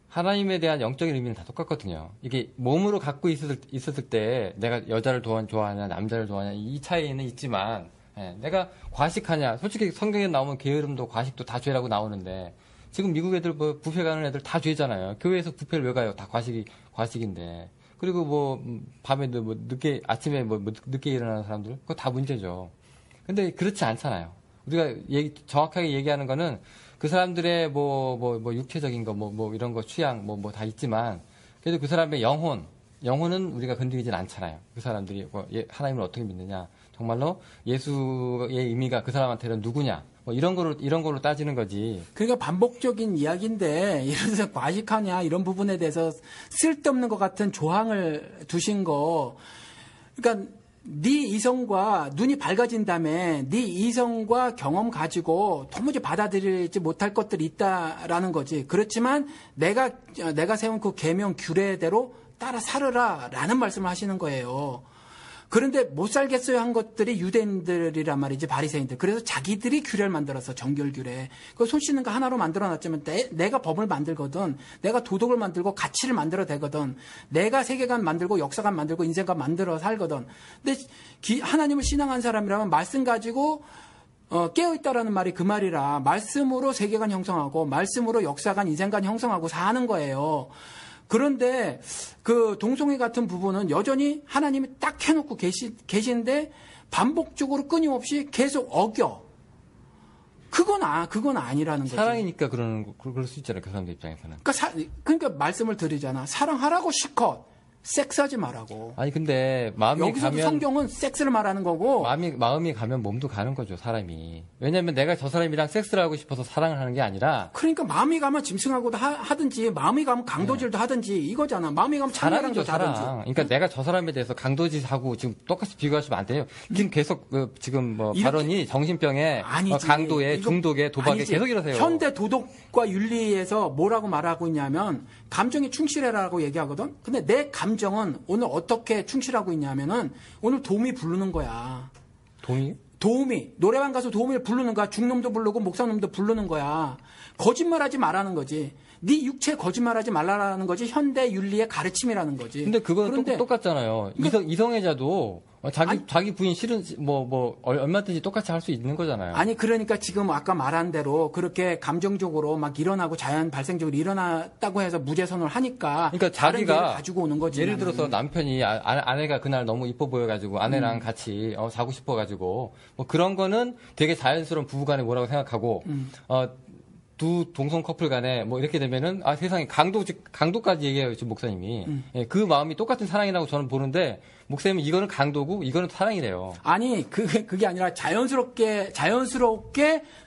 하나님에 대한 영적인 의미는 다 똑같거든요. 이게 몸으로 갖고 있었을 때 내가 여자를 좋아하냐 남자를 좋아하냐 이 차이는 있지만 내가 과식하냐 솔직히 성경에 나오면 게으름도 과식도 다 죄라고 나오는데 지금 미국 애들 뷔페 가는 애들 다 죄잖아요. 교회에서 뷔페를 왜 가요? 다 과식인데. 그리고 밤에도 아침에 늦게 일어나는 사람들 그거 다 문제죠. 근데 그렇지 않잖아요. 우리가 정확하게 얘기하는 거는 그 사람들의 육체적인 거 이런 거 취향 다 있지만 그래도 그 사람의 영혼은 우리가 건드리진 않잖아요. 그 사람들이 하나님을 어떻게 믿느냐, 정말로 예수의 의미가 그 사람한테는 누구냐, 이런 걸로 따지는 거지. 그러니까 반복적인 이야기인데 예를 들어서 과식하냐 이런 부분에 대해서 쓸데없는 것 같은 조항을 두신 거. 그러니까 네 이성과 눈이 밝아진 다음에 네 이성과 경험 가지고 도무지 받아들이지 못할 것들이 있다라는 거지. 그렇지만 내가 세운 그 계명 규례대로 따라 살으라라는 말씀을 하시는 거예요. 그런데 못 살겠어요 한 것들이 유대인들이란 말이지, 바리새인들. 그래서 자기들이 규례를 만들어서 정결 규례. 그 손 씻는 거 하나로 만들어놨지만 내가 법을 만들거든. 내가 도덕을 만들고 가치를 만들어 대거든. 내가 세계관 만들고 역사관 만들고 인생관 만들어 살거든. 근데 하나님을 신앙한 사람이라면 말씀 가지고 깨어있다라는 말이 그 말이라 말씀으로 세계관 형성하고 말씀으로 역사관 인생관 형성하고 사는 거예요. 그런데 그 동성애 같은 부분은 여전히 하나님이 딱 해놓고 계신데 반복적으로 끊임없이 계속 어겨. 그건 아니라는 거죠. 사랑이니까 그럴 수 있잖아요. 그 사람들 입장에서는. 그러니까 말씀을 드리잖아. 사랑하라고 실컷. 섹스하지 말라고. 아니 근데 마음이 여기서도 가면 성경은 섹스를 말하는 거고 마음이 가면 몸도 가는 거죠, 사람이. 왜냐하면 내가 저 사람이랑 섹스를 하고 싶어서 사랑을 하는 게 아니라. 그러니까 마음이 가면 짐승하고도 하든지 마음이 가면 강도질도 하든지 이거잖아. 마음이 가면 사랑이죠, 사랑. 그러니까 내가 저 사람에 대해서 강도질하고 지금 똑같이 비교하시면 안 돼요. 지금 계속 발언이 정신병에 강도에 중독에 도박에 아니지. 계속 이러세요. 현대 도덕과 윤리에서 뭐라고 말하고 있냐면 감정에 충실해라고 얘기하거든. 근데 내 감정은 오늘 어떻게 충실하고 있냐면은 오늘 도움이 부르는 거야. 도움이 노래방 가서 도움을 부르는 거야. 중놈도 부르고 목사놈도 부르는 거야. 거짓말하지 말라는 거지. 네 육체 거짓말하지 말라는 거지. 현대 윤리의 가르침이라는 거지. 근데 그건 똑같잖아요. 이성애자도 자기 부인 싫은 얼마든지 똑같이 할 수 있는 거잖아요. 아니 그러니까 지금 아까 말한 대로 그렇게 감정적으로 막 일어나고 자연 발생적으로 일어났다고 해서 무죄선을 하니까 그러니까 자기가 가지고 오는 거지. 예를 들어서 남편이 아내가 그날 너무 이뻐 보여가지고 아내랑 같이 자고 싶어가지고 그런 거는 되게 자연스러운 부부간의 뭐라고 생각하고 두 동성 커플 간에 뭐 이렇게 되면은 아 세상에 강도까지 얘기해요 지금 목사님이. 예, 그 마음이 똑같은 사랑이라고 저는 보는데 목사님은 이거는 강도고 이거는 사랑이래요. 아니 그게 아니라 자연스럽게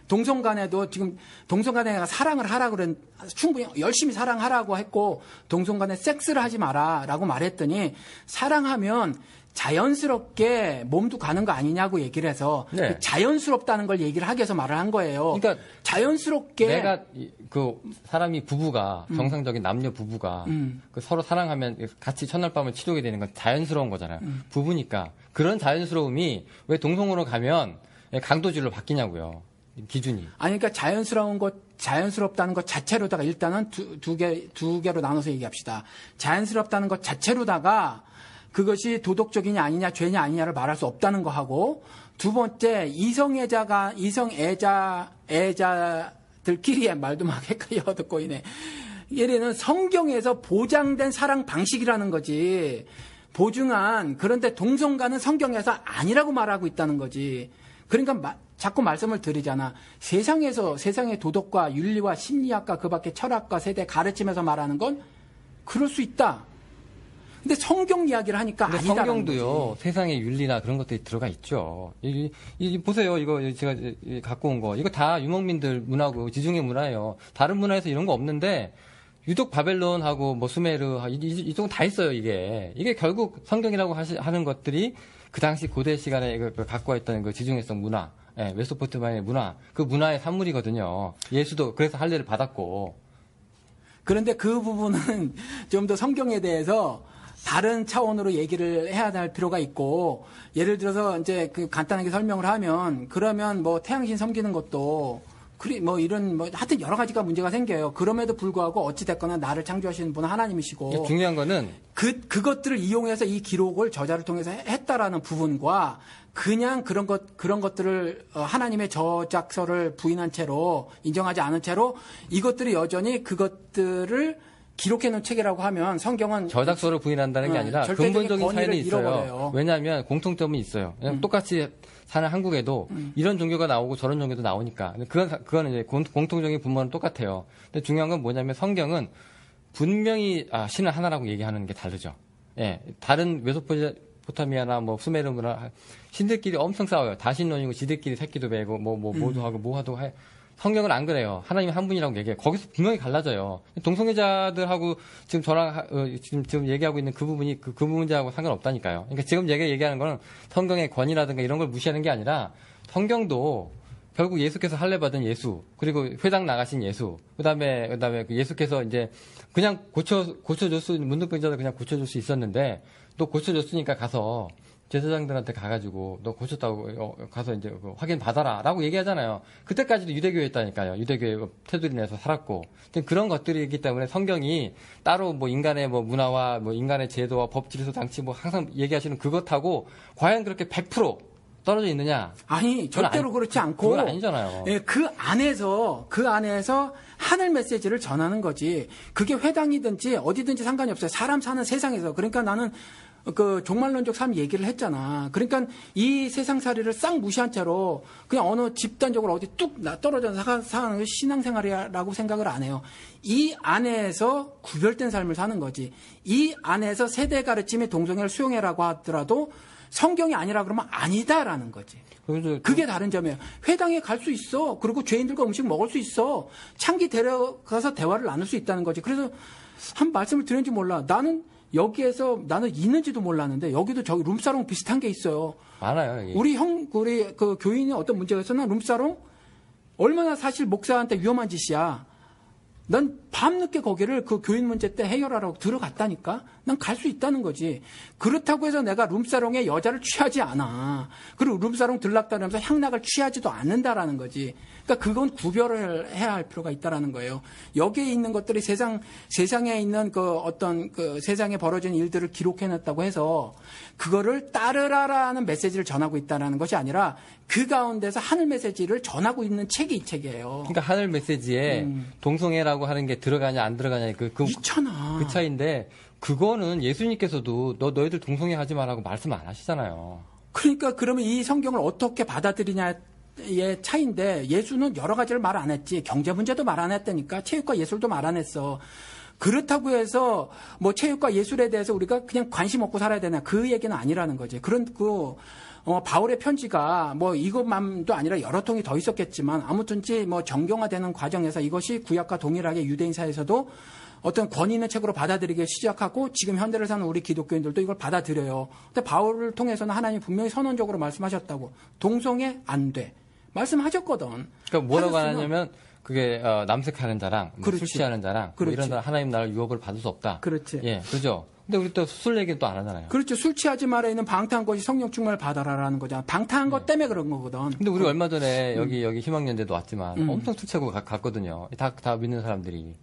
동성 간에도 지금 동성 간에 사랑을 하라 그런 충분히 열심히 사랑하라고 했고 동성 간에 섹스를 하지 마라라고 말했더니 사랑하면 자연스럽게 몸도 가는 거 아니냐고 얘기를 해서 네. 자연스럽다는 걸 얘기를 하기 위해서 말을 한 거예요. 그러니까 자연스럽게 내가 그 사람이 부부가 정상적인 남녀 부부가 그 서로 사랑하면 같이 첫날 밤을 치르게 되는 건 자연스러운 거잖아요. 부부니까 그런 자연스러움이 왜 동성으로 가면 강도질로 바뀌냐고요. 기준이. 아니 그러니까 자연스럽다는 것 자체로다가 일단은 두 개로 나눠서 얘기합시다. 자연스럽다는 것 자체로다가 그것이 도덕적이냐 아니냐 죄냐 아니냐를 말할 수 없다는 거 하고 두 번째 이성애자들끼리의 말도 막 헷갈려 듣고 있네. 얘네는 성경에서 보장된 사랑 방식이라는 거지. 보증한 그런데 동성간은 성경에서 아니라고 말하고 있다는 거지. 그러니까 자꾸 말씀을 드리잖아. 세상의 도덕과 윤리와 심리학과 그밖에 철학과 세대 가르치면서 말하는 건 그럴 수 있다. 근데 성경 이야기를 하니까 아니다라는 성경도요. 거지. 세상의 윤리나 그런 것들이 들어가 있죠. 보세요. 이거 제가 갖고 온 거. 이거 다 유목민들 문화고 지중해 문화예요. 다른 문화에서 이런 거 없는데 유독 바벨론하고 뭐 수메르 이쪽은 다 있어요. 이게 결국 성경이라고 하는 것들이 그 당시 고대 시간에 갖고 있던 그 지중해성 문화, 메소포타미아의 문화, 그 문화의 산물이거든요. 예수도 그래서 할례를 받았고. 그런데 그 부분은 좀 더 성경에 대해서 다른 차원으로 얘기를 해야 할 필요가 있고, 예를 들어서 이제 그 간단하게 설명을 하면, 그러면 뭐 태양신 섬기는 것도, 하여튼 여러 가지가 문제가 생겨요. 그럼에도 불구하고 어찌됐거나 나를 창조하시는 분은 하나님이시고. 중요한 거는. 그것들을 이용해서 이 기록을 저자를 통해서 했다라는 부분과, 그냥 그런 것들을 하나님의 저작서를 부인한 채로, 인정하지 않은 채로, 이것들이 여전히 그것들을 기록해놓은 책이라고 하면 성경은 저작서를 부인한다는 게 아니라 근본적인 차이는 있어요. 잃어버려요. 왜냐하면 공통점은 있어요. 똑같이 사는 한국에도 이런 종교가 나오고 저런 종교도 나오니까 그거는 이제 공통적인 분모는 똑같아요. 근데 중요한 건 뭐냐면 성경은 분명히 신은 하나라고 얘기하는 게 다르죠. 예, 다른 메소포타미아나 뭐 수메르 문화 신들끼리 엄청 싸워요. 다신론이고 지들끼리 새끼도 베고 뭐도 하고 뭐하도 해. 성경은 안 그래요. 하나님 한 분이라고 얘기해요. 거기서 분명히 갈라져요. 동성애자들하고 지금 저랑 지금 얘기하고 있는 그 부분이 그 문제하고 상관없다니까요. 그러니까 지금 얘기하는 거는 성경의 권위라든가 이런 걸 무시하는 게 아니라 성경도 결국 예수께서 할례 받은 예수, 그리고 회당 나가신 예수, 그다음에 예수께서 이제 그냥 고쳐줄 수 있는 문둥병자들 그냥 고쳐줄 수 있었는데 또 고쳐줬으니까 가서 제사장들한테 가가지고 너 고쳤다고 가서 이제 확인 받아라라고 얘기하잖아요. 그때까지도 유대교였다니까요. 유대교에 테두리 내서 살았고 그런 것들이 있기 때문에 성경이 따로 뭐 인간의 뭐 문화와 뭐 인간의 제도와 법 질서 장치 뭐 항상 얘기하시는 그것하고 과연 그렇게 100% 떨어져 있느냐? 아니 절대로 그렇지 않고 그건 아니잖아요. 예, 그 안에서 하늘 메시지를 전하는 거지. 그게 회당이든지 어디든지 상관이 없어요. 사람 사는 세상에서. 그러니까 나는 그 종말론적 삶 얘기를 했잖아. 그러니까 이 세상살이를 싹 무시한 채로 그냥 어느 집단적으로 어디 뚝 떨어져서 사는 신앙생활이라고 생각을 안 해요. 이 안에서 구별된 삶을 사는 거지. 이 안에서 세대 가르침의 동성애를 수용해라고 하더라도 성경이 아니라 그러면 아니다라는 거지. 그게 다른 점이에요. 회당에 갈 수 있어. 그리고 죄인들과 음식 먹을 수 있어. 창기 데려가서 대화를 나눌 수 있다는 거지. 그래서 한 말씀을 드렸는지 몰라. 나는 있는지도 몰랐는데 여기도 저기 룸사롱 비슷한 게 있어요. 많아요. 여기. 우리 그 교인이 어떤 문제가 있었나? 룸사롱 얼마나 사실 목사한테 위험한 짓이야. 난 밤늦게 거기를 그 교인 문제 때 해결하라고 들어갔다니까. 난 갈 수 있다는 거지. 그렇다고 해서 내가 룸사롱에 여자를 취하지 않아. 그리고 룸사롱 들락다니면서 향락을 취하지도 않는다라는 거지. 그러니까 그건 구별을 해야 할 필요가 있다라는 거예요. 여기에 있는 것들이 세상에 있는 그 어떤 그 세상에 벌어진 일들을 기록해놨다고 해서 그거를 따르라라는 메시지를 전하고 있다라는 것이 아니라 그 가운데서 하늘 메시지를 전하고 있는 책이 이 책이에요. 그러니까 하늘 메시지에 동성애라고 하는 게 들어가냐 안 들어가냐 있잖아. 그 차이인데 그거는 예수님께서도 너희들 동성애 하지 말라고 말씀 안 하시잖아요. 그러니까 그러면 이 성경을 어떻게 받아들이냐에 의 차이인데 예수는 여러 가지를 말 안 했지. 경제 문제도 말 안 했다니까. 체육과 예술도 말 안 했어. 그렇다고 해서 뭐 체육과 예술에 대해서 우리가 그냥 관심 없고 살아야 되나 그 얘기는 아니라는 거지. 그런고 바울의 편지가 뭐 이것만도 아니라 여러 통이 더 있었겠지만 아무튼지 뭐 정경화되는 과정에서 이것이 구약과 동일하게 유대인 사회에서도 어떤 권위 있는 책으로 받아들이기 시작하고 지금 현대를 사는 우리 기독교인들도 이걸 받아들여요. 근데 바울을 통해서는 하나님이 분명히 선언적으로 말씀하셨다고. 동성애 안 돼. 말씀하셨거든. 그러니까 뭐라고 하냐면 그게 남색하는 자랑, 술 취하는 자랑, 뭐 이런 하나님 나라의 유업을 받을 수 없다. 그렇지. 예, 그죠. 근데 우리 또 술 얘기는 또 안 하잖아요. 그렇죠. 술 취하지 말아 있는 방탕한 것이 성령 충만을 받아라라는 거잖아. 방탕한 것 때문에 그런 거거든. 근데 우리 얼마 전에 여기 희망연대도 왔지만 엄청 술 취하고 갔거든요. 다 믿는 사람들이.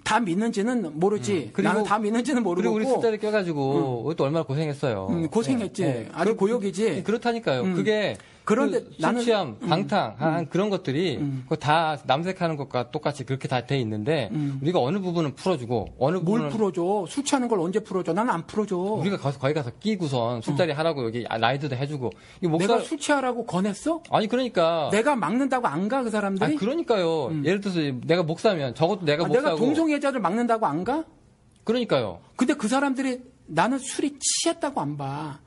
다 믿는지는 모르지. 나는 다 믿는지는 모르고. 그리고 우리 술자리 껴가지고 또 얼마나 고생했어요. 고생했지. 네. 아주 고역이지. 그렇다니까요. 그게 그런데 나는 취함, 방탕, 그런 것들이 다 남색하는 것과 똑같이 그렇게 다 돼 있는데 우리가 어느 부분은 풀어주고 어느 부분은 뭘 풀어줘? 술 취하는 걸 언제 풀어줘? 나는 안 풀어줘. 우리가 거기 가서 끼고선 술자리 하라고 여기 라이드도 해주고. 내가 술 취하라고 권했어? 아니 그러니까 내가 막는다고 안 가 그 사람들이? 아니 그러니까요. 예를 들어서 내가 목사면 적어도 내가 목사고 내가 동성애자를 막는다고 안 가? 그러니까요. 근데 그 사람들이 나는 술이 취했다고 안 봐.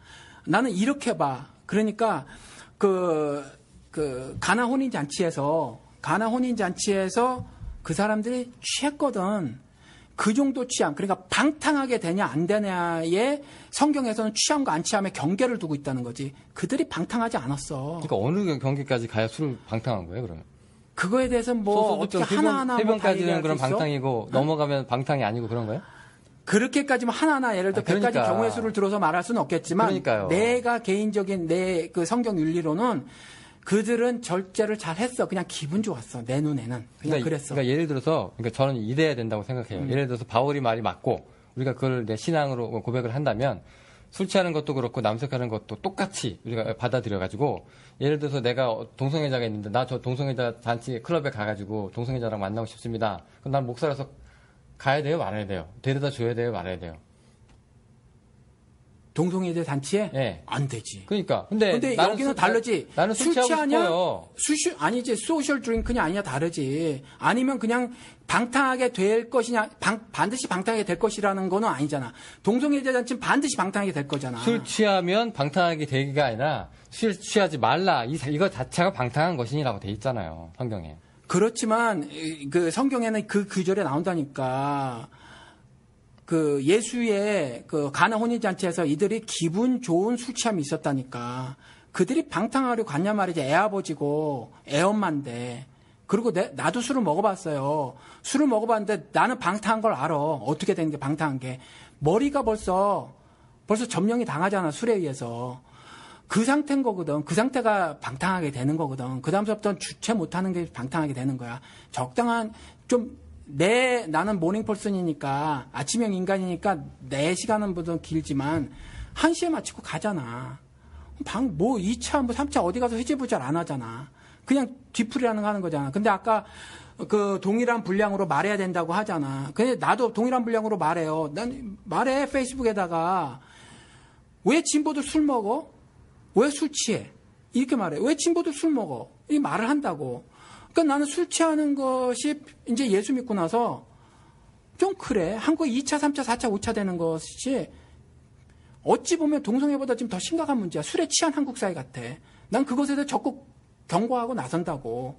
나는 이렇게 봐. 그러니까 가나 혼인잔치에서 그 사람들이 취했거든. 그 정도 취함. 그러니까 방탕하게 되냐 안 되냐에 성경에서는 취함과 안 취함의 경계를 두고 있다는 거지. 그들이 방탕하지 않았어. 그러니까 어느 경계까지 가야 술을 방탕한 거예요, 그러면? 그거에 대해서 뭐 어떻게 하나하나 세 번까지는 그럼 방탕이고 넘어가면 방탕이 아니고 그런 거예요? 그렇게까지만 하나하나 예를 들어 100가지 경우의 수를 들어서 말할 수는 없겠지만 그러니까요. 내가 개인적인 내 그 성경 윤리로는 그들은 절제를 잘 했어. 그냥 기분 좋았어. 내 눈에는. 그냥 그랬어. 그러니까 예를 들어서 저는 이래야 된다고 생각해요. 예를 들어서 바울이 말이 맞고 우리가 그걸 내 신앙으로 고백을 한다면 술 취하는 것도 그렇고 남색하는 것도 똑같이 우리가 받아들여가지고 예를 들어서 내가 동성애자가 있는데 나 저 동성애자 단체 클럽에 가가지고 동성애자랑 만나고 싶습니다. 그럼 난 목사라서 가야 돼요? 말아야 돼요? 데려다 줘야 돼요? 말아야 돼요? 동성애자 단체에? 네. 안 되지. 그러니까. 근데 여기는 다르지. 나는 술 취하냐? 아니지. 소셜 드링크냐 아니냐 다르지. 아니면 그냥 방탕하게 될 것이냐, 반드시 방탕하게 될 것이라는 거는 아니잖아. 동성애자 단체는 반드시 방탕하게 될 거잖아. 술 취하면 방탕하게 되기가 아니라 술 취하지 말라. 이거 자체가 방탕한 것이라고 돼 있잖아요. 성경에. 그렇지만 그 성경에는 그 구절에 나온다니까. 그 예수의 그 가나 혼인잔치에서 이들이 기분 좋은 술 취함이 있었다니까. 그들이 방탕하려고 갔냐 말이지. 애아버지고 애엄마인데. 그리고 나도 술을 먹어봤어요. 술을 먹어봤는데 나는 방탕한 걸 알아. 어떻게 되는 게 방탕한 게. 머리가 벌써 점령이 당하잖아. 술에 의해서. 그 상태인 거거든. 그 상태가 방탕하게 되는 거거든. 그 다음부터는 주체 못하는 게 방탕하게 되는 거야. 적당한 나는 모닝펄슨이니까 아침형 인간이니까 내 시간은 보다 길지만 1시에 마치고 가잖아. 2차, 3차 어디 가서 회제부잘 안 하잖아. 그냥 뒤풀이라는 거 하는 거잖아. 근데 아까 그 동일한 분량으로 말해야 된다고 하잖아. 근데 나도 동일한 분량으로 말해요. 난 말해 페이스북에다가 왜 진보들 술 먹어? 왜 술 취해? 이렇게 말해. 왜 진보들 술 먹어? 이 말을 한다고. 그러니까 나는 술 취하는 것이 이제 예수 믿고 나서 좀 그래. 한국에 2차, 3차, 4차, 5차 되는 것이 어찌 보면 동성애보다 지금 더 심각한 문제야. 술에 취한 한국 사회 같아. 난 그것에 대해 적극 경고하고 나선다고.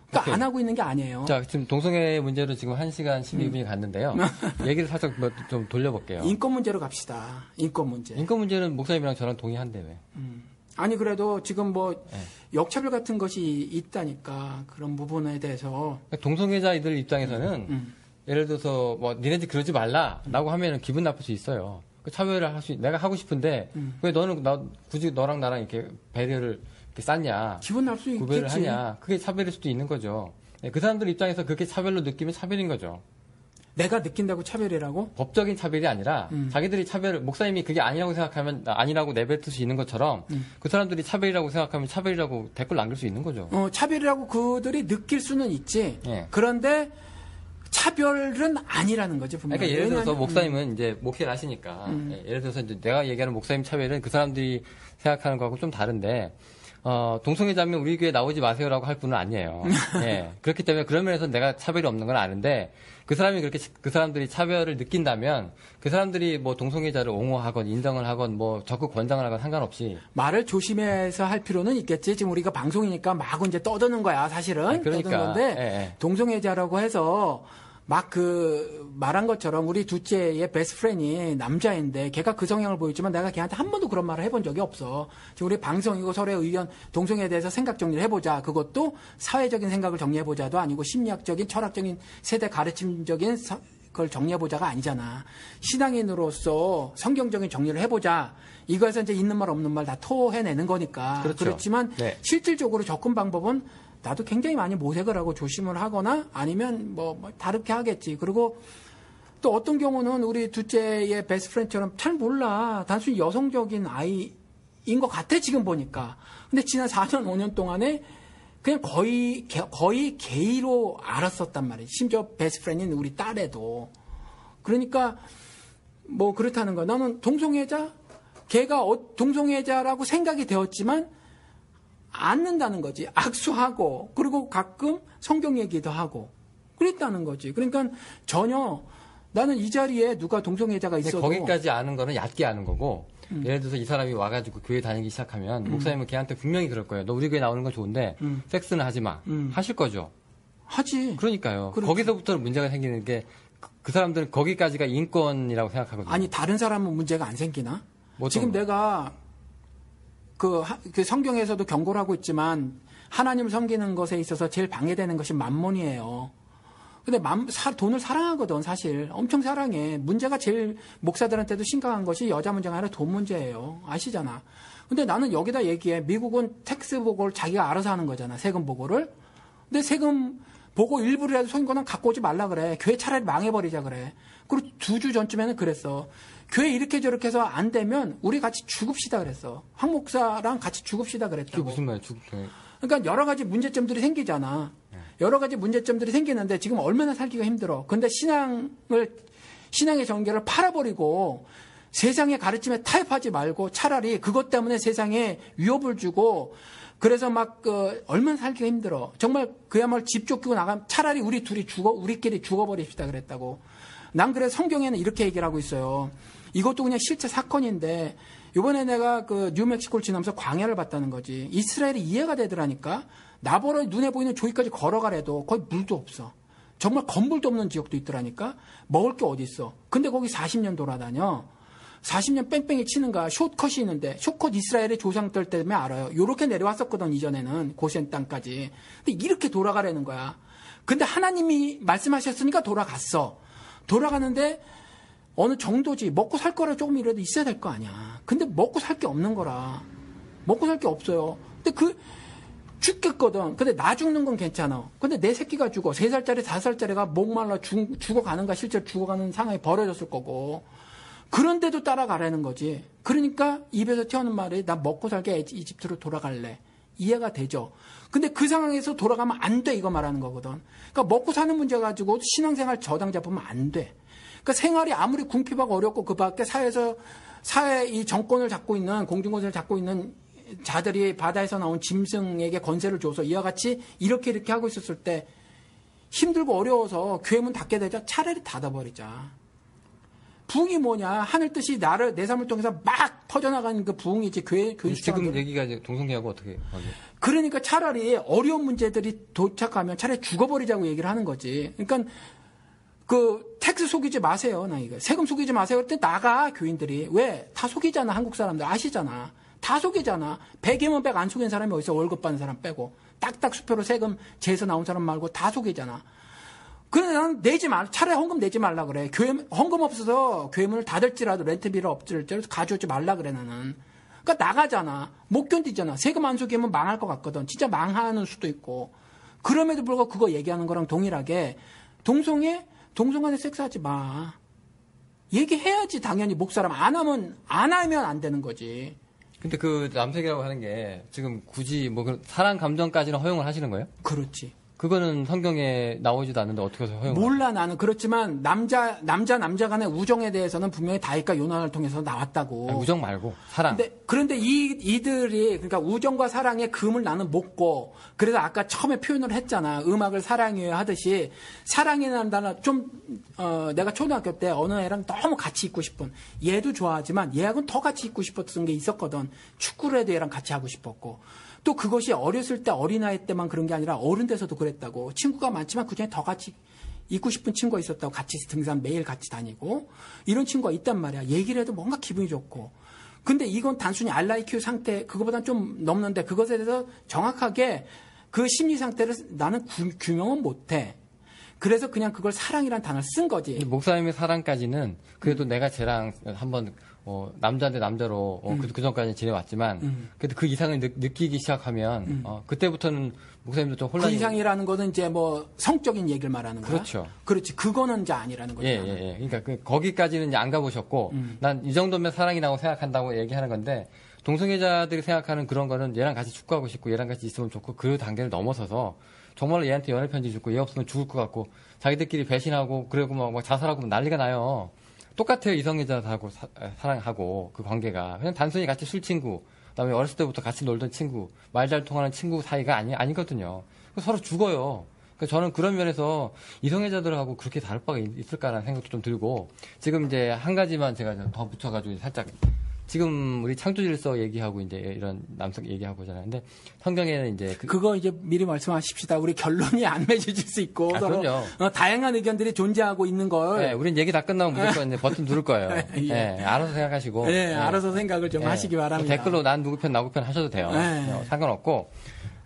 그러니까 오케이. 안 하고 있는 게 아니에요. 자, 지금 동성애 문제로 지금 1시간 12분이 갔는데요. 얘기를 살짝 좀 돌려볼게요. 인권 문제로 갑시다. 인권 문제. 인권 문제는 목사님이랑 저랑 동의한대 왜? 아니 그래도 지금 역차별 같은 것이 있다니까 그런 부분에 대해서 동성애자들 입장에서는 예를 들어서 니네들 그러지 말라라고 하면은 기분 나쁠 수 있어요. 차별을 내가 하고 싶은데 왜 너는 굳이 너랑 나랑 이렇게 배려를 이렇게 쌓냐? 기분 나쁠 수 있겠지. 구별을 하냐? 그게 차별일 수도 있는 거죠. 그 사람들 입장에서 그렇게 차별로 느끼면 차별인 거죠. 내가 느낀다고 차별이라고? 법적인 차별이 아니라 자기들이 목사님이 그게 아니라고 생각하면 아니라고 내뱉을 수 있는 것처럼 그 사람들이 차별이라고 생각하면 차별이라고 댓글 남길 수 있는 거죠. 차별이라고 그들이 느낄 수는 있지. 예. 그런데 차별은 아니라는 거죠. 분명히. 그러니까 예를 들어서 목사님은 이제 목회를 하시니까 예를 들어서 이제 내가 얘기하는 목사님 차별은 그 사람들이 생각하는 거하고 좀 다른데 동성애자면 우리 교회 나오지 마세요라고 할 분은 아니에요. 예. 그렇기 때문에 그런 면에서 내가 차별이 없는 건 아는데 그 사람들이 차별을 느낀다면 그 사람들이 뭐 동성애자를 옹호하건 인정을 하건 뭐 적극 권장을 하건 상관없이 말을 조심해서 할 필요는 있겠지. 지금 우리가 방송이니까 막 이제 떠드는 거야, 사실은. 그러니까. 떠드는 건데 예. 동성애자라고 해서 막 말한 것처럼 우리 둘째의 베스트 프렌이 남자인데 걔가 그 성향을 보였지만 내가 걔한테 한 번도 그런 말을 해본 적이 없어. 지금 우리 방송이고 서로의 의견, 동성애에 대해서 생각 정리를 해보자. 그것도 사회적인 생각을 정리해보자도 아니고 심리학적인, 철학적인, 세대 가르침적인 그걸 정리해보자가 아니잖아. 신앙인으로서 성경적인 정리를 해보자. 이거에서 이제 있는 말 없는 말 다 토해내는 거니까. 그렇죠. 그렇지만 네. 실질적으로 접근 방법은 나도 굉장히 많이 모색을 하고 조심을 하거나 아니면 뭐 다르게 하겠지. 그리고 또 어떤 경우는 우리 둘째의 베스트 프렌드처럼 잘 몰라. 단순히 여성적인 아이인 것 같아, 지금 보니까. 근데 지난 4년, 5년 동안에 그냥 거의 게이로 알았었단 말이지. 심지어 베스트 프렌드인 우리 딸애도. 그러니까 뭐 그렇다는 거야. 나는 동성애자? 걔가 동성애자라고 생각이 되었지만 않는다는 거지. 악수하고 그리고 가끔 성경 얘기도 하고 그랬다는 거지. 그러니까 전혀 나는 이 자리에 누가 동성애자가 있어도 거기까지 아는 거는 얕게 아는 거고 예를 들어서 이 사람이 와가지고 교회 다니기 시작하면 목사님은 걔한테 분명히 그럴 거예요. 너 우리 교회 나오는 건 좋은데 섹스는 하지 마. 하실 거죠. 하지. 그러니까요. 그렇지. 거기서부터 문제가 생기는 게 그 사람들은 거기까지가 인권이라고 생각하거든요. 아니 다른 사람은 문제가 안 생기나? 지금 내가 그 성경에서도 경고를 하고 있지만 하나님을 섬기는 것에 있어서 제일 방해되는 것이 만몬이에요. 근데 돈을 사랑하거든, 사실. 엄청 사랑해. 문제가 제일 목사들한테도 심각한 것이 여자 문제가 아니라 돈 문제예요. 아시잖아. 근데 나는 여기다 얘기해. 미국은 텍스 보고를 자기가 알아서 하는 거잖아, 세금 보고를. 근데 세금 보고 일부라도 속인 거는 갖고 오지 말라 그래. 교회 차라리 망해버리자 그래. 그리고 2주 전쯤에는 그랬어. 교회 이렇게 저렇게 해서 안 되면 우리 같이 죽읍시다 그랬어. 황 목사랑 같이 죽읍시다 그랬다고. 그게 무슨 말이야, 그러니까 여러 가지 문제점들이 생기잖아. 여러 가지 문제점들이 생기는데 지금 얼마나 살기가 힘들어. 근데 신앙의 전개를 팔아버리고 세상의 가르침에 타협하지 말고 차라리 그것 때문에 세상에 위협을 주고 그래서 막 얼마나 살기가 힘들어. 정말 그야말로 집 쫓기고 나가면 차라리 우리끼리 죽어버립시다 그랬다고. 난 그래서 성경에는 이렇게 얘기를 하고 있어요. 이것도 그냥 실제 사건인데 이번에 내가 뉴멕시코를 지나면서 광야를 봤다는 거지. 이스라엘이 이해가 되더라니까. 나보러 눈에 보이는 조이까지 걸어가래도 거의 물도 없어. 정말 건물도 없는 지역도 있더라니까. 먹을 게 어디 있어. 근데 거기 40년 돌아다녀. 40년 뺑뺑이 치는 거야. 숏컷이 있는데 숏컷 이스라엘의 조상들 때문에 알아요. 요렇게 내려왔었거든, 이전에는. 고센 땅까지. 근데 이렇게 돌아가라는 거야. 근데 하나님이 말씀하셨으니까 돌아갔어. 돌아가는데 어느 정도지. 먹고 살 거라 조금이라도 있어야 될 거 아니야. 근데 먹고 살 게 없는 거라. 먹고 살 게 없어요. 근데 죽겠거든. 근데 나 죽는 건 괜찮아. 근데 내 새끼가 죽어. 3살짜리, 5살짜리가 목말라 죽어가는가, 실제로 죽어가는 상황이 벌어졌을 거고. 그런데도 따라가라는 거지. 그러니까 입에서 튀어나오는 말이 나 먹고 살게 이집트로 돌아갈래. 이해가 되죠. 근데 그 상황에서 돌아가면 안 돼, 이거 말하는 거거든. 그러니까 먹고 사는 문제 가지고 신앙생활 저당 잡으면 안 돼. 그러니까 생활이 아무리 궁핍하고 어렵고 그 밖에 사회 이 정권을 잡고 있는, 공중권세를 잡고 있는 자들이 바다에서 나온 짐승에게 권세를 줘서 이와 같이 이렇게 하고 있었을 때 힘들고 어려워서 교회 문 닫게 되자 차라리 닫아버리자. 부흥이 뭐냐? 하늘 뜻이 내 삶을 통해서 막 퍼져나가는 그 부흥이지. 교회 지금 얘기가 이제 동성애하고 어떻게 하게? 그러니까 차라리 어려운 문제들이 도착하면 차라리 죽어버리자고 얘기를 하는 거지. 그러니까 텍스 속이지 마세요. 나 이거 세금 속이지 마세요. 그때 나가 교인들이 왜? 다 속이잖아. 한국 사람들 아시잖아. 다 속이잖아. 100이면 100 안 속인 사람이 어디서 월급 받는 사람 빼고 딱딱 수표로 세금 제에서 나온 사람 말고 다 속이잖아. 그런데 나는 차라리 헌금 내지 말라 그래. 헌금 없어서 교회 문을 닫을지라도 렌트비를 없을지라도 가져오지 말라 그래, 나는. 그러니까 나가잖아. 못 견디잖아. 세금 안 속이면 망할 것 같거든. 진짜 망하는 수도 있고. 그럼에도 불구하고 그거 얘기하는 거랑 동일하게 동성간에 섹스하지 마. 얘기해야지, 당연히 목사람. 안 하면 안 되는 거지. 근데 남색이라고 하는 게 지금 굳이 사랑 감정까지는 허용을 하시는 거예요? 그렇지. 그거는 성경에 나오지도 않는데 어떻게 해서 허용? 몰라 나는. 그렇지만 남자 간의 우정에 대해서는 분명히 다윗과 요나단을 통해서 나왔다고. 아니, 우정 말고 사랑. 그런데 이들이 그러니까 우정과 사랑의 금을 나는 못 꿔. 그래서 아까 처음에 표현을 했잖아. 음악을 사랑해야 하듯이 사랑이라는 단어 좀 내가 초등학교 때 어느 애랑 너무 같이 있고 싶은, 얘도 좋아하지만 얘하고는 더 같이 있고 싶었던 게 있었거든. 축구를 해도 얘랑 같이 하고 싶었고. 또 그것이 어렸을 때 어린아이 때만 그런 게 아니라 어른 돼서도 그랬다고. 친구가 많지만 그중에 더 같이 있고 싶은 친구가 있었다고. 같이 등산 매일 같이 다니고 이런 친구가 있단 말이야. 얘기를 해도 뭔가 기분이 좋고. 근데 이건 단순히 RIQ 상태 그거보다는 좀 넘는데 그것에 대해서 정확하게 그 심리 상태를 나는 규명은 못해. 그래서 그냥 그걸 사랑이란 단어를 쓴 거지. 목사님의 사랑까지는 그래도 내가 쟤랑 한번 남자 대 남자로 그 전까지 지내왔지만 그래도 그 이상을 느끼기 시작하면 그때부터는 목사님도 좀 혼란이. 그 이상이라는 거는 이제 뭐 성적인 얘기를 말하는 거야. 그렇죠. 그렇지. 그거는 이제 아니라는 거죠. 예. 그러니까 거기까지는 이제 안 가보셨고 난 이 정도면 사랑이라고 생각한다고 얘기하는 건데 동성애자들이 생각하는 그런 거는 얘랑 같이 축구하고 싶고 얘랑 같이 있으면 좋고 그 단계를 넘어서서 정말로 얘한테 연애 편지 주고 얘 없으면 죽을 것 같고 자기들끼리 배신하고 그리고 막 자살하고 난리가 나요. 똑같아요. 이성애자하고 사랑하고 그 관계가 그냥 단순히 같이 술 친구, 그다음에 어렸을 때부터 같이 놀던 친구, 말 잘 통하는 친구 사이가 아니거든요. 서로 죽어요. 그러니까 저는 그런 면에서 이성애자들하고 그렇게 다를 바가 있을까라는 생각도 좀 들고 지금 이제 한 가지만 제가 더 붙여가지고 살짝. 지금 우리 창조질서 얘기하고 이제 이런 남성 얘기하고 있잖아요. 근데 성경에는 이제 그거 이제 미리 말씀하십시다. 우리 결론이 안 맺어질 수 있고 서로 다양한 의견들이 존재하고 있는 걸. 네, 우린 얘기 다 끝나면 무조건 이제 버튼 누를 거예요. 예. 네, 알아서 생각하시고. 네, 알아서 생각을 좀 하시기 바랍니다. 댓글로 난 누구 편 나구 편 하셔도 돼요. 상관없고.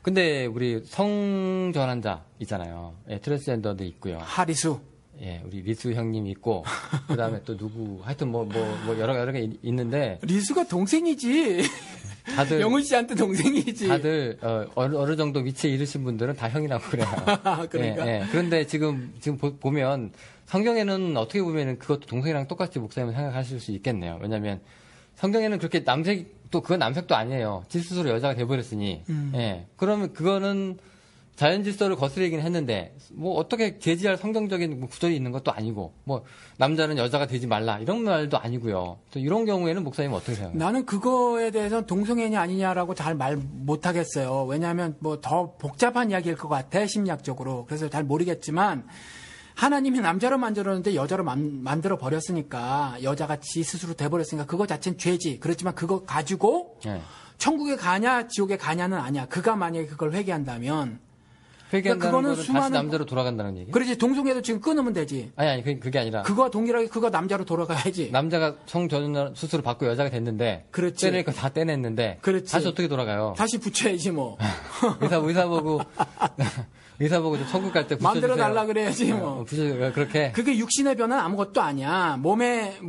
근데 우리 성전환자 있잖아요. 트랜스젠더도 있고요. 하리수. 예, 우리 리수 형님 있고, 그 다음에 또 누구, 하여튼 여러 개 있는데. 리수가 동생이지. 다들. 영훈 씨한테 동생이지. 다들, 어느 정도 위치에 이르신 분들은 다 형이라고 그래요. 그러니까. 예. 그런데 지금 보면, 성경에는 어떻게 보면은 그것도 동생이랑 똑같이 목사님은 생각하실 수 있겠네요. 왜냐면, 성경에는 그렇게 그건 남색도 아니에요. 질스스로 여자가 돼버렸으니. 예. 그러면 그거는, 자연 질서를 거스르긴 했는데 뭐 어떻게 제지할 성경적인 구절이 있는 것도 아니고 뭐 남자는 여자가 되지 말라 이런 말도 아니고요. 또 이런 경우에는 목사님 어떻게 생각해요? 나는 그거에 대해서 동성애냐 아니냐라고 잘 말 못하겠어요. 왜냐하면 뭐 더 복잡한 이야기일 것 같아 심리학적으로. 그래서 잘 모르겠지만 하나님이 남자로 만들었는데 여자로 만들어 버렸으니까 여자같이 스스로 돼버렸으니까 그거 자체는 죄지. 그렇지만 그거 가지고 천국에 가냐 지옥에 가냐는 아니야. 그가 만약에 그걸 회개한다면 회개한다는 거는 다시 남자로 돌아간다는 얘기? 그렇지. 동성애도 지금 끊으면 되지. 아니 그게 아니라 그거와 동일하게 그거 남자로 돌아가야지. 남자가 성전환 수술을 받고 여자가 됐는데 그렇지. 떼낼 거 다 떼냈는데 그렇지. 다시 어떻게 돌아가요? 다시 붙여야지 뭐. 의사 보고 좀 천국 갈 때 붙여주세요. 만들어 달라 그래야지 뭐. 그렇게. 그게 육신의 변화는 아무것도 아니야. 몸을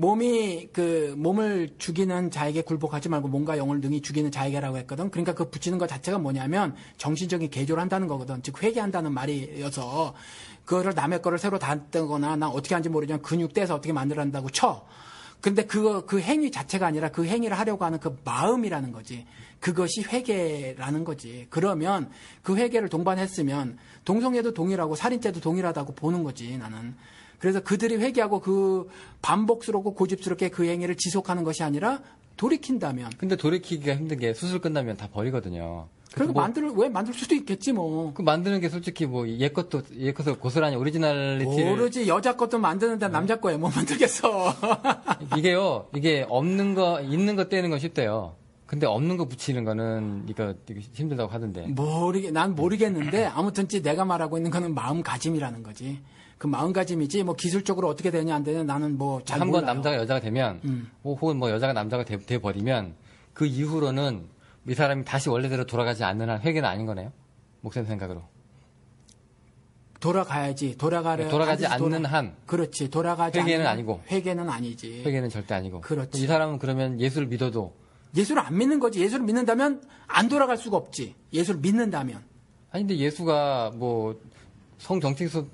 죽이는 자에게 굴복하지 말고 몸과 영을 능히 죽이는 자에게라고 했거든. 그러니까 그 붙이는 것 자체가 뭐냐면 정신적인 개조를 한다는 거거든. 즉 회개한다는 말이어서 그거를 남의 거를 새로 닫거나 나 어떻게 하는지 모르지만 근육 떼서 어떻게 만들어낸다고 쳐. 근데 그 행위 자체가 아니라 그 행위를 하려고 하는 그 마음이라는 거지. 그것이 회개라는 거지. 그러면 그 회개를 동반했으면 동성애도 동일하고 살인죄도 동일하다고 보는 거지, 나는. 그래서 그들이 회개하고 그 반복스럽고 고집스럽게 그 행위를 지속하는 것이 아니라 돌이킨다면. 근데 돌이키기가 힘든 게 수술 끝나면 다 버리거든요. 그래서 왜 만들 수도 있겠지, 뭐. 그 만드는 게 솔직히 뭐, 옛 것을 고스란히 오리지널리티를. 모르지. 여자 것도 만드는데 남자 거에 못 만들겠어. 이게 없는 거, 있는 거 떼는 건 쉽대요. 근데 없는 거 붙이는 거는 이거 힘들다고 하던데. 난 모르겠는데 아무튼 내가 말하고 있는 거는 마음가짐이라는 거지. 그 마음가짐이지 뭐 기술적으로 어떻게 되냐 안 되냐 나는 뭐 잘 몰라요. 한번 남자가 여자가 되면 혹은 뭐 여자가 남자가 돼 버리면 그 이후로는 이 사람이 다시 원래대로 돌아가지 않는 한 회개는 아닌 거네요. 목사님 생각으로. 돌아가야지. 돌아가지 않는 한. 그렇지. 돌아가지 회개는 아니고. 회개는 아니지. 회개는 절대 아니고. 그렇지. 이 사람은 그러면 예수를 믿어도 예수를 안 믿는 거지. 예수를 믿는다면 안 돌아갈 수가 없지. 예수를 믿는다면. 아니 근데 예수가 뭐 정체성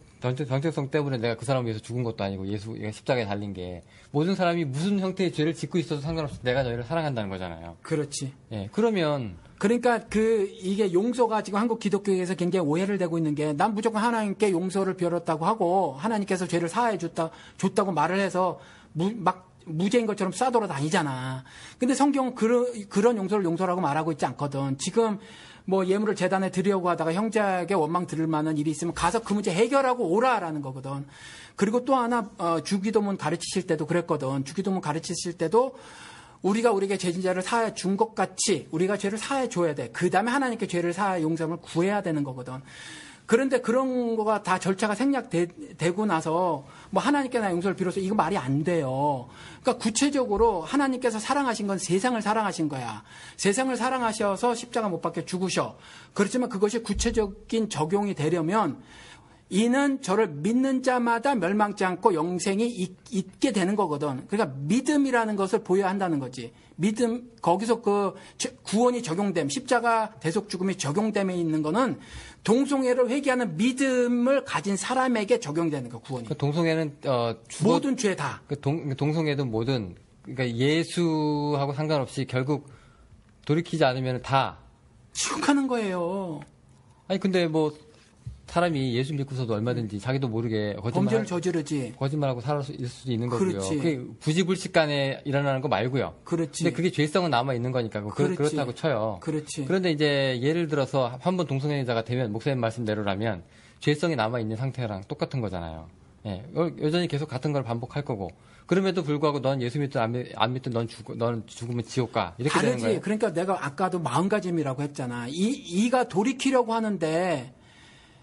때문에 내가 그 사람을 위해서 죽은 것도 아니고 예수가 십자가에 달린 게 모든 사람이 무슨 형태의 죄를 짓고 있어도 상관없이 내가 너희를 사랑한다는 거잖아요. 그렇지. 예. 그러면 그러니까 이게 용서가 지금 한국 기독교에서 굉장히 오해를 되고 있는 게 난 무조건 하나님께 용서를 빌었다고 하고 하나님께서 죄를 사하해 줬다고 말을 해서 막 무죄인 것처럼 싸돌아다니잖아. 근데 성경은 그런 용서를 용서라고 말하고 있지 않거든. 지금 뭐 예물을 제단에 드리려고 하다가 형제에게 원망 들을 만한 일이 있으면 가서 그 문제 해결하고 오라라는 거거든. 그리고 또 하나 주기도문 가르치실 때도 그랬거든. 주기도문 가르치실 때도 우리가 우리에게 죄진자를 사하여 준 것 같이 우리가 죄를 사하여 줘야 돼. 그 다음에 하나님께 죄를 사하여 용서를 구해야 되는 거거든. 그런데 그런 거가 다 절차가 생략되고 나서 뭐 하나님께 나 용서를 빌어서 이거 말이 안 돼요. 그러니까 구체적으로 하나님께서 사랑하신 건 세상을 사랑하신 거야. 세상을 사랑하셔서 십자가 못 박혀 죽으셔. 그렇지만 그것이 구체적인 적용이 되려면 이는 저를 믿는 자마다 멸망치 않고 영생이 있게 되는 거거든. 그러니까 믿음이라는 것을 보여야 한다는 거지. 믿음, 거기서 그 구원이 적용됨, 십자가 대속 죽음이 적용됨에 있는 거는 동성애를 회개하는 믿음을 가진 사람에게 적용되는 거, 구원이. 그 동성애는, 모든 죄 다. 동성애든 뭐든, 그러니까 예수하고 상관없이 결국 돌이키지 않으면 다. 지옥하는 거예요. 아니, 근데 뭐, 사람이 예수 믿고서도 얼마든지 자기도 모르게 범죄를 저지르지. 거짓말하고 살을 수도 있는 거고요. 그렇지. 그게 부지불식간에 일어나는 거 말고요. 그렇지. 근데 그게 죄성은 남아 있는 거니까 그렇다고 쳐요. 그렇지. 그런데 이제 예를 들어서 한 번 동성애자가 되면 목사님 말씀대로라면 죄성이 남아 있는 상태랑 똑같은 거잖아요. 예, 여전히 계속 같은 걸 반복할 거고. 그럼에도 불구하고 넌 예수 믿든 안 믿든 넌 죽으면 지옥 가. 이렇게 다르지. 되는 거예요. 그러니까 내가 아까도 마음가짐이라고 했잖아. 이가 돌이키려고 하는데.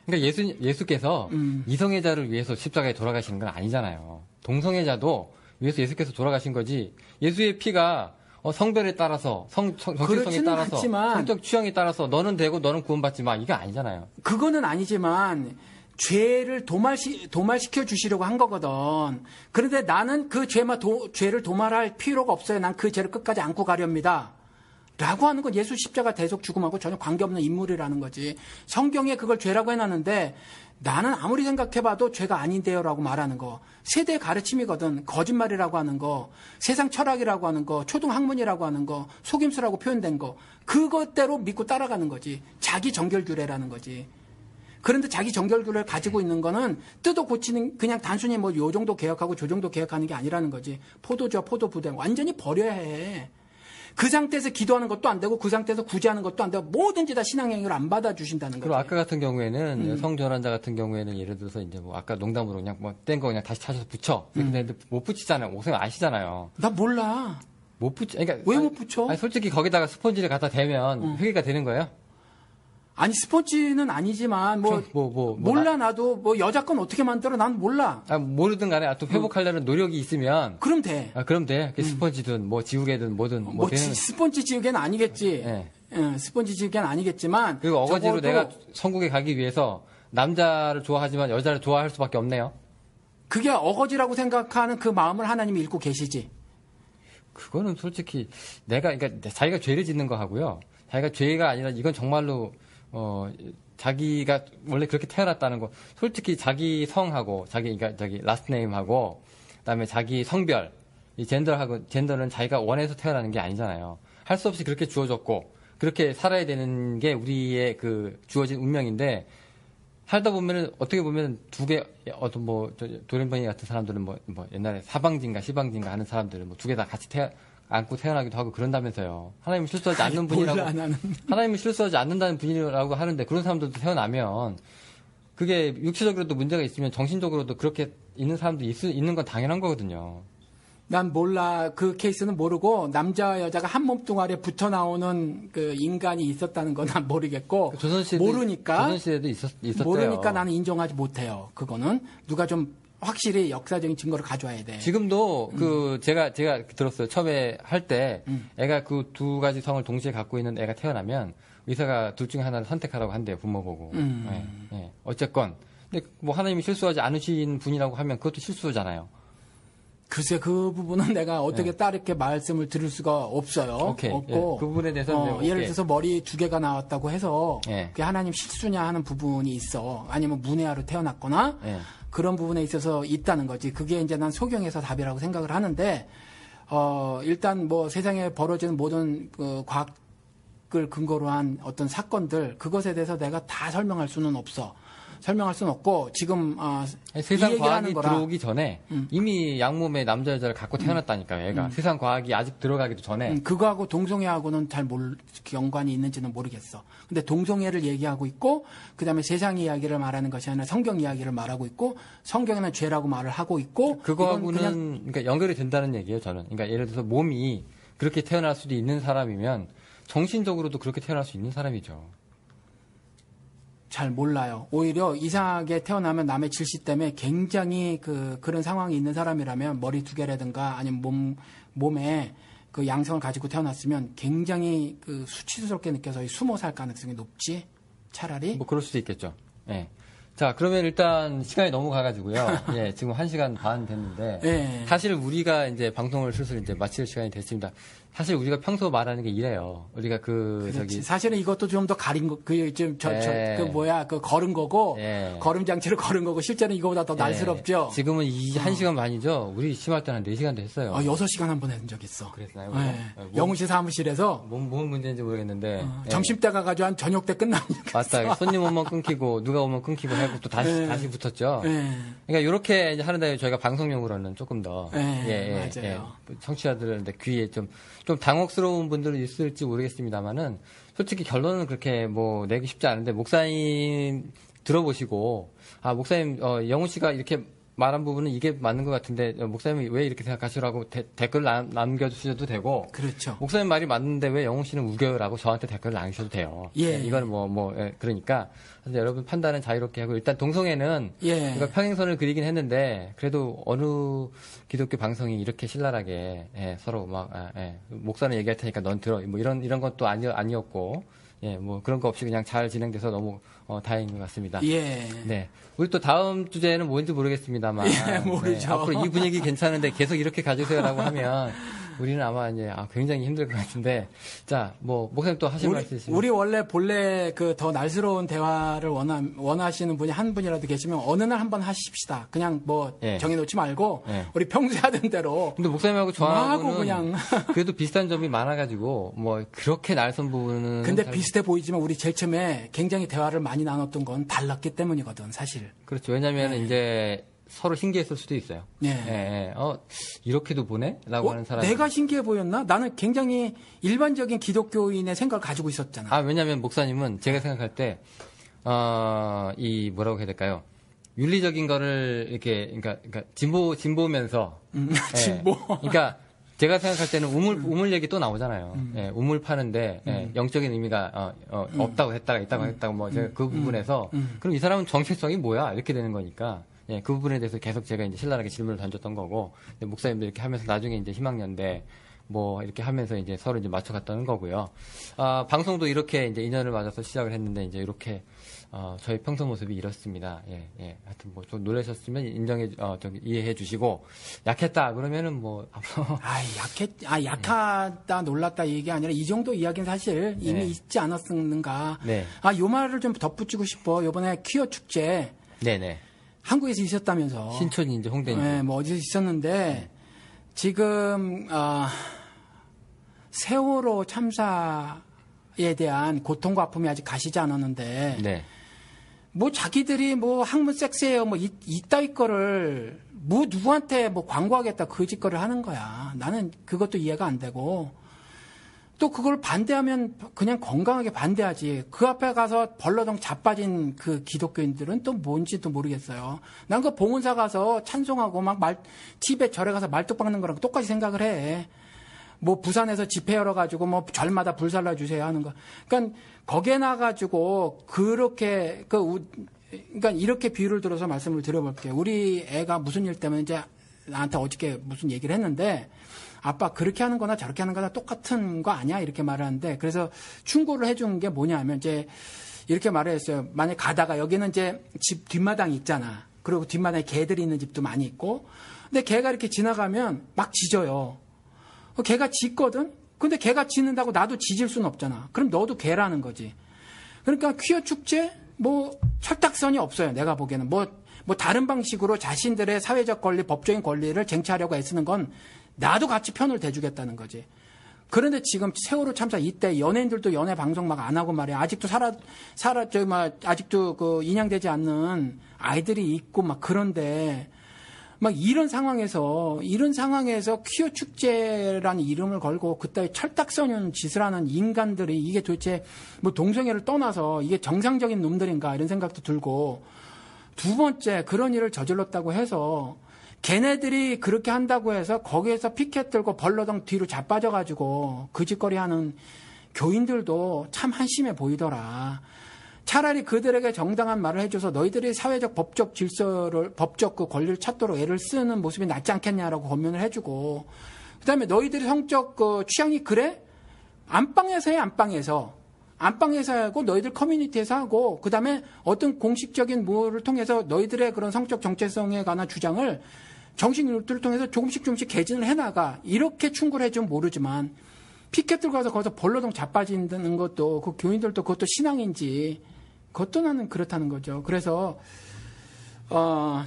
그러니까 예수께서 이성애자를 위해서 십자가에 돌아가시는 건 아니잖아요. 동성애자도 위해서 예수께서 돌아가신 거지. 예수의 피가 성별에 따라서 정체성에 따라서 않지만, 성적 취향에 따라서 너는 되고 너는 구원받지 마. 이게 아니잖아요. 그거는 아니지만 죄를 도말시켜 주시려고 한 거거든. 그런데 나는 그 죄를 도말할 필요가 없어요. 난 그 죄를 끝까지 안고 가렵니다. 라고 하는 건 예수 십자가 대속 죽음하고 전혀 관계없는 인물이라는 거지. 성경에 그걸 죄라고 해놨는데 나는 아무리 생각해봐도 죄가 아닌데요 라고 말하는 거. 세대의 가르침이거든. 거짓말이라고 하는 거, 세상 철학이라고 하는 거, 초등학문이라고 하는 거, 속임수라고 표현된 거. 그것대로 믿고 따라가는 거지. 자기 정결규례라는 거지. 그런데 자기 정결규례를 가지고 있는 거는 뜯어 고치는, 그냥 단순히 뭐 요 정도 개혁하고 저 정도 개혁하는 게 아니라는 거지. 포도주와 포도부대 완전히 버려야 해. 그 상태에서 기도하는 것도 안 되고 그 상태에서 구제하는 것도 안 되고 뭐든지 다 신앙행위를 안 받아주신다는 거죠. 그리고 아까 같은 경우에는 성전환자 같은 경우에는 예를 들어서 이제 뭐 아까 농담으로 그냥 뭐 뗀 거 그냥 다시 찾아서 붙여. 근데 못 붙이잖아요. 목사님 아시잖아요. 나 몰라. 못 붙여. 그러니까 왜 못 붙여? 아니, 솔직히 거기다가 스펀지를 갖다 대면 회개가 되는 거예요? 아니 스포츠는 아니지만 몰라. 나도 뭐 여자 건 어떻게 만들어 난 몰라. 모르든 간에 또 회복하려는 노력이 있으면 그럼 돼. 그럼 돼. 스펀지든 뭐 지우개든 뭐든 뭐 되는. 스펀지 지우개는 아니겠지. 네. 스펀지 지우개는 아니겠지만. 그리고 어거지로 내가 천국에 가기 위해서 남자를 좋아하지만 여자를 좋아할 수밖에 없네요. 그게 어거지라고 생각하는 그 마음을 하나님이 읽고 계시지. 그거는 솔직히 그러니까 자기가 죄를 짓는 거 하고요. 자기가 죄가 아니라 이건 정말로 자기가 원래 그렇게 태어났다는 거, 솔직히 자기 성하고, 자기 라스트 네임하고, 그다음에 자기 성별, 이 젠더는 자기가 원해서 태어나는 게 아니잖아요. 할 수 없이 그렇게 주어졌고, 그렇게 살아야 되는 게 우리의 그 주어진 운명인데, 살다 보면은, 어떻게 보면 두 개, 도련변이 같은 사람들은 뭐 옛날에 사방진가 시방진가 하는 사람들은 뭐 두 개 다 같이 안고 태어나기도 하고 그런다면서요. 하나님이 실수하지 않는 분이라고. 하나님이 실수하지 않는다는 분이라고 하는데 그런 사람들도 태어나면 그게 육체적으로도 문제가 있으면 정신적으로도 그렇게 있는 사람도 있는 건 당연한 거거든요. 난 몰라. 그 케이스는 모르고 남자와 여자가 한 몸뚱아리에 붙어 나오는 그 인간이 있었다는 건 난 모르겠고 모르니까 조선시대도 있었대요. 모르니까 나는 인정하지 못해요. 그거는 누가 좀 확실히 역사적인 증거를 가져와야 돼. 지금도 제가 들었어요. 처음에 할 때 애가 그 두 가지 성을 동시에 갖고 있는 애가 태어나면 의사가 둘 중에 하나를 선택하라고 한대요. 부모 보고. 네. 어쨌건 근데 뭐 하나님이 실수하지 않으신 분이라고 하면 그것도 실수잖아요. 글쎄 그 부분은 내가 어떻게 딸에게 말씀을 들을 수가 없어요. 없고 그 부분에 대해서 예를 들어서 머리 두 개가 나왔다고 해서 그게 하나님 실수냐 하는 부분이 있어. 아니면 문외아로 태어났거나 그런 부분에 있어서 있다는 거지. 그게 이제 난 소경에서 답이라고 생각을 하는데 일단 뭐 세상에 벌어지는 모든 과학 의학을 근거로 한 어떤 사건들 그것에 대해서 내가 다 설명할 수는 없어. 설명할 수는 없고 지금 세상 과학이 들어오기 전에 이미 양몸에 남자 여자를 갖고 태어났다니까요. 얘가 세상 과학이 아직 들어가기도 전에 그거하고 동성애하고는 잘 연관이 있는지는 모르겠어. 근데 동성애를 얘기하고 있고 그다음에 세상 이야기를 말하는 것이 아니라 성경 이야기를 말하고 있고 성경에는 죄라고 말을 하고 있고 그거하고는 그러니까 연결이 된다는 얘기예요. 저는 그러니까 예를 들어서 몸이 그렇게 태어날 수도 있는 사람이면 정신적으로도 그렇게 태어날 수 있는 사람이죠. 잘 몰라요. 오히려 이상하게 태어나면 남의 질시 때문에 굉장히 그런 상황이 있는 사람이라면 머리 두 개라든가 아니면 몸에 그 양성을 가지고 태어났으면 굉장히 수치스럽게 느껴서 숨어 살 가능성이 높지. 차라리. 뭐 그럴 수도 있겠죠. 예. 자, 그러면 일단 시간이 넘어가가지고요. 예, 지금 1시간 반 됐는데. 예. 사실 우리가 이제 방송을 슬슬 이제 마칠 시간이 됐습니다. 사실 우리가 평소 말하는 게 이래요. 우리가 사실은 이것도 좀 더 가린 거, 걸은 거고, 걸음 장치를 걸은 거고, 실제는 이거보다 더 날스럽죠. 지금은 1시간 반이죠. 우리 심할 때는 한 4시간도 했어요. 6시간 한 번 해본 적 있어. 그랬나요? 영우 씨 사무실에서. 뭔 문제인지 모르겠는데. 점심 때 가가지고 한 저녁 때 끝나는 맞다. 손님 오면 끊기고, 누가 오면 끊기고 하고 또 다시 붙었죠. 그러니까 이렇게 하는데 저희가 방송용으로는 조금 더. 맞아요. 청취자들한테 귀에 좀 당혹스러운 분들은 있을지 모르겠습니다만은 솔직히 결론은 그렇게 내기 쉽지 않은데 목사님 들어보시고 목사님 영훈 씨가 이렇게 말한 부분은 이게 맞는 것 같은데 목사님이 왜 이렇게 생각하시라고 댓글 남겨주셔도 되고 그렇죠. 목사님 말이 맞는데 왜 영훈 씨는 우겨요라고 저한테 댓글을 남기셔도 돼요. 이거는 그러니까 여러분 판단은 자유롭게 하고 일단 동성애는 그러니까 평행선을 그리긴 했는데 그래도 어느 기독교 방송이 이렇게 신랄하게 서로 목사는 얘기할 테니까 넌 들어 이런 것도 아니었고 그런 거 없이 그냥 잘 진행돼서 너무 다행인 것 같습니다. 네. 우리 또 다음 주제는 뭔지 모르겠습니다만. 모르죠. 앞으로 이 분위기 괜찮은데 계속 이렇게 가주세요라고 하면 우리는 아마 이제 굉장히 힘들 것 같은데. 자, 목사님 또 하실 말씀 있으시면. 우리 본래 더 날스러운 대화를 원하시는 분이 한 분이라도 계시면 어느 날 한번 하십시다. 그냥 정해놓지 말고 우리 평소에 하던 대로. 근데 목사님하고 저하고는 그냥 그래도 비슷한 점이 많아가지고 그렇게 날선 부분은. 근데 비슷해 보이지만 우리 제일 처음에 굉장히 대화를 많이 나눴던 건 달랐기 때문이거든, 사실. 그렇죠. 왜냐면 이제 서로 신기했을 수도 있어요. 이렇게도 보네? 라고 하는 사람이. 내가 신기해 보였나? 나는 굉장히 일반적인 기독교인의 생각을 가지고 있었잖아. 왜냐면 목사님은 제가 생각할 때, 뭐라고 해야 될까요? 윤리적인 거를 이렇게, 그러니까 진보면서. 진보. 그러니까 제가 생각할 때는 우물 얘기 또 나오잖아요. 우물 파는데, 영적인 의미가, 없다고 했다가 있다고 했다고 제가 그 부분에서, 그럼 이 사람은 정체성이 뭐야? 이렇게 되는 거니까. 그 부분에 대해서 계속 제가 이제 신랄하게 질문을 던졌던 거고, 목사님도 이렇게 하면서 나중에 이제 희망연대, 이렇게 하면서 이제 서로 이제 맞춰갔다는 거고요. 방송도 이렇게 이제 인연을 맞아서 시작을 했는데, 이제 이렇게, 저희 평소 모습이 이렇습니다. 하여튼 좀 놀라셨으면 이해해 주시고, 약했다, 그러면은 약하다, 놀랐다 얘기 아니라 이 정도 이야기는 사실 이미 있지 않았는가. 요 말을 좀 덧붙이고 싶어. 요번에 퀴어 축제. 네네. 한국에서 있었다면서. 신촌인지 홍대인지. 어디서 있었는데, 지금, 세월호 참사에 대한 고통과 아픔이 아직 가시지 않았는데, 자기들이 학문 섹스예요, 이따위 거를, 누구한테 광고하겠다 그 짓거리를 하는 거야. 나는 그것도 이해가 안 되고, 또 그걸 반대하면 그냥 건강하게 반대하지. 그 앞에 가서 벌러덩 자빠진 그 기독교인들은 또 뭔지도 모르겠어요. 난 그 봉은사 가서 찬송하고 티벳 절에 가서 말뚝 박는 거랑 똑같이 생각을 해. 부산에서 집회 열어가지고 절마다 불살라 주세요 하는 거. 그러니까 거기에 나가지고 그렇게 그러니까 이렇게 비유를 들어서 말씀을 드려볼게요. 우리 애가 무슨 일 때문에 이제 나한테 어저께 무슨 얘기를 했는데 아빠 그렇게 하는 거나 저렇게 하는 거나 똑같은 거 아니야? 이렇게 말을 하는데 그래서 충고를 해준 게 뭐냐면 이제 이렇게 말을 했어요. 만약에 가다가 여기는 이제 집 뒷마당이 있잖아. 그리고 뒷마당에 개들이 있는 집도 많이 있고 근데 개가 이렇게 지나가면 막 짖어요. 개가 짖거든? 근데 개가 짖는다고 나도 짖을 수는 없잖아. 그럼 너도 개라는 거지. 그러니까 퀴어 축제 철딱선이 없어요. 내가 보기에는 다른 방식으로 자신들의 사회적 권리, 법적인 권리를 쟁취하려고 애쓰는 건 나도 같이 편을 대주겠다는 거지. 그런데 지금 세월호 참사 이때 연예인들도 연예 방송 막 안 하고 말이야. 아직도 아직도 그 인양되지 않는 아이들이 있고 막 그런데 막 이런 상황에서 퀴어 축제라는 이름을 걸고 그따위 철딱서년 짓을 하는 인간들이 이게 도대체 뭐 동성애를 떠나서 이게 정상적인 놈들인가 이런 생각도 들고 두 번째 그런 일을 저질렀다고 해서 걔네들이 그렇게 한다고 해서 거기에서 피켓 들고 벌러덩 뒤로 자빠져가지고 그 짓거리 하는 교인들도 참 한심해 보이더라. 차라리 그들에게 정당한 말을 해줘서 너희들이 사회적 법적 질서를, 법적 그 권리를 찾도록 애를 쓰는 모습이 낫지 않겠냐라고 권면을 해주고, 그 다음에 너희들이 성적 그 취향이 그래? 안방에서 해, 안방에서 하고, 너희들 커뮤니티에서 하고, 그 다음에 어떤 공식적인 뭐를 통해서 너희들의 그런 성적 정체성에 관한 주장을 정식 루트를 통해서 조금씩 개진을 해나가. 이렇게 충고를 해주면 모르지만, 피켓 들고 가서 거기서 벌러덩 자빠지는 것도, 그 교인들도 그것도 신앙인지, 그것도 나는 그렇다는 거죠. 그래서,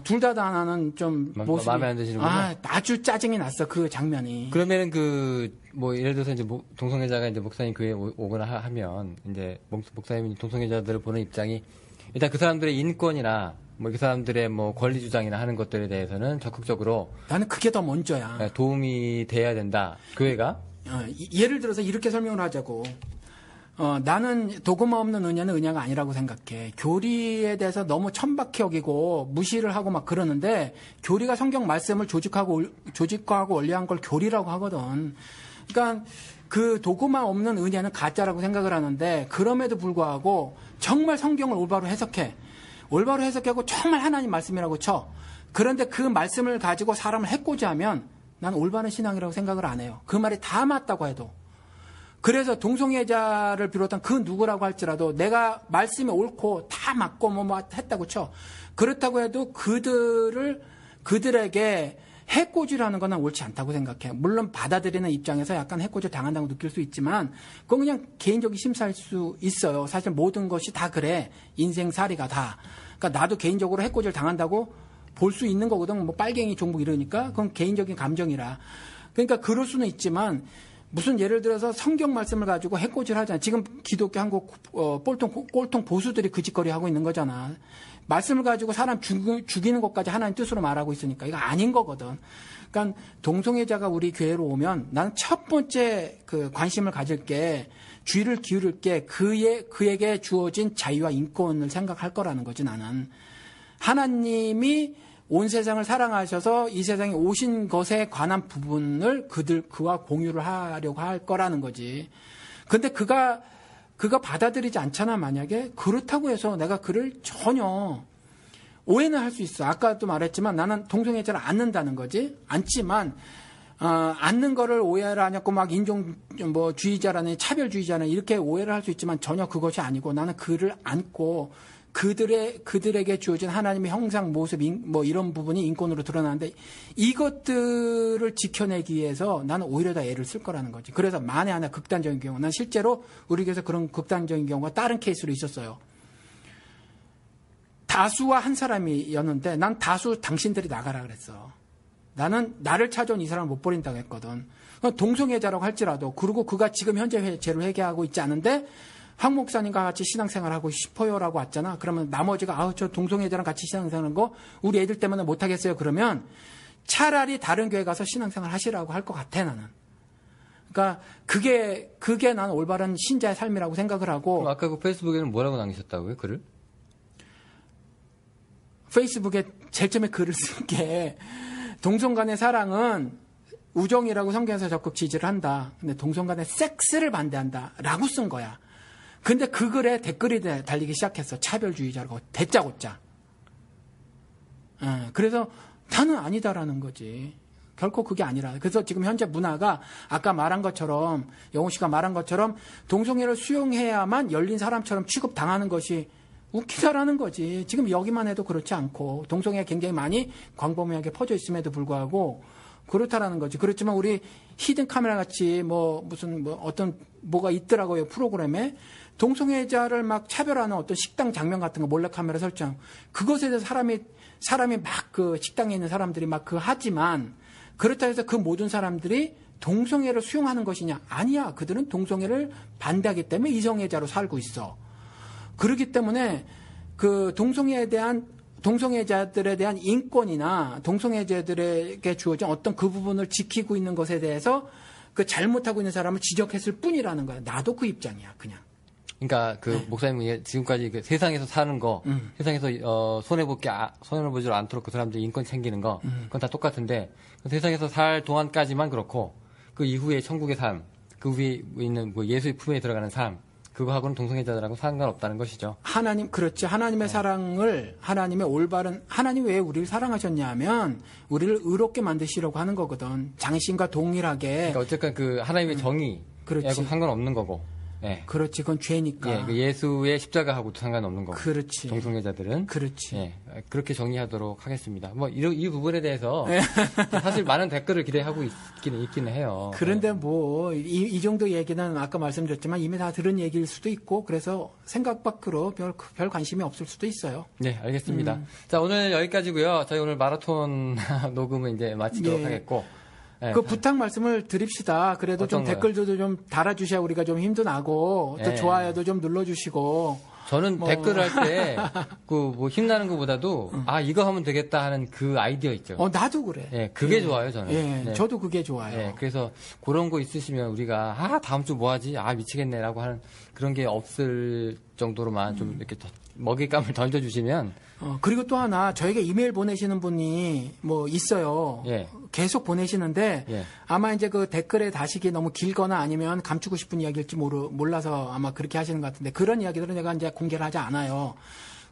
둘 다 나는 좀 모습이 마음에 안 드시는구나. 아주 짜증이 났어, 그 장면이. 그러면은 예를 들어서 이제 동성애자가 이제 목사님 교회에 오거나 하면, 이제 목사님이 동성애자들을 보는 입장이, 일단 그 사람들의 인권이나, 그 사람들의 권리 주장이나 하는 것들에 대해서는 적극적으로. 나는 그게 더 먼저야. 도움이 돼야 된다. 교회가. 예를 들어서 이렇게 설명을 하자고. 나는 도구마 없는 은혜는 은혜가 아니라고 생각해. 교리에 대해서 너무 천박히 여기고 무시를 하고 막 그러는데 교리가 성경 말씀을 조직화하고 원리한 걸 교리라고 하거든. 그러니까 그 도구마 없는 은혜는 가짜라고 생각을 하는데 그럼에도 불구하고 정말 성경을 올바로 해석하고 정말 하나님 말씀이라고 쳐. 그런데 그 말씀을 가지고 사람을 해코지하면 난 올바른 신앙이라고 생각을 안 해요. 그 말이 다 맞다고 해도. 그래서 동성애자를 비롯한 그 누구라고 할지라도 내가 말씀이 옳고 다 맞고 뭐 했다고 쳐. 그렇다고 해도 그들에게 해코지라는 건 난 옳지 않다고 생각해. 물론 받아들이는 입장에서 약간 해코지 당한다고 느낄 수 있지만 그건 그냥 개인적인 심사일 수 있어요. 사실 모든 것이 다 그래. 인생살이가 다. 그러니까 나도 개인적으로 해코지를 당한다고 볼 수 있는 거거든. 빨갱이 종북 이러니까 그건 개인적인 감정이라. 그러니까 그럴 수는 있지만 무슨 예를 들어서 성경 말씀을 가지고 해코지를 하잖아. 지금 기독교 한국 꼴통 보수들이 그 짓거리 하고 있는 거잖아. 말씀을 가지고 사람 죽이는 것까지 하나님 뜻으로 말하고 있으니까 이거 아닌 거거든. 그러니까 동성애자가 우리 교회로 오면 나는 첫 번째 그 관심을 가질 게 주의를 기울일 게 그에게 주어진 자유와 인권을 생각할 거라는 거지 나는. 하나님이 온 세상을 사랑하셔서 이 세상에 오신 것에 관한 부분을 그와 공유를 하려고 할 거라는 거지. 근데 그가 받아들이지 않잖아, 만약에. 그렇다고 해서 내가 그를 전혀 오해는 할 수 있어. 아까도 말했지만 나는 동성애자를 않는다는 거지. 않지만, 않는 거를 오해를 하냐고 막 주의자라는 차별주의자는 이렇게 오해를 할 수 있지만 전혀 그것이 아니고 나는 그를 안고 그들에게 주어진 하나님의 형상, 모습, 이런 부분이 인권으로 드러나는데 이것들을 지켜내기 위해서 나는 오히려 더 애를 쓸 거라는 거지. 그래서 만에 하나 극단적인 경우, 난 실제로 우리 교회에서 그런 극단적인 경우가 다른 케이스로 있었어요. 다수와 한 사람이었는데 난 다수 당신들이 나가라 그랬어. 나는 나를 찾아온 이 사람을 못 버린다고 했거든. 동성애자라고 할지라도 그리고 그가 지금 현재 죄를 회개하고 있지 않은데 황 목사님과 같이 신앙생활하고 싶어요라고 왔잖아. 그러면 나머지가 저 동성애자랑 같이 신앙생활하는 거 우리 애들 때문에 못하겠어요. 그러면 차라리 다른 교회 가서 신앙생활 하시라고 할 것 같아 나는. 그러니까 그게 나는 올바른 신자의 삶이라고 생각을 하고. 그럼 아까 그 페이스북에는 뭐라고 남기셨다고요? 글을? 페이스북에 제일 처음에 글을 쓴 게 동성 간의 사랑은 우정이라고 성경에서 적극 지지를 한다. 근데 동성 간의 섹스를 반대한다라고 쓴 거야. 근데 그 글에 댓글이 달리기 시작했어. 차별주의자라고 대짜고짜. 그래서 나는 아니다라는 거지. 결코 그게 아니라. 그래서 지금 현재 문화가 아까 말한 것처럼 영호 씨가 말한 것처럼 동성애를 수용해야만 열린 사람처럼 취급당하는 것이 웃기다라는 거지. 지금 여기만 해도 그렇지 않고 동성애가 굉장히 많이 광범위하게 퍼져 있음에도 불구하고 그렇다라는 거지. 그렇지만 우리 히든 카메라 같이 뭐가 있더라고요. 프로그램에. 동성애자를 막 차별하는 어떤 식당 장면 같은 거 몰래카메라 설정. 그것에 대해서 사람이 막 그 식당에 있는 사람들이 막 하지만 그렇다 해서 그 모든 사람들이 동성애를 수용하는 것이냐? 아니야. 그들은 동성애를 반대하기 때문에 이성애자로 살고 있어. 그렇기 때문에 그 동성애자들에 대한 인권이나 동성애자들에게 주어진 어떤 그 부분을 지키고 있는 것에 대해서 그 잘못하고 있는 사람을 지적했을 뿐이라는 거야. 나도 그 입장이야, 그냥. 그러니까 그 목사님이 지금까지 그 세상에서 사는 거, 세상에서 손해보지 않도록 그 사람들 인권 챙기는 거, 그건 다 똑같은데 그 세상에서 살 동안까지만 그렇고 그 이후에 천국의 삶, 그 위에 있는 뭐 예수의 품에 들어가는 삶, 그거하고는 동성애자들하고 상관없다는 것이죠. 하나님, 그렇지. 하나님의 사랑을, 하나님의 올바른, 하나님 왜 우리를 사랑하셨냐 하면, 우리를 의롭게 만드시려고 하는 거거든. 장신과 동일하게. 그러니까 어쨌든 그 하나님의 정의, 그렇지. 상관없는 거고. 예. 그렇지. 그건 죄니까. 예, 그 예수의 십자가하고도 상관없는 거고. 그렇지. 동성애자들은. 그렇지. 예, 그렇게 정리하도록 하겠습니다. 뭐, 이 부분에 대해서 사실 많은 댓글을 기대하고 있기는 해요. 그런데 뭐, 이 정도 얘기는 아까 말씀드렸지만 이미 다 들은 얘기일 수도 있고, 그래서 생각 밖으로 별 관심이 없을 수도 있어요. 네, 알겠습니다. 자, 오늘 여기까지고요. 저희 오늘 마라톤 녹음은 이제 마치도록 하겠고. 네, 그 부탁 말씀을 드립시다. 그래도 좀 댓글도 좀 달아주셔야 우리가 좀 힘도 나고, 또 좋아요도 좀 눌러주시고. 저는 댓글 할 때, 뭐 힘나는 것보다도, 이거 하면 되겠다 하는 그 아이디어 있죠. 나도 그래. 예, 그게 좋아요, 저는. 네. 저도 그게 좋아요. 예, 그래서 그런 거 있으시면 우리가, 다음 주 뭐 하지? 미치겠네라고 하는 그런 게 없을 정도로만 좀 이렇게 먹잇감을 던져주시면. 그리고 또 하나, 저에게 이메일 보내시는 분이 뭐 있어요. 예. 계속 보내시는데, 아마 이제 그 댓글에 다시기 너무 길거나 아니면 감추고 싶은 이야기일지 몰라서 아마 그렇게 하시는 것 같은데, 그런 이야기들은 제가 이제 공개를 하지 않아요.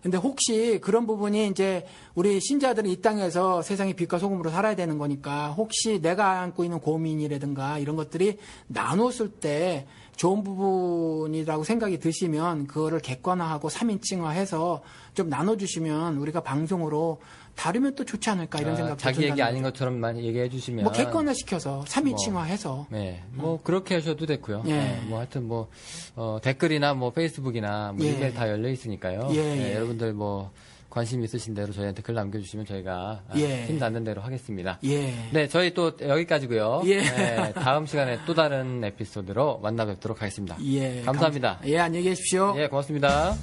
근데 혹시 그런 부분이 이제 우리 신자들은 이 땅에서 세상의 빛과 소금으로 살아야 되는 거니까, 혹시 내가 안고 있는 고민이라든가 이런 것들이 나눴을 때 좋은 부분이라고 생각이 드시면 그거를 객관화하고 3인칭화해서 좀 나눠주시면 우리가 방송으로 다루면 또 좋지 않을까 이런 생각도 자기 얘기 아닌 것처럼 많이 얘기해 주시면 뭐 객관화시켜서 3인칭화해서 뭐 그렇게 하셔도 됐고요. 뭐 하여튼 뭐 댓글이나 뭐 페이스북이나 뭐 이메일 다 열려 있으니까요. 여러분들 뭐 관심 있으신 대로 저희한테 글 남겨주시면 저희가 힘 닿는 대로 하겠습니다. 네, 저희 또 여기까지고요. 네, 다음 시간에 또 다른 에피소드로 만나 뵙도록 하겠습니다. 감사합니다. 안녕히 계십시오. 고맙습니다.